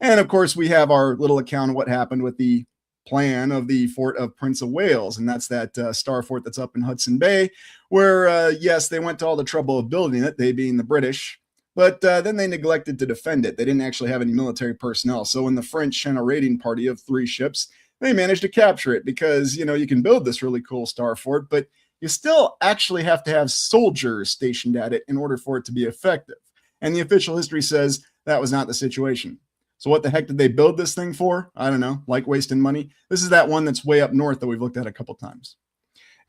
And of course, we have our little account of what happened with the plan of the Fort of Prince of Wales. And that's that star fort that's up in Hudson Bay, where, yes, they went to all the trouble of building it, they being the British. But then they neglected to defend it. They didn't actually have any military personnel. So when the French sent a raiding party of 3 ships, they managed to capture it because, you can build this really cool star fort, but you still actually have to have soldiers stationed at it in order for it to be effective. And the official history says that was not the situation. So what the heck did they build this thing for? I don't know, like wasting money. This is that one that's way up north that we've looked at a couple times.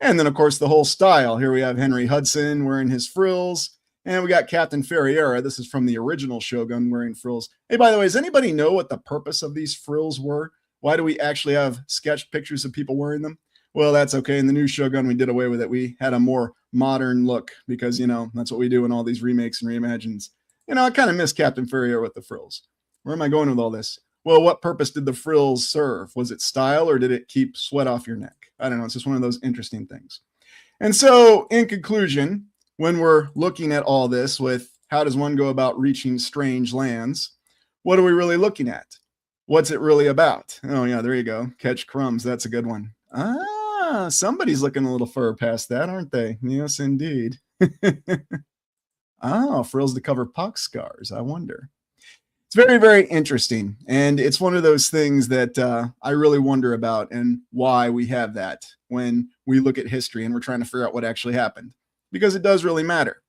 And then, of course, the whole style. Here we have Henry Hudson wearing his frills. And we got Captain Ferriera. This is from the original Shogun wearing frills. Hey, by the way, does anybody know what the purpose of these frills were? Why do we actually have sketched pictures of people wearing them? Well, that's okay. In the new Shogun, we did away with it. We had a more modern look because, that's what we do in all these remakes and reimagines. I kind of miss Captain Ferriera with the frills. Where am I going with all this? Well, what purpose did the frills serve? Was it style or did it keep sweat off your neck? I don't know. It's just one of those interesting things. And so, in conclusion, when we're looking at all this with how does one go about reaching strange lands, what are we really looking at? What's it really about? Oh, yeah, there you go. Catch crumbs. That's a good one. Somebody's looking a little further past that, aren't they? Yes, indeed. Frills to cover pox scars. I wonder. It's very, very interesting. And it's one of those things that I really wonder about and why we have that when we look at history and we're trying to figure out what actually happened, because it does really matter.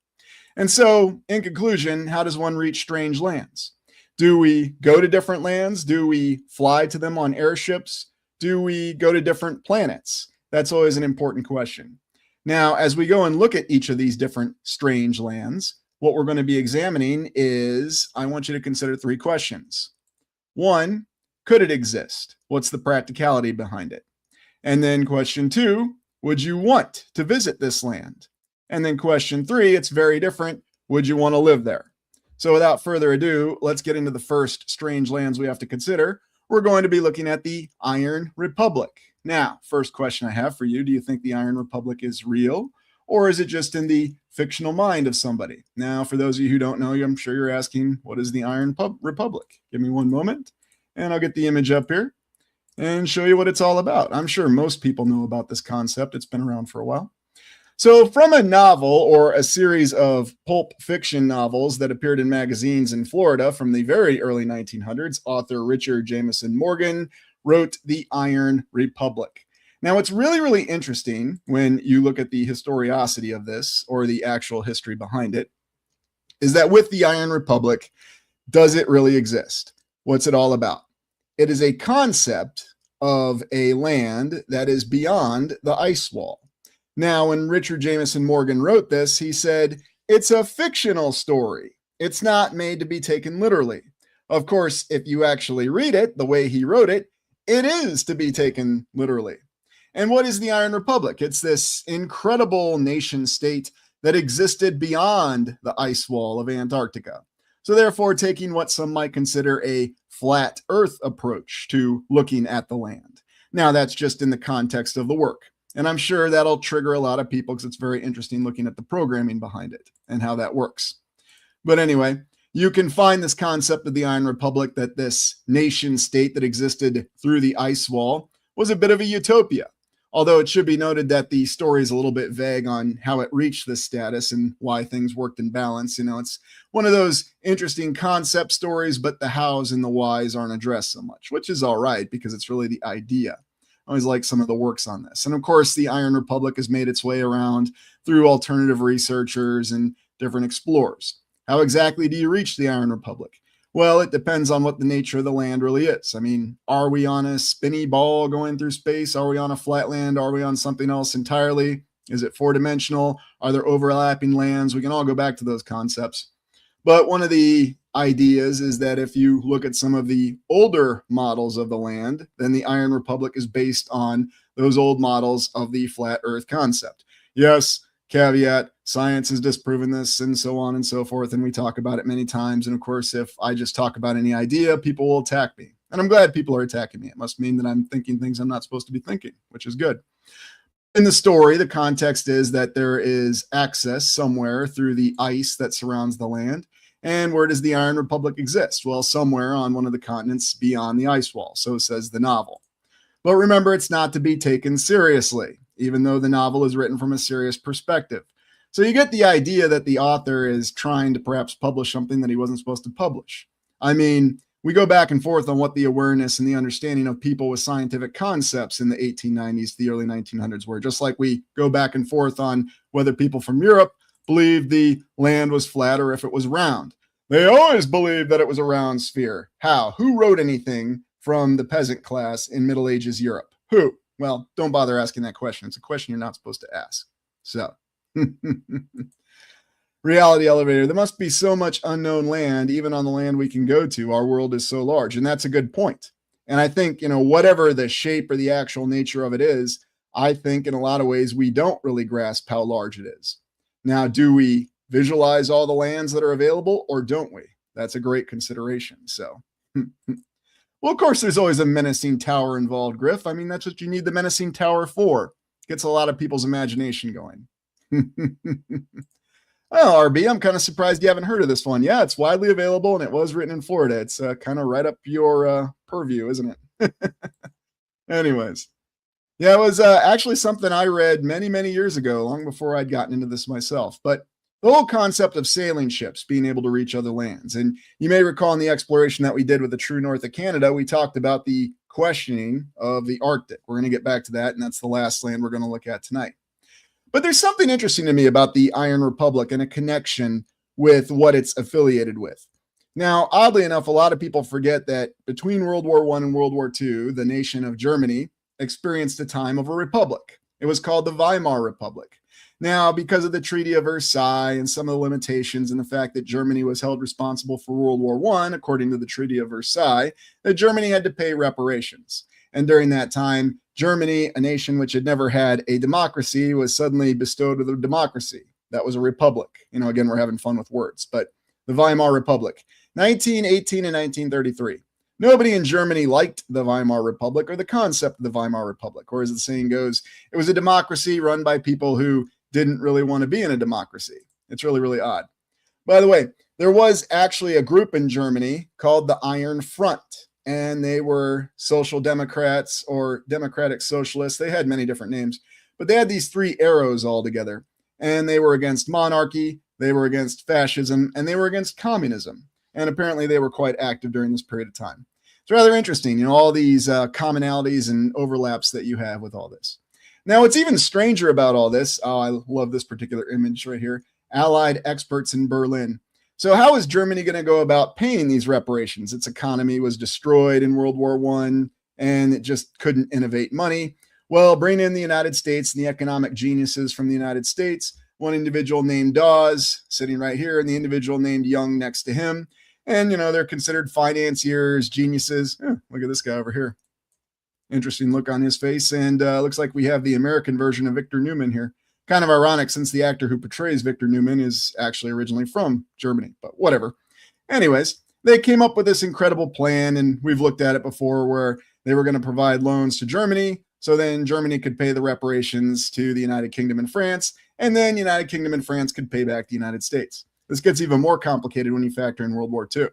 And so, in conclusion, how does one reach strange lands? Do we go to different lands? Do we fly to them on airships? Do we go to different planets? That's always an important question. Now, as we go and look at each of these different strange lands, what we're going to be examining is, I want you to consider 3 questions. 1, could it exist? What's the practicality behind it? And then question 2, would you want to visit this land? And then question 3, it's very different. Would you want to live there? So without further ado, let's get into the first strange lands we have to consider. We're going to be looking at the Iron Republic. Now, first question I have for you, do you think the Iron Republic is real? Or is it just in the fictional mind of somebody? Now, for those of you who don't know, I'm sure you're asking, what is the Iron Republic? Give me one moment, and I'll get the image up here and show you what it's all about. I'm sure most people know about this concept. It's been around for a while. So from a novel or a series of pulp fiction novels that appeared in magazines in Florida from the very early 1900s, author Richard Jameson Morgan wrote The Iron Republic. Now, what's really, really interesting when you look at the historicity of this or the actual history behind it is that with the Iron Republic, does it really exist? What's it all about? It is a concept of a land that is beyond the ice wall. Now, when Richard Jameson Morgan wrote this, he said, it's a fictional story. It's not made to be taken literally. Of course, if you actually read it the way he wrote it, it is to be taken literally. And what is the Iron Republic? It's this incredible nation state that existed beyond the ice wall of Antarctica. So therefore, taking what some might consider a flat Earth approach to looking at the land. Now, that's just in the context of the work. And I'm sure that'll trigger a lot of people because it's very interesting looking at the programming behind it and how that works. But anyway, you can find this concept of the Iron Republic, that this nation state that existed through the ice wall was a bit of a utopia. Although it should be noted that the story is a little bit vague on how it reached this status and why things worked in balance. It's one of those interesting concept stories, but the hows and the whys aren't addressed so much, which is all right because it's really the idea. I always like some of the works on this. And of course, the Iron Republic has made its way around through alternative researchers and different explorers. How exactly do you reach the Iron Republic? Well, it depends on what the nature of the land really is. I mean, are we on a spinny ball going through space? Are we on a flat land? Are we on something else entirely? Is it 4-dimensional? Are there overlapping lands? We can all go back to those concepts. But one of the ideas is that if you look at some of the older models of the land, then the Iron Republic is based on those old models of the flat Earth concept. Yes, caveat, science has disproven this, and so on and so forth. And we talk about it many times. And of course, if I just talk about any idea, people will attack me. And I'm glad people are attacking me. It must mean that I'm thinking things I'm not supposed to be thinking, which is good. In the story, the context is that there is access somewhere through the ice that surrounds the land. And where does the Iron Republic exist? Well, somewhere on one of the continents beyond the ice wall. So says the novel. But remember, it's not to be taken seriously, even though the novel is written from a serious perspective. So you get the idea that the author is trying to perhaps publish something that he wasn't supposed to publish. I mean, we go back and forth on what the awareness and the understanding of people with scientific concepts in the 1890s, the early 1900s were, just like we go back and forth on whether people from Europe believed the land was flat or if it was round. They always believed that it was a round sphere. How? Who wrote anything from the peasant class in Middle Ages Europe? Who? Well, don't bother asking that question. It's a question you're not supposed to ask. So, reality elevator. There must be so much unknown land, even on the land we can go to. Our world is so large. And that's a good point. And I think, whatever the shape or the actual nature of it is, I think in a lot of ways we don't really grasp how large it is. Now, do we visualize all the lands that are available or don't we? That's a great consideration. So, well, of course, there's always a menacing tower involved, Griff. I mean, that's what you need the menacing tower for. Gets a lot of people's imagination going. Well, RB, I'm kind of surprised you haven't heard of this one. Yeah, it's widely available and it was written in Florida. It's kind of right up your purview, isn't it? Anyways, yeah, it was actually something I read many, many years ago, long before I'd gotten into this myself. But the whole concept of sailing ships being able to reach other lands. And you may recall in the exploration that we did with the True North of Canada, we talked about the questioning of the Arctic. We're going to get back to that, and that's the last land we're going to look at tonight. But there's something interesting to me about the Iron Republic and a connection with what it's affiliated with. Now, oddly enough, a lot of people forget that between World War I and World War II, the nation of Germany experienced a time of a republic. It was called the Weimar Republic. Now, because of the Treaty of Versailles and some of the limitations and the fact that Germany was held responsible for World War I, according to the Treaty of Versailles, that Germany had to pay reparations. And during that time, Germany, a nation which had never had a democracy, was suddenly bestowed with a democracy. That was a republic. Again, we're having fun with words, but the Weimar Republic, 1918 and 1933. Nobody in Germany liked the Weimar Republic or the concept of the Weimar Republic, or as the saying goes, it was a democracy run by people who didn't really want to be in a democracy. It's really, really odd. By the way, there was actually a group in Germany called the Iron Front, and they were social democrats or democratic socialists. They had many different names, but they had these three arrows all together, and they were against monarchy, they were against fascism, and they were against communism. And apparently they were quite active during this period of time. It's rather interesting, all these commonalities and overlaps that you have with all this. Now, what's even stranger about all this, I love this particular image right here, Allied experts in Berlin. So how is Germany going to go about paying these reparations? Its economy was destroyed in World War I, and it just couldn't innovate money. Well, bring in the United States and the economic geniuses from the United States, one individual named Dawes, sitting right here, and the individual named Young next to him. And, they're considered financiers, geniuses. Look at this guy over here. Interesting look on his face. And looks like we have the American version of Victor Newman here. Kind of ironic since the actor who portrays Victor Newman is actually originally from Germany, but whatever. Anyways, they came up with this incredible plan, and we've looked at it before, where they were going to provide loans to Germany, so then Germany could pay the reparations to the United Kingdom and France, and then United Kingdom and France could pay back the United States. This gets even more complicated when you factor in World War II.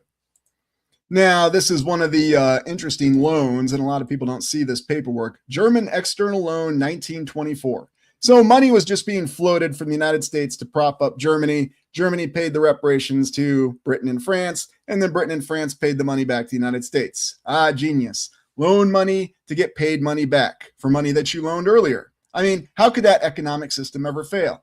Now, this is one of the interesting loans, and a lot of people don't see this paperwork. German External Loan 1924. So money was just being floated from the United States to prop up Germany. Germany paid the reparations to Britain and France, and then Britain and France paid the money back to the United States. Genius. Loan money to get paid money back for money that you loaned earlier. I mean, how could that economic system ever fail?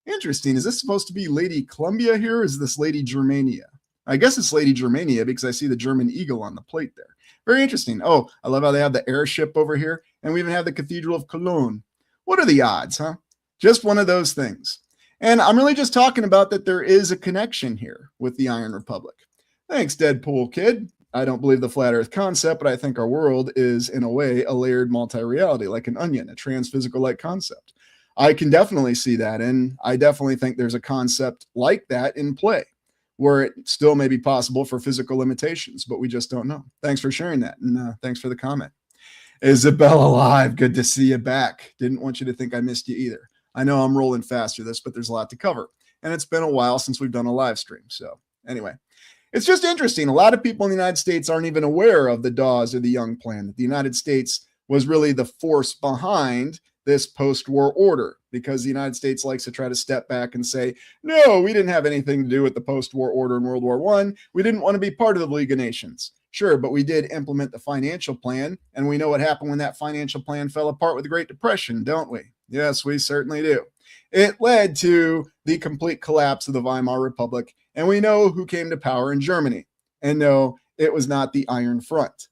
Interesting. Is this supposed to be Lady Columbia here, or is this Lady Germania? I guess it's Lady Germania because I see the German eagle on the plate there. Very interesting. Oh, I love how they have the airship over here, and we even have the Cathedral of Cologne. What are the odds, huh? Just one of those things. And I'm really just talking about that there is a connection here with the Iron Republic. Thanks, Deadpool Kid. I don't believe the flat earth concept, but I think our world is, in a way, a layered multi-reality, like an onion, a transphysical-like concept. I can definitely see that. And I definitely think there's a concept like that in play where it still may be possible for physical limitations, but we just don't know. Thanks for sharing that. And thanks for the comment. Isabel Alive, good to see you back. Didn't want you to think I missed you either. I know I'm rolling fast through this, but there's a lot to cover. And it's been a while since we've done a live stream. So anyway, it's just interesting. A lot of people in the United States aren't even aware of the Dawes or the Young Plan, that the United States was really the force behind this post-war order, because the United States likes to try to step back and say, no, we didn't have anything to do with the post-war order in World War I. We didn't want to be part of the League of Nations. Sure, but we did implement the financial plan, and we know what happened when that financial plan fell apart with the Great Depression, don't we? Yes, we certainly do. It led to the complete collapse of the Weimar Republic, and we know who came to power in Germany. And no, it was not the Iron Front.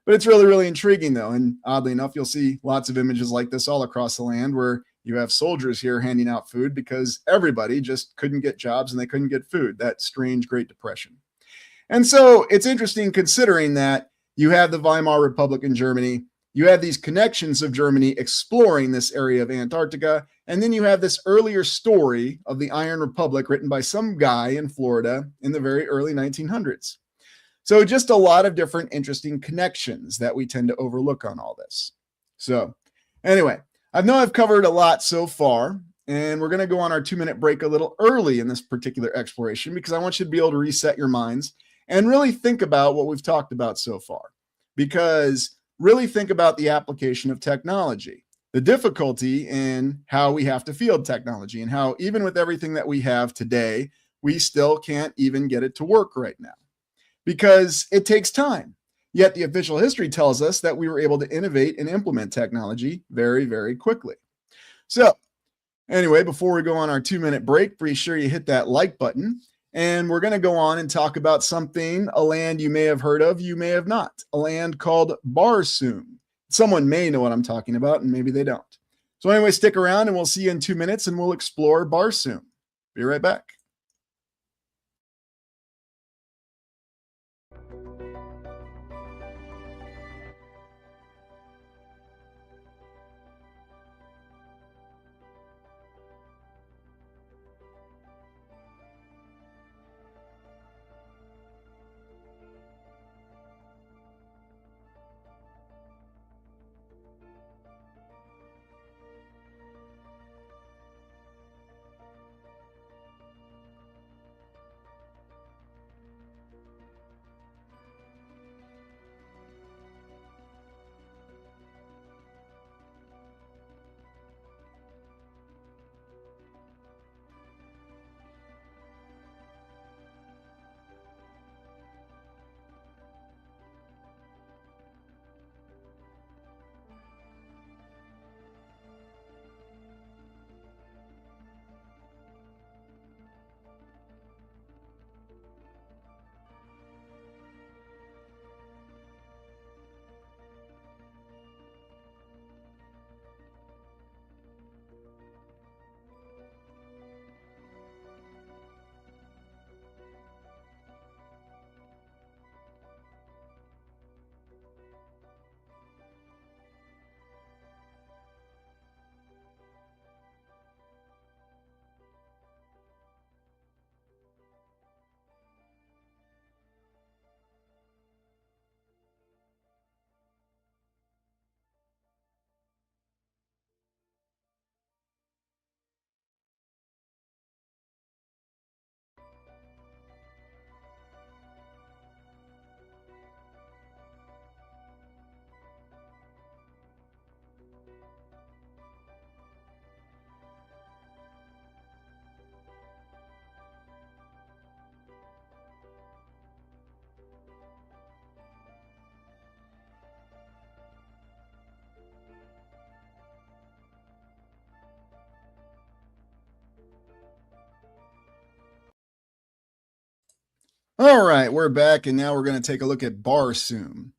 But it's really, really intriguing, though. And oddly enough, you'll see lots of images like this all across the land where you have soldiers here handing out food because everybody just couldn't get jobs and they couldn't get food. That strange Great Depression. And so it's interesting considering that you have the Weimar Republic in Germany, you have these connections of Germany exploring this area of Antarctica, and then you have this earlier story of the Iron Republic written by some guy in Florida in the very early 1900s. So just a lot of different interesting connections that we tend to overlook on all this. So anyway, I know I've covered a lot so far, and we're going to go on our 2-minute break a little early in this particular exploration because I want you to be able to reset your minds and really think about what we've talked about so far. Because really think about the application of technology, the difficulty in how we have to field technology, and how even with everything that we have today, we still can't even get it to work right now because it takes time. Yet the official history tells us that we were able to innovate and implement technology very, very quickly. So anyway, before we go on our 2-minute break, be sure you hit that like button. And we're going to go on and talk about something, a land you may have heard of, you may have not, a land called Barsoom. Someone may know what I'm talking about, and maybe they don't. So anyway, stick around and we'll see you in 2 minutes and we'll explore Barsoom. Be right back. All right, we're back, and now we're going to take a look at Barsoom.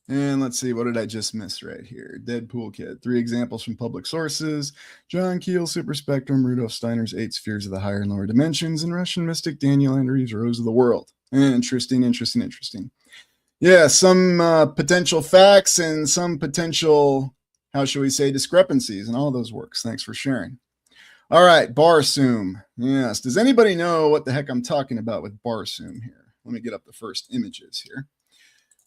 And let's see, what did I just miss right here? Deadpool Kid, 3 examples from public sources. John Keel, Super Spectrum, Rudolf Steiner's 8 Spheres of the Higher and Lower Dimensions, and Russian mystic Daniel Andrews' Rose of the World. Interesting. Yeah, some potential facts and some potential, how shall we say, discrepancies in all those works. Thanks for sharing. All right, Barsoom. Yes. Does anybody know what the heck I'm talking about with Barsoom here? Let me get up the first images here,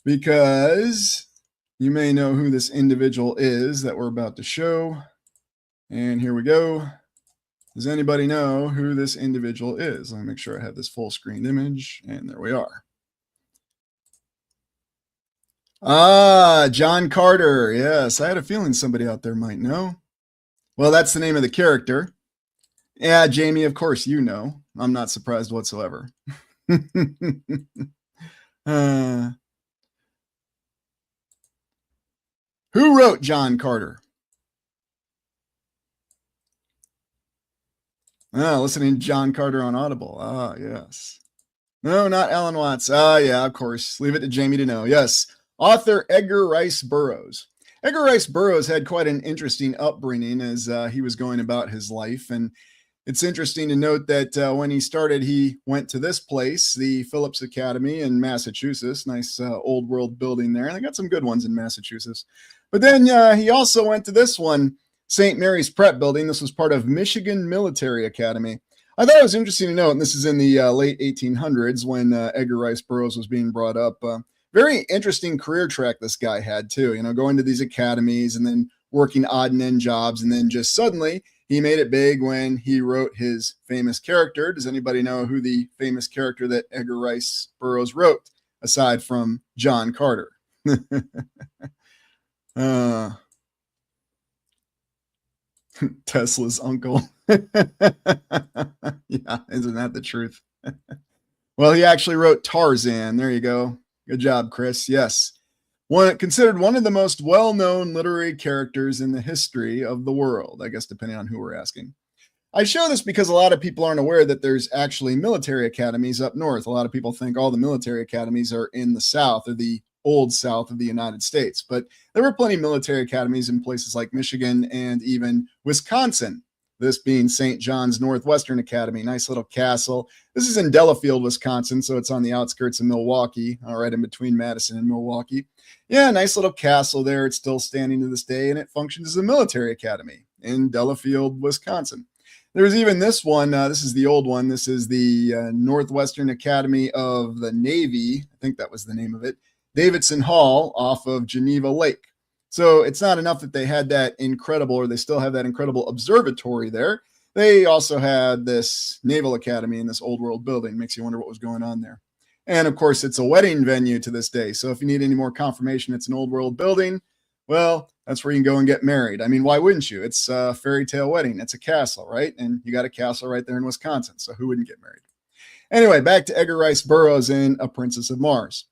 because you may know who this individual is that we're about to show. And here we go. Does anybody know who this individual is? Let me make sure I have this full screen image, and there we are. Ah, John Carter. Yes, I had a feeling somebody out there might know. Well, that's the name of the character. Yeah, Jamie, of course you know. I'm not surprised whatsoever. Who wrote John Carter? Listening to John Carter on Audible. Ah, yes. No, not Alan Watts. Ah, yeah, of course. Leave it to Jamie to know. Yes. Author Edgar Rice Burroughs. Edgar Rice Burroughs had quite an interesting upbringing as he was going about his life. And it's interesting to note that when he started, he went to this place, the Phillips Academy in Massachusetts. Nice old world building there. And they got some good ones in Massachusetts. But then he also went to this one, St. Mary's Prep Building. This was part of Michigan Military Academy. I thought it was interesting to note, and this is in the late 1800s when Edgar Rice Burroughs was being brought up. Very interesting career track this guy had, too. You know, going to these academies and then working odd and end jobs. And then just suddenly he made it big when he wrote his famous character. Does anybody know who the famous character that Edgar Rice Burroughs wrote, aside from John Carter? Tesla's uncle. Yeah, isn't that the truth? Well, he actually wrote Tarzan. There you go. Good job, Chris. Yes. Considered one of the most well-known literary characters in the history of the world, I guess, depending on who we're asking. I show this because a lot of people aren't aware that there's actually military academies up north. A lot of people think all the military academies are in the South or the old South of the United States. But there were plenty of military academies in places like Michigan and even Wisconsin, this being St. John's Northwestern Academy. Nice little castle. This is in Delafield, Wisconsin, so it's on the outskirts of Milwaukee, all right, in between Madison and Milwaukee. Yeah, nice little castle there. It's still standing to this day, and it functions as a military academy in Delafield, Wisconsin. There's even this one. This is the old one. This is the Northwestern Academy of the Navy. I think that was the name of it. Davidson Hall off of Geneva Lake. So it's not enough that they had that incredible, or they still have that incredible observatory there. They also had this Naval Academy in this old world building. Makes you wonder what was going on there. And of course, it's a wedding venue to this day. So if you need any more confirmation it's an old world building, well, that's where you can go and get married. I mean, why wouldn't you? It's a fairy tale wedding. It's a castle, right? And you got a castle right there in Wisconsin. So who wouldn't get married? Anyway, back to Edgar Rice Burroughs in A Princess of Mars.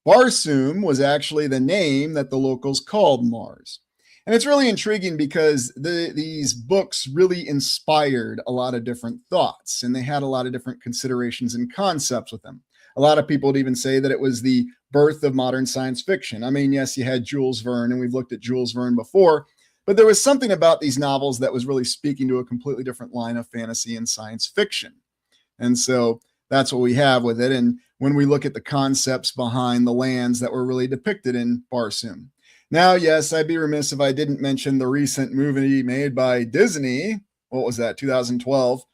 Barsoom was actually the name that the locals called Mars. And it's really intriguing because these books really inspired a lot of different thoughts, and they had a lot of different considerations and concepts with them. A lot of people would even say that it was the birth of modern science fiction. I mean, yes, you had Jules Verne, and we've looked at Jules Verne before, but there was something about these novels that was really speaking to a completely different line of fantasy and science fiction. And so that's what we have with it. And when we look at the concepts behind the lands that were really depicted in Barsoom. Now, yes, I'd be remiss if I didn't mention the recent movie made by Disney. What was that? 2012.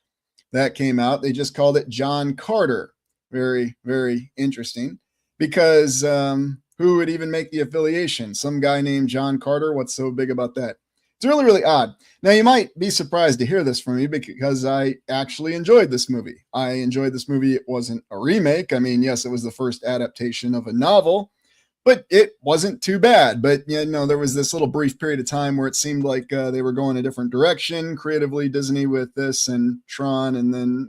That came out. They just called it John Carter. Very, very interesting. Because who would even make the affiliation? Some guy named John Carter. What's so big about that? It's really, really odd. Now, you might be surprised to hear this from me because I actually enjoyed this movie. I enjoyed this movie. It wasn't a remake. I mean, yes, it was the first adaptation of a novel, but it wasn't too bad. But, you know, there was this little brief period of time where it seemed like they were going a different direction creatively, Disney with this and Tron, and then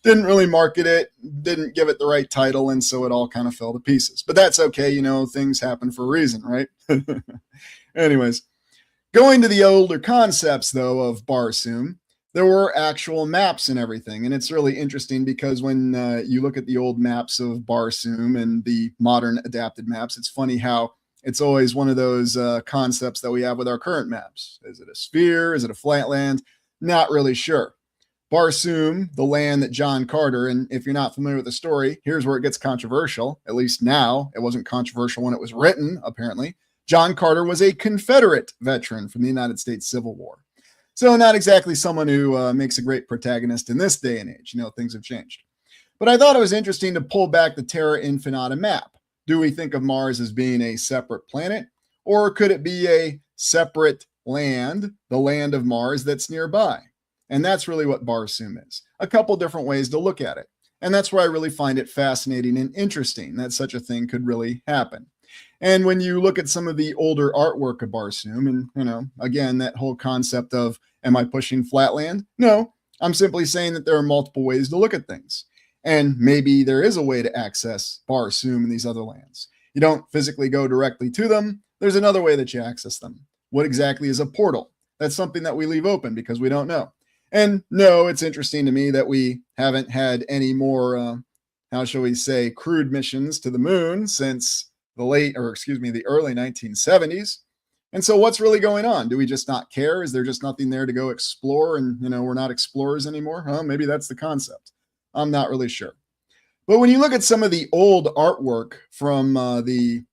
didn't really market it, didn't give it the right title, and so it all kind of fell to pieces. But that's okay. You know, things happen for a reason, right? Anyways. Going to the older concepts, though, of Barsoom, there were actual maps and everything. And it's really interesting because when you look at the old maps of Barsoom and the modern adapted maps, it's funny how it's always one of those concepts that we have with our current maps. Is it a sphere? Is it a flat land? Not really sure. Barsoom, the land that John Carter, and if you're not familiar with the story, here's where it gets controversial, at least now. It wasn't controversial when it was written, apparently. John Carter was a Confederate veteran from the United States Civil War. So not exactly someone who makes a great protagonist in this day and age. Things have changed. But I thought it was interesting to pull back the Terra Infinita map. Do we think of Mars as being a separate planet? Or could it be a separate land, the land of Mars that's nearby? And that's really what Barsoom is. A couple different ways to look at it. And that's where I really find it fascinating and interesting that such a thing could really happen. And when you look at some of the older artwork of Barsoom, and, again, that whole concept of, am I pushing flatland? No, I'm simply saying that there are multiple ways to look at things. And maybe there is a way to access Barsoom and these other lands. You don't physically go directly to them. There's another way that you access them. What exactly is a portal? That's something that we leave open because we don't know. And no, it's interesting to me that we haven't had any more, how shall we say, crewed missions to the moon since the early 1970s. And so what's really going on? Do we just not care? Is there just nothing there to go explore and, we're not explorers anymore? Maybe that's the concept. I'm not really sure. But when you look at some of the old artwork from the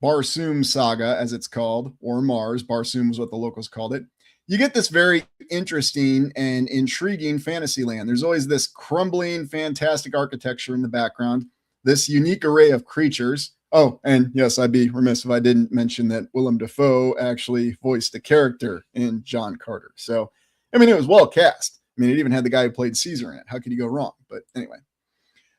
Barsoom saga, as it's called, or Mars, Barsoom is what the locals called it, you get this very interesting and intriguing fantasy land. There's always this crumbling, fantastic architecture in the background, this unique array of creatures. Oh, and yes, I'd be remiss if I didn't mention that Willem Dafoe actually voiced a character in John Carter. So, it was well cast. It even had the guy who played Caesar in it. How could you go wrong? But anyway.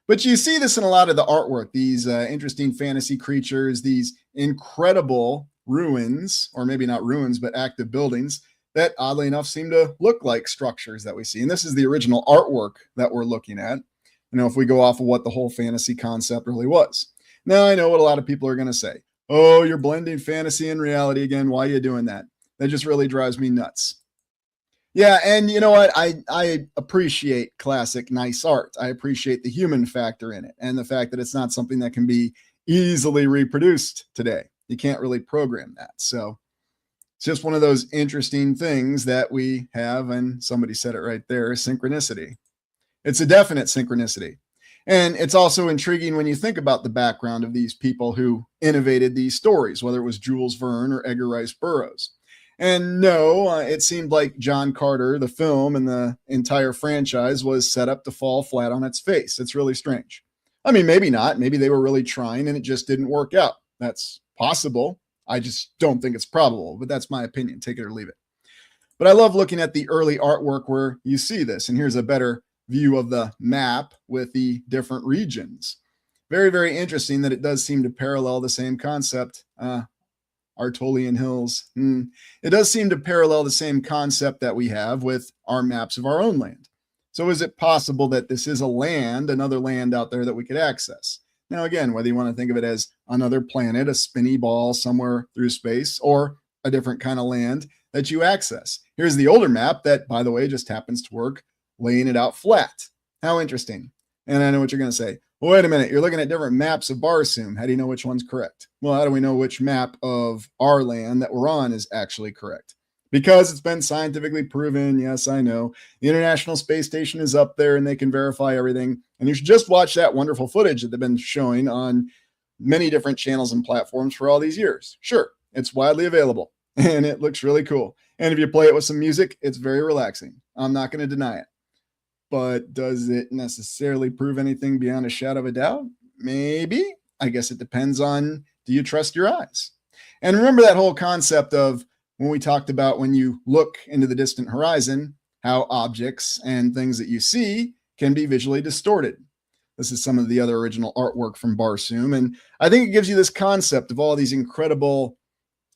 But you see this in a lot of the artwork, these interesting fantasy creatures, these incredible ruins, or maybe not ruins, but active buildings that oddly enough seem to look like structures that we see. And this is the original artwork that we're looking at, if we go off of what the whole fantasy concept really was. Now, I know what a lot of people are going to say. Oh, you're blending fantasy and reality again. Why are you doing that? That just really drives me nuts. Yeah, and you know what? I appreciate classic, nice art. I appreciate the human factor in it and the fact that it's not something that can be easily reproduced today. You can't really program that. So it's just one of those interesting things that we have, and somebody said it right there, synchronicity. It's a definite synchronicity. And it's also intriguing when you think about the background of these people who innovated these stories, whether it was Jules Verne or Edgar Rice Burroughs. And no, it seemed like John Carter, the film and the entire franchise, was set up to fall flat on its face. It's really strange. Maybe not. Maybe they were really trying and it just didn't work out. That's possible. I just don't think it's probable, but that's my opinion. Take it or leave it. But I love looking at the early artwork where you see this. And here's a better view of the map with the different regions. Very, very interesting that it does seem to parallel the same concept. Artolian Hills. It does seem to parallel the same concept that we have with our maps of our own land. So is it possible that this is a land, another land out there that we could access? Now, again, whether you want to think of it as another planet, a spinny ball somewhere through space, or a different kind of land that you access. Here's the older map that, by the way, just happens to work, laying it out flat. How interesting. And I know what you're going to say. Well, wait a minute. You're looking at different maps of Barsoom. How do you know which one's correct? Well, how do we know which map of our land that we're on is actually correct? Because it's been scientifically proven. Yes, I know. The International Space Station is up there and they can verify everything. And you should just watch that wonderful footage that they've been showing on many different channels and platforms for all these years. Sure, it's widely available and it looks really cool. And if you play it with some music, it's very relaxing. I'm not going to deny it. But does it necessarily prove anything beyond a shadow of a doubt? Maybe. I guess it depends on, do you trust your eyes? And remember that whole concept of when we talked about when you look into the distant horizon, how objects and things that you see can be visually distorted. This is some of the other original artwork from Barsoom. And I think it gives you this concept of all these incredible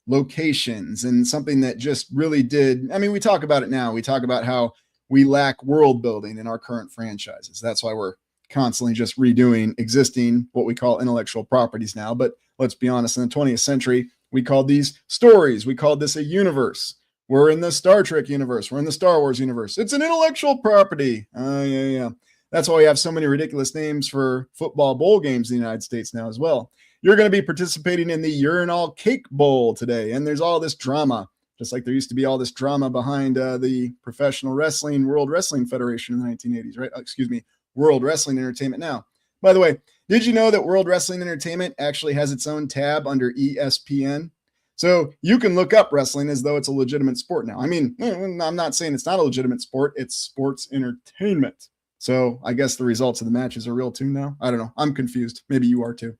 locations and something that just really did. We talk about it now. We talk about how we lack world building in our current franchises. That's why we're constantly just redoing existing, what we call intellectual properties now. But let's be honest, in the 20th century, we called these stories. We called this a universe. We're in the Star Trek universe. We're in the Star Wars universe. It's an intellectual property. Yeah. That's why we have so many ridiculous names for football bowl games in the United States now as well. You're going to be participating in the Urinal Cake Bowl today. And there's all this drama, just like there used to be all this drama behind the Professional Wrestling World Wrestling Federation in the 1980s, right? World Wrestling Entertainment now. By the way, did you know that World Wrestling Entertainment actually has its own tab under ESPN? So you can look up wrestling as though it's a legitimate sport now. I mean, I'm not saying it's not a legitimate sport. It's sports entertainment. So I guess the results of the matches are real too now. I don't know. I'm confused. Maybe you are too.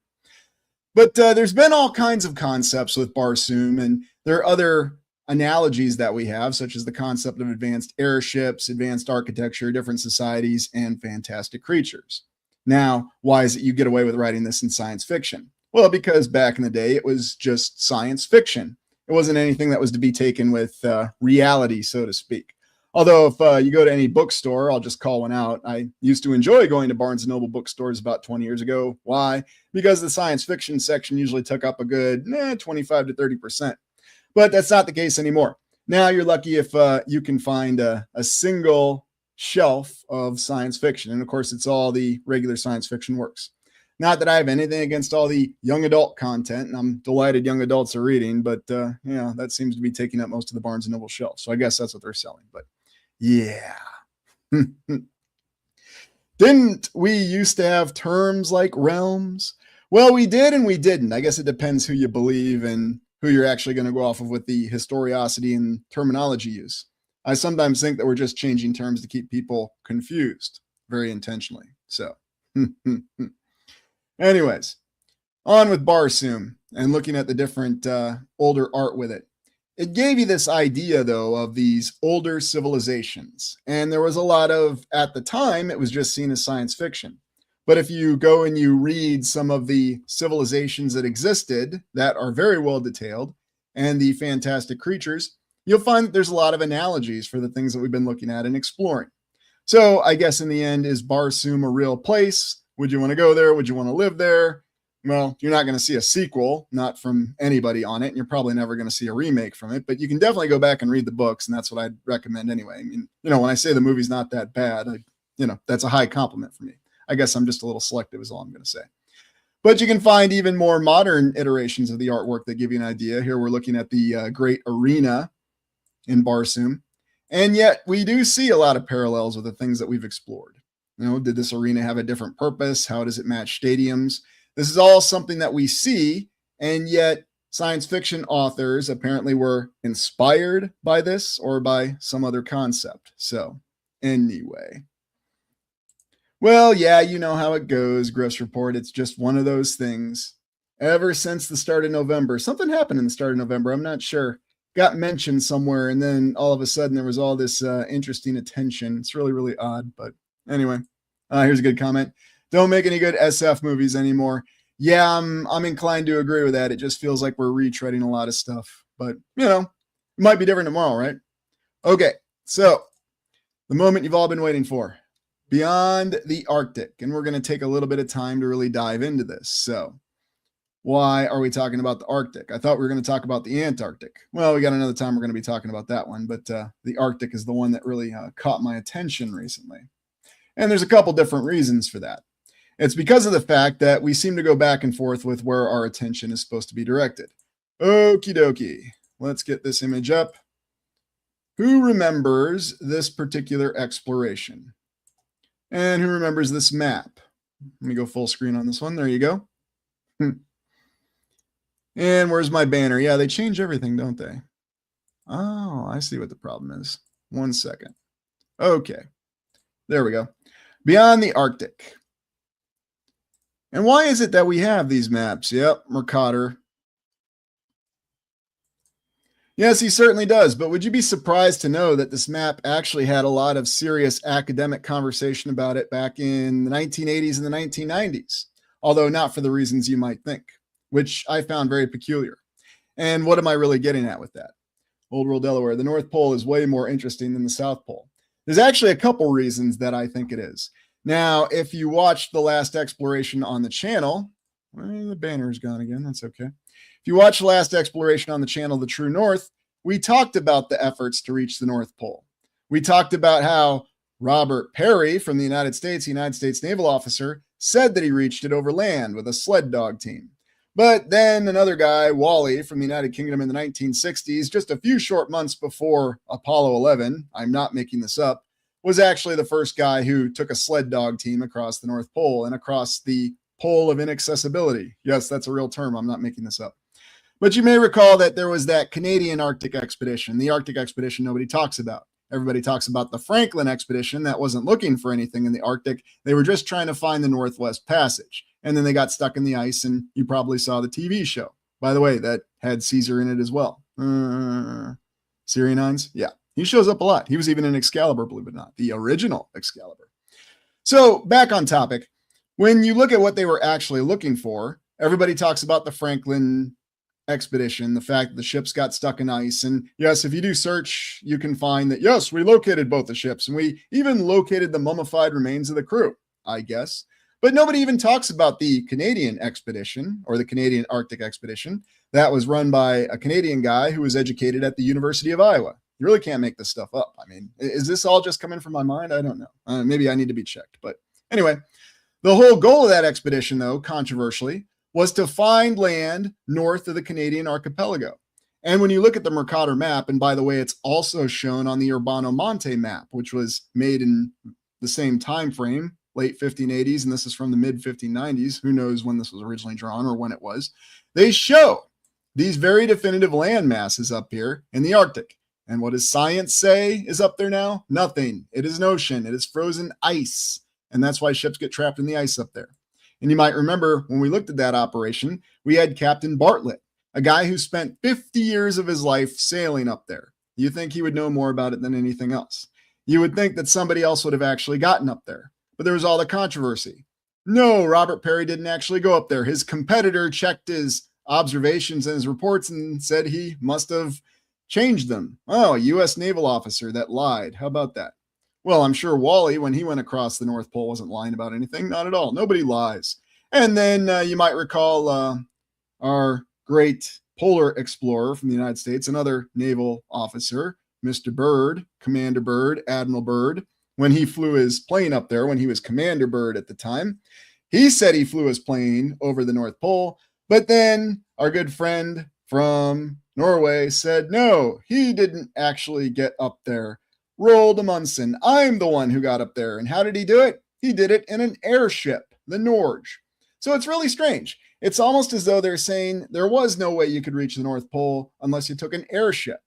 But there's been all kinds of concepts with Barsoom, and there are other analogies that we have, such as the concept of advanced airships, advanced architecture, different societies, and fantastic creatures. Now, why is it you get away with writing this in science fiction? Well, because back in the day, it was just science fiction. It wasn't anything that was to be taken with reality, so to speak. Although if you go to any bookstore, I'll just call one out. I used to enjoy going to Barnes & Noble bookstores about 20 years ago. Why? Because the science fiction section usually took up a good 25 to 30%. But that's not the case anymore. Now you're lucky if you can find a single shelf of science fiction. And of course, it's all the regular science fiction works. Not that I have anything against all the young adult content, and I'm delighted young adults are reading, but that seems to be taking up most of the Barnes & Noble shelf. So I guess that's what they're selling. But yeah. Didn't we used to have terms like realms? Well, we did and we didn't. I guess it depends who you believe and who you're actually going to go off of with the historiosity and terminology use. I sometimes think that we're just changing terms to keep people confused, very intentionally. So, anyways, on with Barsoom and looking at the different older art with it. It gave you this idea, though, of these older civilizations. And there was a lot of, at the time, it was just seen as science fiction. But if you go and you read some of the civilizations that existed that are very well detailed and the fantastic creatures, you'll find that there's a lot of analogies for the things that we've been looking at and exploring. So I guess in the end, is Barsoom a real place? Would you want to go there? Would you want to live there? Well, you're not going to see a sequel, not from anybody on it. And you're probably never going to see a remake from it, but you can definitely go back and read the books. And that's what I'd recommend anyway. I mean, when I say the movie's not that bad, that's a high compliment for me. I guess I'm just a little selective is all I'm going to say. But you can find even more modern iterations of the artwork that give you an idea. Here we're looking at the Great Arena in Barsoom. And yet we do see a lot of parallels with the things that we've explored. Did this arena have a different purpose? How does it match stadiums? This is all something that we see, and yet science fiction authors apparently were inspired by this or by some other concept. So anyway. Well, yeah, you know how it goes, Gross Report. It's just one of those things. Ever since the start of November, something happened in the start of November. I'm not sure. Got mentioned somewhere, and then all of a sudden there was all this interesting attention. It's really, really odd. But anyway, here's a good comment. Don't make any good SF movies anymore. Yeah, I'm inclined to agree with that. It just feels like we're retreading a lot of stuff. But, it might be different tomorrow, right? Okay, so the moment you've all been waiting for. Beyond the Arctic. And we're going to take a little bit of time to really dive into this. So why are we talking about the Arctic? I thought we were going to talk about the Antarctic. Well, we got another time we're going to be talking about that one. But the Arctic is the one that really caught my attention recently. And there's a couple different reasons for that. It's because of the fact that we seem to go back and forth with where our attention is supposed to be directed. Okie dokie. Let's get this image up. Who remembers this particular exploration? And who remembers this map? Let me go full screen on this one. There you go. And where's my banner? Yeah, they change everything, don't they? Oh, I see what the problem is. 1 second. Okay. There we go. Beyond the Arctic. And why is it that we have these maps? Yep, Mercator. Yes, he certainly does. But would you be surprised to know that this map actually had a lot of serious academic conversation about it back in the 1980s and the 1990s? Although not for the reasons you might think, which I found very peculiar. And what am I really getting at with that? Old World Delaware, the North Pole is way more interesting than the South Pole. There's actually a couple reasons that I think it is. Now, if you watched the last exploration on the channel, well, the banner's gone again. That's okay. If you watch the last exploration on the channel, The True North, we talked about the efforts to reach the North Pole. We talked about how Robert Peary from the United States Naval officer, said that he reached it over land with a sled dog team. But then another guy, Wally, from the United Kingdom in the 1960s, just a few short months before Apollo 11, I'm not making this up, was actually the first guy who took a sled dog team across the North Pole and across the pole of inaccessibility. Yes, that's a real term. I'm not making this up. But you may recall that there was that Canadian Arctic expedition, the Arctic expedition nobody talks about. Everybody talks about the Franklin expedition that wasn't looking for anything in the Arctic. They were just trying to find the Northwest Passage. And then they got stuck in the ice, and you probably saw the TV show. By the way, that had Caesar in it as well. Syrianines? Yeah. He shows up a lot. He was even in Excalibur, believe it or not, the original Excalibur. So back on topic, when you look at what they were actually looking for, everybody talks about the Franklin expedition, the fact that the ships got stuck in ice. And yes, if you do search, you can find that, yes, we located both the ships and we even located the mummified remains of the crew, I guess. But nobody even talks about the Canadian expedition or the Canadian Arctic expedition that was run by a Canadian guy who was educated at the University of Iowa. You really can't make this stuff up. I mean, is this all just coming from my mind? I don't know. Maybe I need to be checked. But anyway, the whole goal of that expedition, though, controversially, was to find land north of the Canadian archipelago. And when you look at the Mercator map, and by the way, it's also shown on the Urbano Monte map, which was made in the same time frame, late 1580s, and this is from the mid 1590s. Who knows when this was originally drawn or when it was. They show these very definitive land masses up here in the Arctic. And what does science say is up there now? Nothing. It is an ocean. It is frozen ice. And that's why ships get trapped in the ice up there. And you might remember when we looked at that operation, we had Captain Bartlett, a guy who spent 50 years of his life sailing up there. You think he would know more about it than anything else. You would think that somebody else would have actually gotten up there. But there was all the controversy. No, Robert Perry didn't actually go up there. His competitor checked his observations and his reports and said he must have changed them. Oh, a U.S. naval officer that lied. How about that? Well, I'm sure Wally, when he went across the North Pole, wasn't lying about anything. Not at all. Nobody lies. And then you might recall our great polar explorer from the United States, another naval officer, Mr. Byrd, Commander Byrd, Admiral Byrd, when he flew his plane up there, when he was Commander Byrd at the time. He said he flew his plane over the North Pole, but then our good friend from Norway said, no, he didn't actually get up there. Roald Amundsen, I'm the one who got up there. And how did he do it? He did it in an airship, the Norge. So it's really strange. It's almost as though they're saying there was no way you could reach the North Pole unless you took an airship.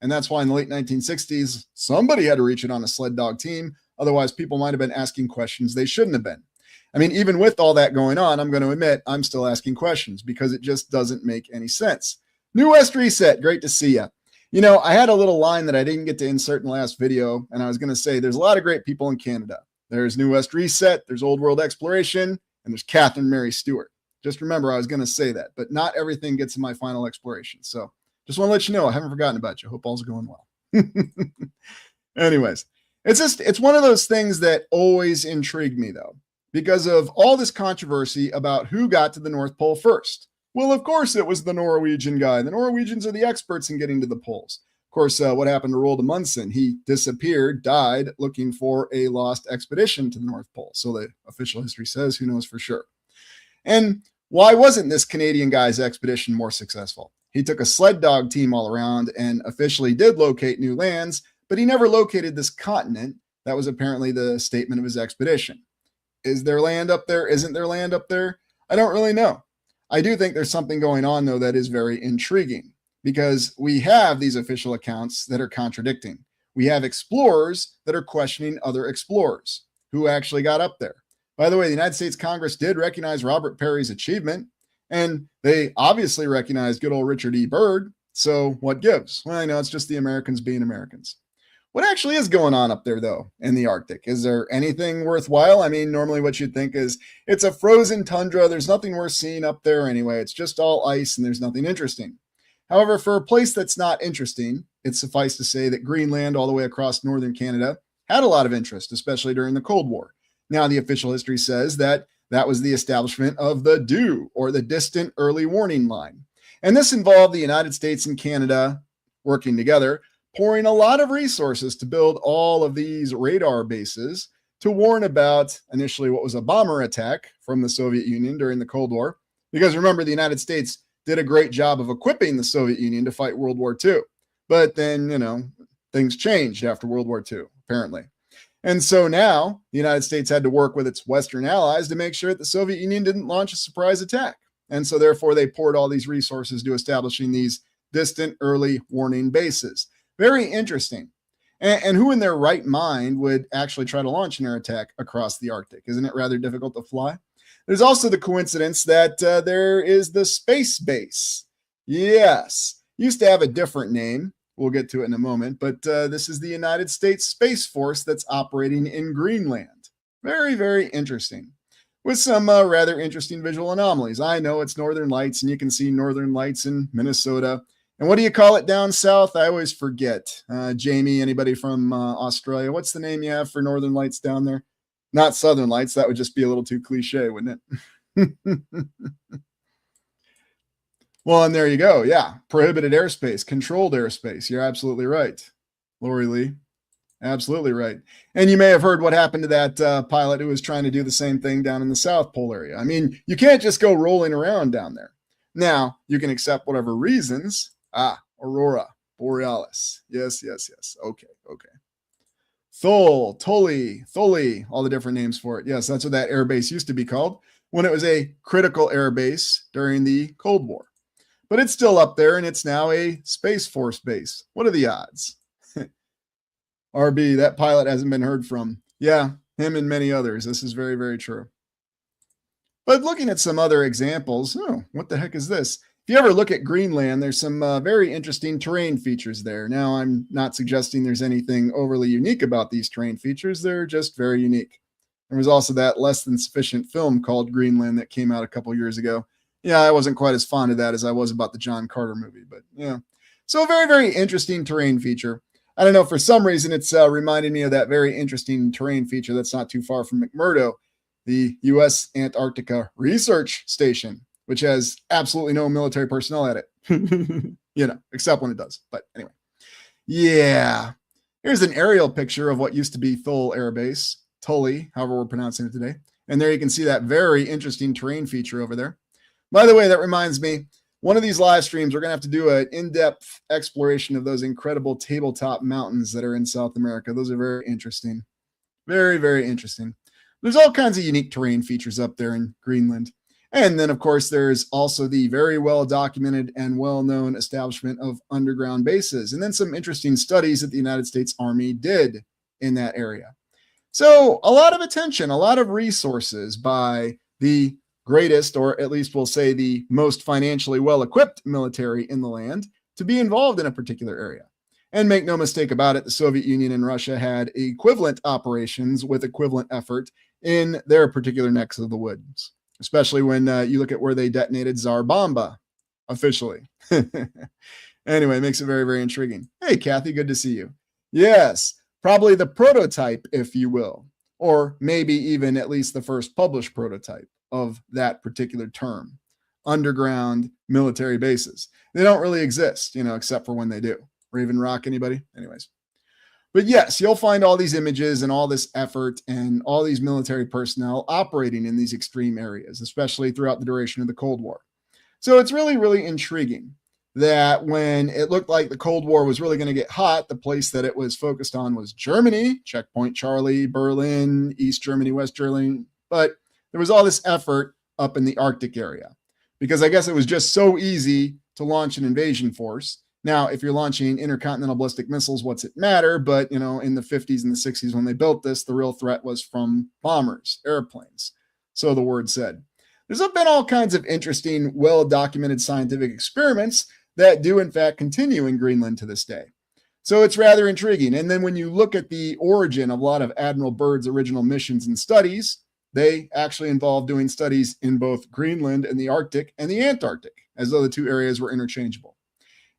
And that's why in the late 1960s, somebody had to reach it on a sled dog team. Otherwise, people might have been asking questions they shouldn't have been. I mean, even with all that going on, I'm going to admit I'm still asking questions because it just doesn't make any sense. New West Reset, great to see you. You know, I had a little line that I didn't get to insert in the last video, and I was going to say there's a lot of great people in Canada. There's New West Reset, there's Old World Exploration, and there's Catherine Mary Stewart. Just remember, I was going to say that, but not everything gets in my final exploration. So just want to let you know, I haven't forgotten about you. Hope all's going well. Anyways, it's one of those things that always intrigued me, though, because of all this controversy about who got to the North Pole first. Well, of course, it was the Norwegian guy. The Norwegians are the experts in getting to the poles. Of course, what happened to Roald Amundsen? He disappeared, died looking for a lost expedition to the North Pole. So the official history says, who knows for sure. And why wasn't this Canadian guy's expedition more successful? He took a sled dog team all around and officially did locate new lands, but he never located this continent. That was apparently the statement of his expedition. Is there land up there? Isn't there land up there? I don't really know. I do think there's something going on, though, that is very intriguing because we have these official accounts that are contradicting. We have explorers that are questioning other explorers who actually got up there. By the way, the United States Congress did recognize Robert Perry's achievement, and they obviously recognized good old Richard E. Byrd. So what gives? Well, I know it's just the Americans being Americans. What actually is going on up there, though, in the Arctic? Is there anything worthwhile? I mean, normally what you'd think is it's a frozen tundra. There's nothing worth seeing up there anyway. It's just all ice and there's nothing interesting. However, for a place that's not interesting, it's suffice to say that Greenland all the way across northern Canada had a lot of interest, especially during the Cold War. Now, the official history says that that was the establishment of the DEW, or the Distant Early Warning Line. And this involved the United States and Canada working together, pouring a lot of resources to build all of these radar bases to warn about initially what was a bomber attack from the Soviet Union during the Cold War. Because remember, the United States did a great job of equipping the Soviet Union to fight World War II. But then, things changed after World War II, apparently. And so now the United States had to work with its Western allies to make sure that the Soviet Union didn't launch a surprise attack. And so therefore they poured all these resources to establishing these distant early warning bases. Very interesting. And who in their right mind would actually try to launch an air attack across the Arctic? Isn't it rather difficult to fly? There's also the coincidence that there is the space base. Yes, used to have a different name. We'll get to it in a moment, but this is the United States Space Force that's operating in Greenland. Very, very interesting, with some rather interesting visual anomalies. I know it's Northern Lights, and you can see Northern Lights in Minnesota. And what do you call it down south? I always forget. Jamie, anybody from Australia? What's the name you have for Northern Lights down there? Not Southern Lights. That would just be a little too cliche, wouldn't it? Well, and there you go. Yeah. Prohibited airspace, controlled airspace. You're absolutely right, Lori Lee. Absolutely right. And you may have heard what happened to that pilot who was trying to do the same thing down in the South Pole area. I mean, you can't just go rolling around down there. Now, you can accept whatever reasons. Aurora Borealis. Yes. Okay. Thule, Thule, all the different names for it. Yes, that's what that air base used to be called when it was a critical air base during the Cold War. But it's still up there, and it's now a Space Force base. What are the odds? RB, that pilot hasn't been heard from. Yeah, him and many others. This is very, very true. But looking at some other examples, what the heck is this? If you ever look at Greenland, there's some very interesting terrain features there. Now, I'm not suggesting there's anything overly unique about these terrain features. They're just very unique. There was also that less than sufficient film called Greenland that came out a couple years ago. Yeah, I wasn't quite as fond of that as I was about the John Carter movie, but yeah. So a very, very interesting terrain feature. I don't know, for some reason, it's reminded me of that very interesting terrain feature that's not too far from McMurdo, the U.S. Antarctica Research Station, which has absolutely no military personnel at it, except when it does. But anyway, yeah. Here's an aerial picture of what used to be Thule Air Base, Tully, however we're pronouncing it today. And there you can see that very interesting terrain feature over there. By the way, that reminds me, one of these live streams, we're going to have to do an in-depth exploration of those incredible tabletop mountains that are in South America. Those are very interesting. Very, very interesting. There's all kinds of unique terrain features up there in Greenland. And then, of course, there's also the very well-documented and well-known establishment of underground bases, and then some interesting studies that the United States Army did in that area. So a lot of attention, a lot of resources by the greatest, or at least we'll say the most financially well-equipped military in the land to be involved in a particular area. And make no mistake about it, the Soviet Union and Russia had equivalent operations with equivalent effort in their particular necks of the woods, especially when you look at where they detonated Tsar Bomba officially. Anyway, it makes it very, very intriguing. Hey, Kathy, good to see you. Yes, probably the prototype, if you will, or maybe even at least the first published prototype of that particular term, underground military bases. They don't really exist, except for when they do. Raven Rock, anybody? Anyways. But yes, you'll find all these images and all this effort and all these military personnel operating in these extreme areas, especially throughout the duration of the Cold War. So it's really, really intriguing that when it looked like the Cold War was really going to get hot, the place that it was focused on was Germany, Checkpoint Charlie, Berlin, East Germany, West Germany. But there was all this effort up in the Arctic area because I guess it was just so easy to launch an invasion force. Now, if you're launching intercontinental ballistic missiles, what's it matter? But, in the 50s and the 60s when they built this, the real threat was from bombers, airplanes. So the word said. There's been all kinds of interesting, well-documented scientific experiments that do, in fact, continue in Greenland to this day. So it's rather intriguing. And then when you look at the origin of a lot of Admiral Byrd's original missions and studies, they actually involved doing studies in both Greenland and the Arctic and the Antarctic, as though the two areas were interchangeable.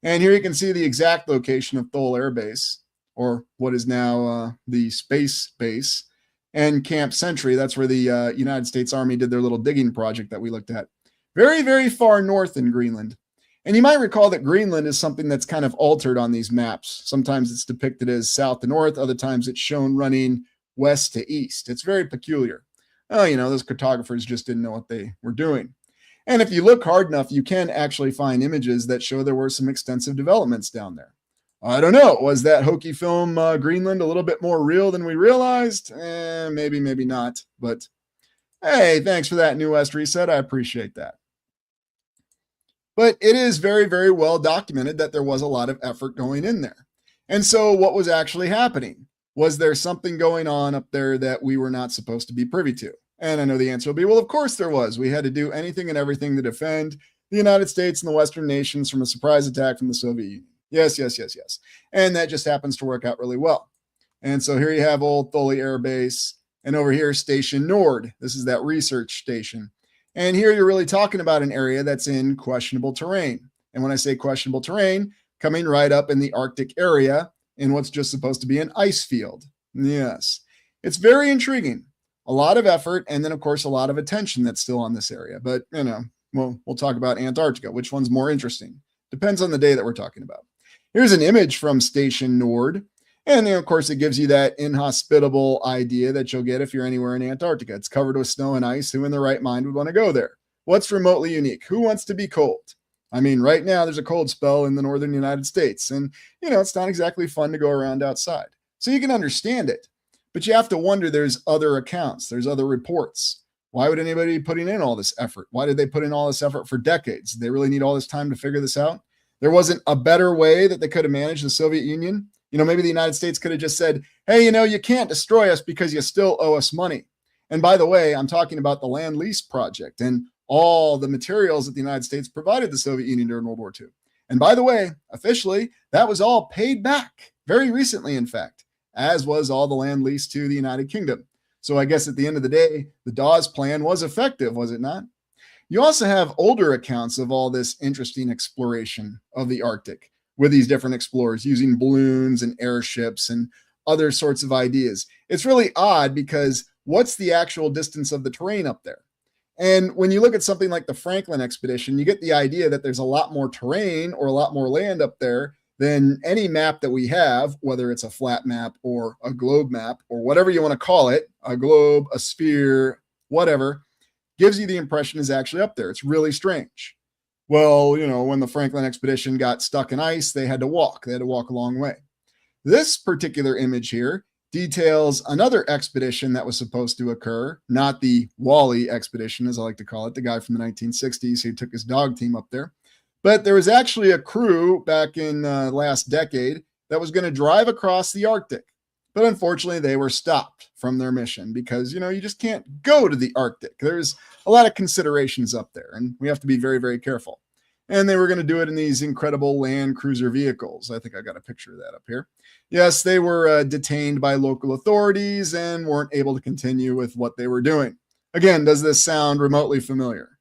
And here you can see the exact location of Thule Air Base, or what is now the Space Base, and Camp Sentry. That's where the United States Army did their little digging project that we looked at. Very, very far north in Greenland. And you might recall that Greenland is something that's kind of altered on these maps. Sometimes it's depicted as south to north. Other times it's shown running west to east. It's very peculiar. Oh, those cartographers just didn't know what they were doing. And if you look hard enough, you can actually find images that show there were some extensive developments down there. I don't know. Was that hokey film Greenland a little bit more real than we realized? Maybe, maybe not. But hey, thanks for that, New West Reset. I appreciate that. But it is very, very well documented that there was a lot of effort going in there. And so what was actually happening? Was there something going on up there that we were not supposed to be privy to? And I know the answer will be, well, of course there was. We had to do anything and everything to defend the United States and the Western nations from a surprise attack from the Soviet Union. Yes, yes, yes, yes. And that just happens to work out really well. And so here you have Old Thule Air Base, and over here, Station Nord. This is that research station. And here you're really talking about an area that's in questionable terrain. And when I say questionable terrain, coming right up in the Arctic area in what's just supposed to be an ice field. Yes, it's very intriguing. A lot of effort, and then, of course, a lot of attention that's still on this area. But, we'll talk about Antarctica. Which one's more interesting? Depends on the day that we're talking about. Here's an image from Station Nord. And then, of course, it gives you that inhospitable idea that you'll get if you're anywhere in Antarctica. It's covered with snow and ice. Who in their right mind would want to go there? What's remotely unique? Who wants to be cold? I mean, right now there's a cold spell in the northern United States. And, it's not exactly fun to go around outside. So you can understand it. But you have to wonder, there's other accounts. There's other reports. Why would anybody be putting in all this effort? Why did they put in all this effort for decades? Did they really need all this time to figure this out? There wasn't a better way that they could have managed the Soviet Union. Maybe the United States could have just said, hey, you can't destroy us because you still owe us money. And by the way, I'm talking about the Land Lease Project and all the materials that the United States provided the Soviet Union during World War II. And by the way, officially, that was all paid back very recently, in fact, as was all the land lease to the United Kingdom. So I guess at the end of the day, the Dawes plan was effective, was it not? You also have older accounts of all this interesting exploration of the Arctic with these different explorers using balloons and airships and other sorts of ideas. It's really odd because what's the actual distance of the terrain up there? And when you look at something like the Franklin expedition, you get the idea that there's a lot more terrain or a lot more land up there than any map that we have, whether it's a flat map or a globe map or whatever you want to call it, a globe, a sphere, whatever, gives you the impression is actually up there. It's really strange. Well, when the Franklin expedition got stuck in ice, they had to walk. They had to walk a long way. This particular image here details another expedition that was supposed to occur, not the Wally expedition, as I like to call it, the guy from the 1960s who took his dog team up there. But there was actually a crew back in last decade that was going to drive across the Arctic. But unfortunately, they were stopped from their mission because, you just can't go to the Arctic. There's a lot of considerations up there, and we have to be very, very careful. And they were going to do it in these incredible Land Cruiser vehicles. I think I got a picture of that up here. Yes, they were detained by local authorities and weren't able to continue with what they were doing. Again, does this sound remotely familiar?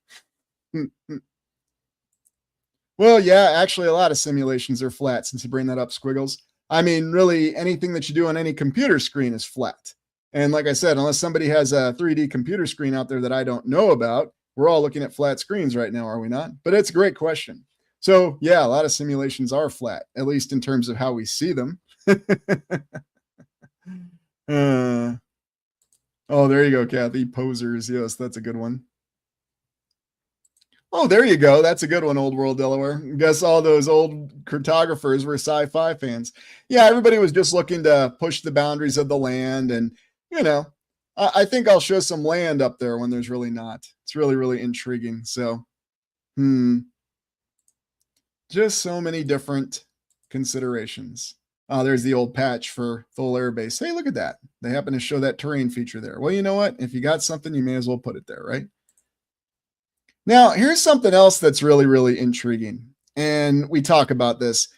Well, yeah, actually, a lot of simulations are flat, since you bring that up, Squiggles. I mean, really, anything that you do on any computer screen is flat. And like I said, unless somebody has a 3D computer screen out there that I don't know about, we're all looking at flat screens right now, are we not? But it's a great question. So, yeah, a lot of simulations are flat, at least in terms of how we see them. Oh, there you go, Kathy. Posers. Yes, that's a good one. Oh, there you go. That's a good one, Old World Delaware. Guess all those old cartographers were sci-fi fans. Yeah, everybody was just looking to push the boundaries of the land. And, I think I'll show some land up there when there's really not. It's really, really intriguing. So, just so many different considerations. Oh, there's the old patch for Thule Air Base. Hey, look at that. They happen to show that terrain feature there. Well, you know what? If you got something, you may as well put it there, right? Now, here's something else that's really, really intriguing. And we talk about this.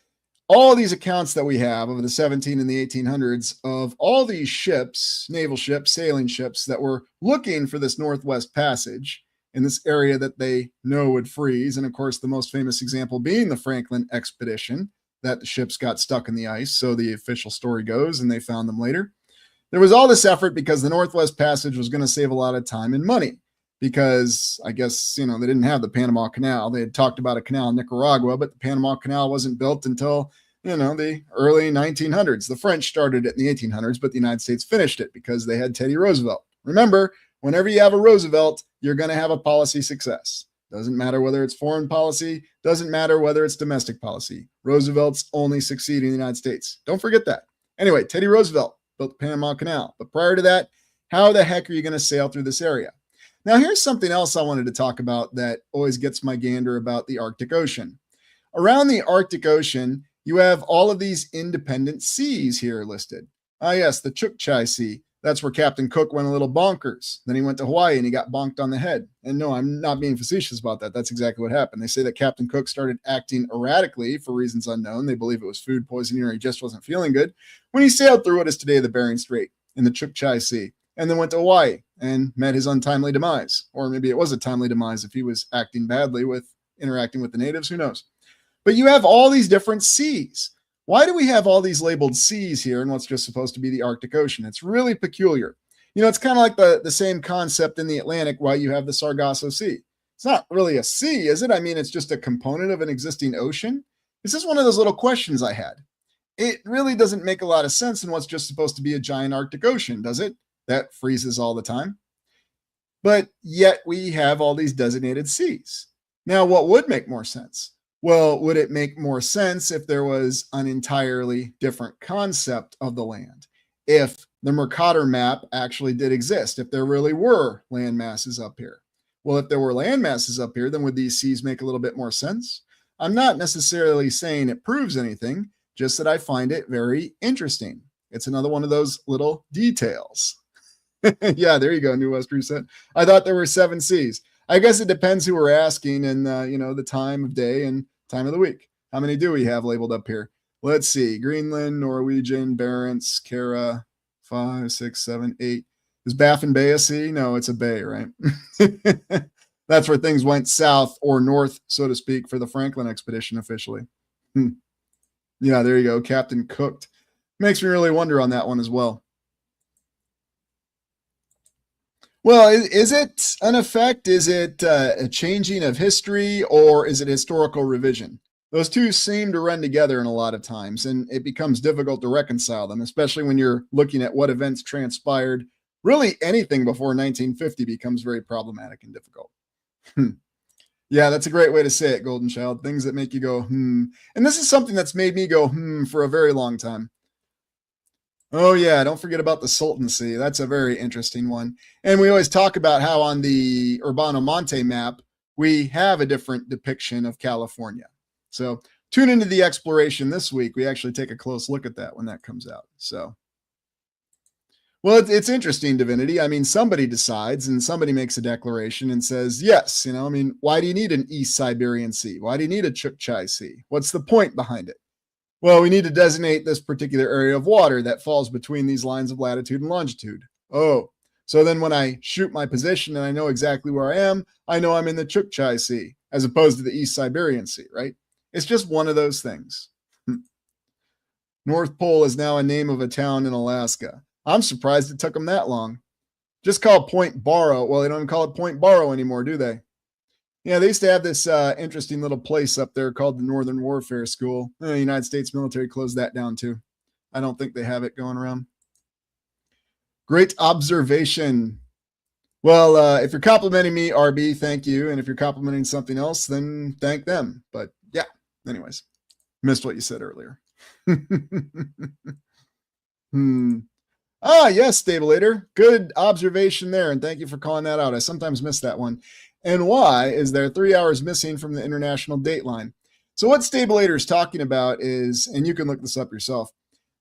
All these accounts that we have of the 17 and the 1800s of all these ships, naval ships, sailing ships that were looking for this Northwest Passage in this area that they know would freeze. And of course, the most famous example being the Franklin expedition, that the ships got stuck in the ice. So the official story goes, and they found them later. There was all this effort because the Northwest Passage was going to save a lot of time and money. Because I guess, they didn't have the Panama Canal. They had talked about a canal in Nicaragua, but the Panama Canal wasn't built until, the early 1900s. The French started it in the 1800s, but the United States finished it because they had Teddy Roosevelt. Remember, whenever you have a Roosevelt, you're going to have a policy success. Doesn't matter whether it's foreign policy, doesn't matter whether it's domestic policy. Roosevelt's only succeed in the United States. Don't forget that. Anyway, Teddy Roosevelt built the Panama Canal. But prior to that, how the heck are you going to sail through this area? Now, here's something else I wanted to talk about that always gets my gander about the Arctic Ocean. Around the Arctic Ocean, you have all of these independent seas here listed. Ah, yes, the Chukchi Sea. That's where Captain Cook went a little bonkers. Then he went to Hawaii and he got bonked on the head. And no, I'm not being facetious about that. That's exactly what happened. They say that Captain Cook started acting erratically for reasons unknown. They believe it was food poisoning or he just wasn't feeling good when he sailed through what is today the Bering Strait in the Chukchi Sea, and then went to Hawaii and met his untimely demise. Or maybe it was a timely demise if he was acting badly with interacting with the natives. Who knows? But you have all these different seas. Why do we have all these labeled seas here in what's just supposed to be the Arctic Ocean? It's really peculiar. You know, it's kind of like the same concept in the Atlantic why you have the Sargasso Sea. It's not really a sea, is it? I mean, it's just a component of an existing ocean. This is one of those little questions I had. It really doesn't make a lot of sense in what's just supposed to be a giant Arctic Ocean, does it? That freezes all the time. But yet we have all these designated seas. Now, what would make more sense? Well, would it make more sense if there was an entirely different concept of the land? If the Mercator map actually did exist, if there really were land masses up here? Well, if there were land masses up here, then would these seas make a little bit more sense? I'm not necessarily saying it proves anything, just that I find it very interesting. It's another one of those little details. Yeah, there you go, New West Reset. I thought there were 7 seas. I guess it depends who we're asking and, the time of day and time of the week. How many do we have labeled up here? Let's see. Greenland, Norwegian, Barents, Kara, 5, 6, 7, 8. Is Baffin Bay a sea? No, it's a bay, right? That's where things went south or north, so to speak, for the Franklin expedition officially. Yeah, there you go. Captain Cooked. Makes me really wonder on that one as well. Well, is it an effect? Is it a changing of history, or is it historical revision? Those two seem to run together in a lot of times, and it becomes difficult to reconcile them, especially when you're looking at what events transpired. Really, anything before 1950 becomes very problematic and difficult. Yeah, that's a great way to say it, Golden Child. Things that make you go, And this is something that's made me go, for a very long time. Oh, yeah, don't forget about the Sultan Sea. That's a very interesting one. And we always talk about how on the Urbano Monte map, we have a different depiction of California. So tune into the exploration this week. We actually take a close look at that when that comes out. So, well, it's interesting, Divinity. I mean, somebody decides and somebody makes a declaration and says, yes, why do you need an East Siberian Sea? Why do you need a Chukchi Sea? What's the point behind it? Well, we need to designate this particular area of water that falls between these lines of latitude and longitude. Oh, so then when I shoot my position and I know exactly where I am, I know I'm in the Chukchi Sea as opposed to the East Siberian Sea, right? It's just one of those things. North Pole is now a name of a town in Alaska. I'm surprised it took them that long. Just call Point Barrow. Well, they don't even call it Point Barrow anymore, do they? Yeah, they used to have this interesting little place up there called the Northern Warfare School. The United States military closed that down too. I don't think they have it going around. Great observation. Well, if you're complimenting me, RB, thank you. And if you're complimenting something else, then thank them. But yeah, anyways, missed what you said earlier. Ah, yes, Stabulator. Good observation there. And thank you for calling that out. I sometimes miss that one. And why is there 3 hours missing from the international dateline? So what Stabulator is talking about is, and you can look this up yourself,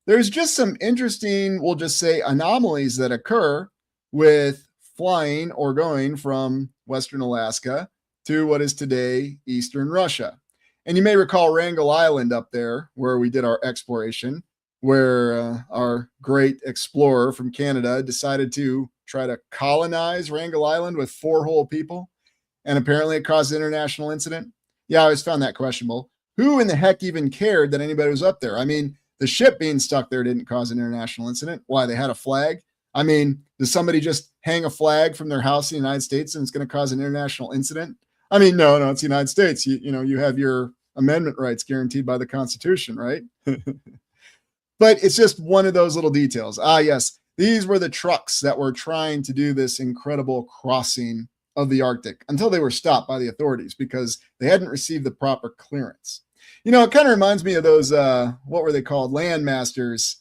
there's just some interesting, we'll just say, anomalies that occur with flying or going from Western Alaska to what is today Eastern Russia. And you may recall Wrangel Island up there where we did our exploration, where our great explorer from Canada decided to try to colonize Wrangel Island with 4 whole people. And apparently it caused an international incident. Yeah, I always found that questionable. Who in the heck even cared that anybody was up there? I mean, the ship being stuck there didn't cause an international incident. Why? They had a flag? I mean, does somebody just hang a flag from their house in the United States and it's going to cause an international incident? I mean, no, it's the United States. You have your amendment rights guaranteed by the Constitution, right? But it's just one of those little details. Ah, yes, these were the trucks that were trying to do this incredible crossing of the Arctic until they were stopped by the authorities because they hadn't received the proper clearance. It kind of reminds me of those, what were they called? Landmasters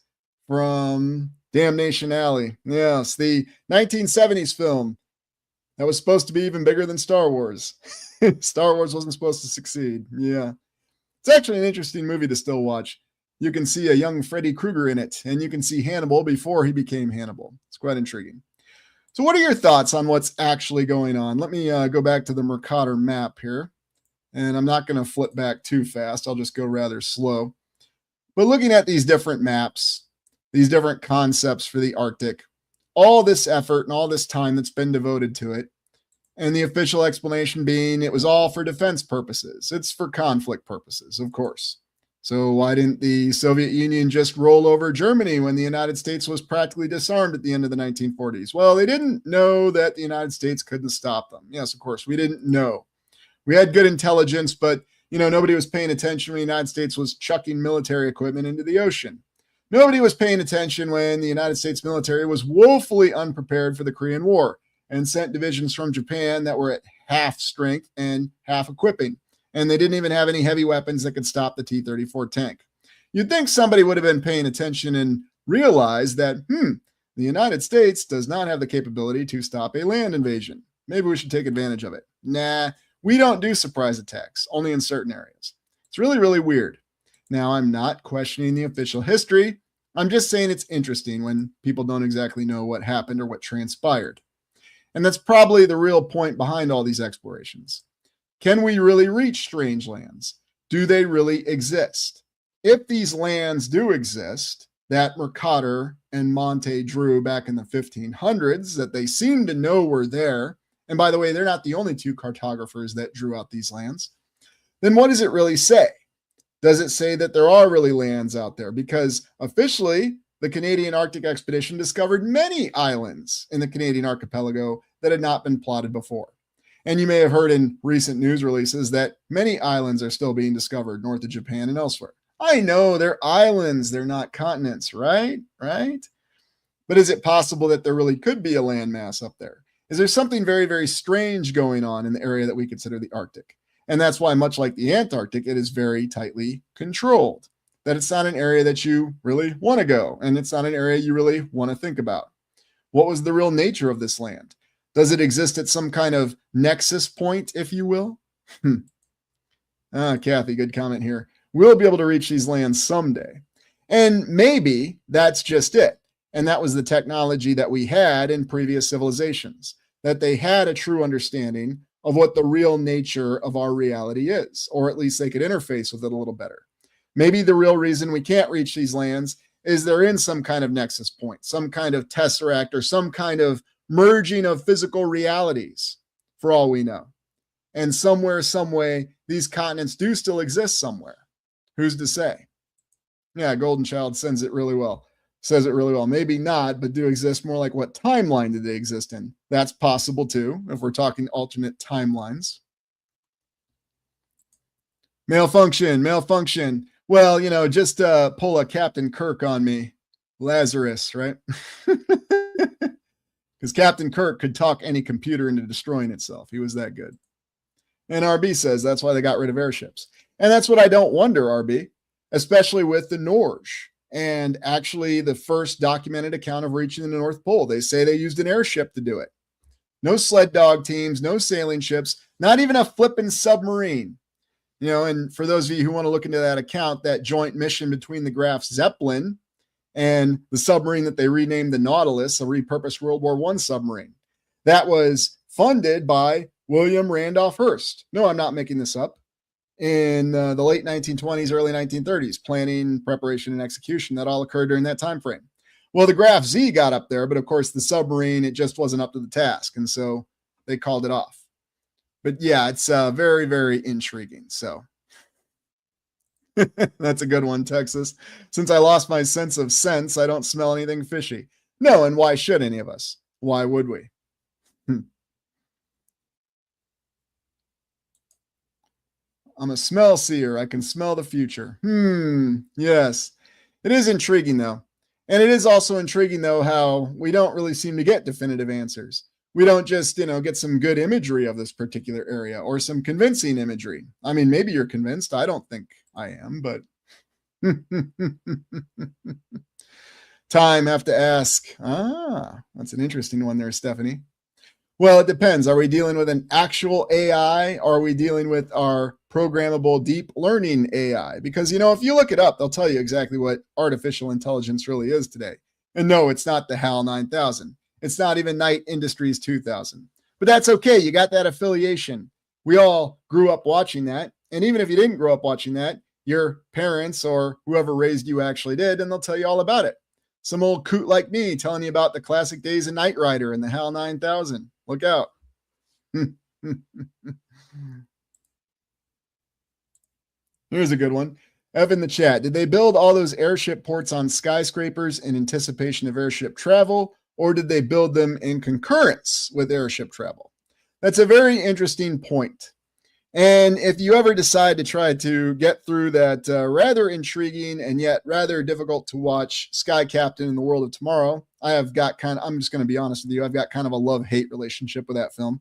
from Damnation Alley. Yes, the 1970s film. That was supposed to be even bigger than Star Wars. Star Wars wasn't supposed to succeed. Yeah. It's actually an interesting movie to still watch. You can see a young Freddy Krueger in it, and you can see Hannibal before he became Hannibal. It's quite intriguing. So what are your thoughts on what's actually going on? Let me go back to the Mercator map here. And I'm not going to flip back too fast. I'll just go rather slow. But looking at these different maps, these different concepts for the Arctic, all this effort and all this time that's been devoted to it, and the official explanation being it was all for defense purposes. It's for conflict purposes, of course. So why didn't the Soviet Union just roll over Germany when the United States was practically disarmed at the end of the 1940s? Well, they didn't know that the United States couldn't stop them. Yes, of course, we didn't know. We had good intelligence, but nobody was paying attention when the United States was chucking military equipment into the ocean. Nobody was paying attention when the United States military was woefully unprepared for the Korean War and sent divisions from Japan that were at half strength and half equipping. And they didn't even have any heavy weapons that could stop the T-34 tank. You'd think somebody would have been paying attention and realized that, the United States does not have the capability to stop a land invasion. Maybe we should take advantage of it. Nah, we don't do surprise attacks, only in certain areas. It's really, really weird. Now, I'm not questioning the official history. I'm just saying it's interesting when people don't exactly know what happened or what transpired. And that's probably the real point behind all these explorations. Can we really reach strange lands? Do they really exist? If these lands do exist, that Mercator and Monte drew back in the 1500s, that they seem to know were there, and by the way, they're not the only two cartographers that drew out these lands, then what does it really say? Does it say that there are really lands out there? Because officially, the Canadian Arctic Expedition discovered many islands in the Canadian archipelago that had not been plotted before. And you may have heard in recent news releases that many islands are still being discovered north of Japan and elsewhere. I know they're islands, they're not continents, right? Right? But is it possible that there really could be a landmass up there? Is there something very, very strange going on in the area that we consider the Arctic? And that's why, much like the Antarctic, it is very tightly controlled. That it's not an area that you really want to go, and it's not an area you really want to think about. What was the real nature of this land? Does it exist at some kind of nexus point, if you will? Kathy, good comment here. We'll be able to reach these lands someday. And maybe that's just it. And that was the technology that we had in previous civilizations, that they had a true understanding of what the real nature of our reality is, or at least they could interface with it a little better. Maybe the real reason we can't reach these lands is they're in some kind of nexus point, some kind of tesseract, or some kind of merging of physical realities, for all we know. And somewhere, some way, these continents do still exist somewhere. Who's to say? Yeah, Golden Child says it really well. Maybe not, but do exist. More like, what timeline did they exist in? That's possible too, if we're talking alternate timelines. Malfunction. Well, just pull a Captain Kirk on me. Lazarus, right? Because Captain Kirk could talk any computer into destroying itself. He was that good. And RB says that's why they got rid of airships. And that's what I don't wonder, RB, especially with the Norge. And actually, the first documented account of reaching the North Pole, they say they used an airship to do it. No sled dog teams, no sailing ships, not even a flippin' submarine. And for those of you who want to look into that account, that joint mission between the Graf Zeppelin and the submarine that they renamed the Nautilus, a repurposed World War I submarine, that was funded by William Randolph Hearst. No, I'm not making this up. In the late 1920s, early 1930s, planning, preparation, and execution, that all occurred during that time frame. Well, the Graf Z got up there, but of course the submarine, it just wasn't up to the task, and so they called it off. But yeah, it's very, very intriguing. So that's a good one, Texas. Since I lost my sense of sense, I don't smell anything fishy. No, and why should any of us? Why would we? I'm a smell seer. I can smell the future. Yes. It is intriguing, though. And it is also intriguing, though, how we don't really seem to get definitive answers. We don't just, get some good imagery of this particular area or some convincing imagery. I mean, maybe you're convinced. I don't think I am, but time have to ask. That's an interesting one there, Stephanie. Well, it depends. Are we dealing with an actual AI or are we dealing with our programmable deep learning AI? Because, if you look it up, they'll tell you exactly what artificial intelligence really is today. And no, it's not the HAL 9000. It's not even Knight Industries 2000. But that's okay. You got that affiliation. We all grew up watching that. And even if you didn't grow up watching that, your parents or whoever raised you actually did, and they'll tell you all about it. Some old coot like me telling you about the classic days of Knight Rider and the HAL 9000. Look out. Here's a good one. Ev in the chat. Did they build all those airship ports on skyscrapers in anticipation of airship travel, or did they build them in concurrence with airship travel? That's a very interesting point. And if you ever decide to try to get through that rather intriguing and yet rather difficult to watch Sky Captain in the World of Tomorrow, I'm just going to be honest with you, I've got kind of a love-hate relationship with that film.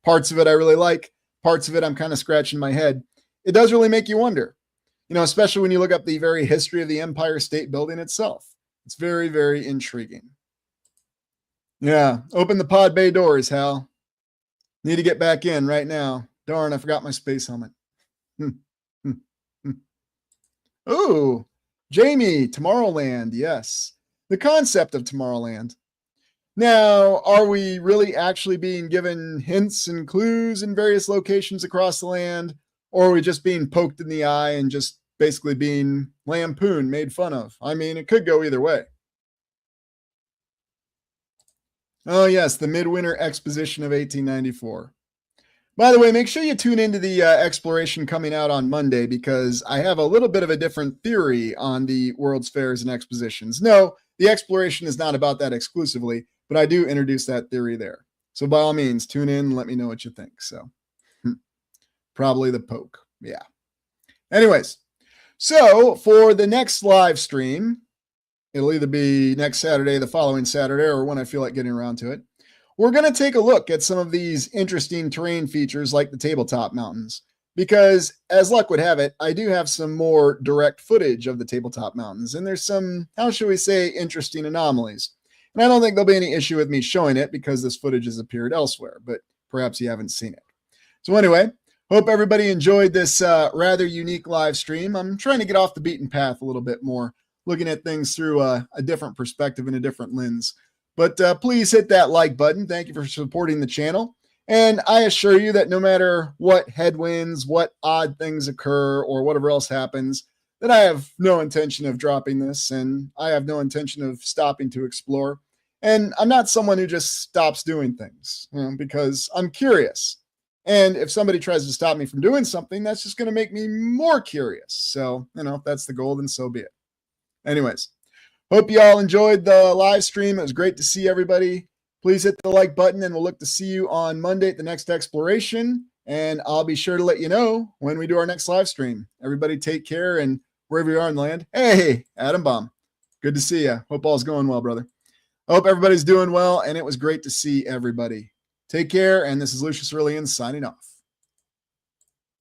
Parts of it I really like, parts of it I'm kind of scratching my head. It does really make you wonder, especially when you look up the very history of the Empire State Building itself. It's very, very intriguing. Yeah, open the pod bay doors, Hal. Need to get back in right now. Darn, I forgot my space helmet. Oh, Jamie, Tomorrowland. Yes. The concept of Tomorrowland. Now, are we really actually being given hints and clues in various locations across the land? Or are we just being poked in the eye and just basically being lampooned, made fun of? I mean, it could go either way. Oh, yes, the Midwinter Exposition of 1894. By the way, make sure you tune into the exploration coming out on Monday because I have a little bit of a different theory on the World's Fairs and Expositions. No, the exploration is not about that exclusively, but I do introduce that theory there. So by all means, tune in and let me know what you think. So probably the poke. Yeah. Anyways, so for the next live stream, it'll either be next Saturday, the following Saturday, or when I feel like getting around to it. We're going to take a look at some of these interesting terrain features like the tabletop mountains, because as luck would have it, I do have some more direct footage of the tabletop mountains, and there's some, how shall we say, interesting anomalies. And I don't think there'll be any issue with me showing it because this footage has appeared elsewhere, but perhaps you haven't seen it. So anyway, hope everybody enjoyed this rather unique live stream. I'm trying to get off the beaten path a little bit more, looking at things through a different perspective and a different lens. But please hit that like button. Thank you for supporting the channel. And I assure you that no matter what headwinds, what odd things occur, or whatever else happens, that I have no intention of dropping this, and I have no intention of stopping to explore. And I'm not someone who just stops doing things, because I'm curious. And if somebody tries to stop me from doing something, that's just going to make me more curious. So, if that's the goal, then so be it. Anyways. Hope you all enjoyed the live stream. It was great to see everybody. Please hit the like button and we'll look to see you on Monday at the next exploration. And I'll be sure to let you know when we do our next live stream. Everybody take care, and wherever you are in the land. Hey, Adam Baum. Good to see you. Hope all's going well, brother. I hope everybody's doing well, and it was great to see everybody. Take care, and this is Lucius Aurelian signing off.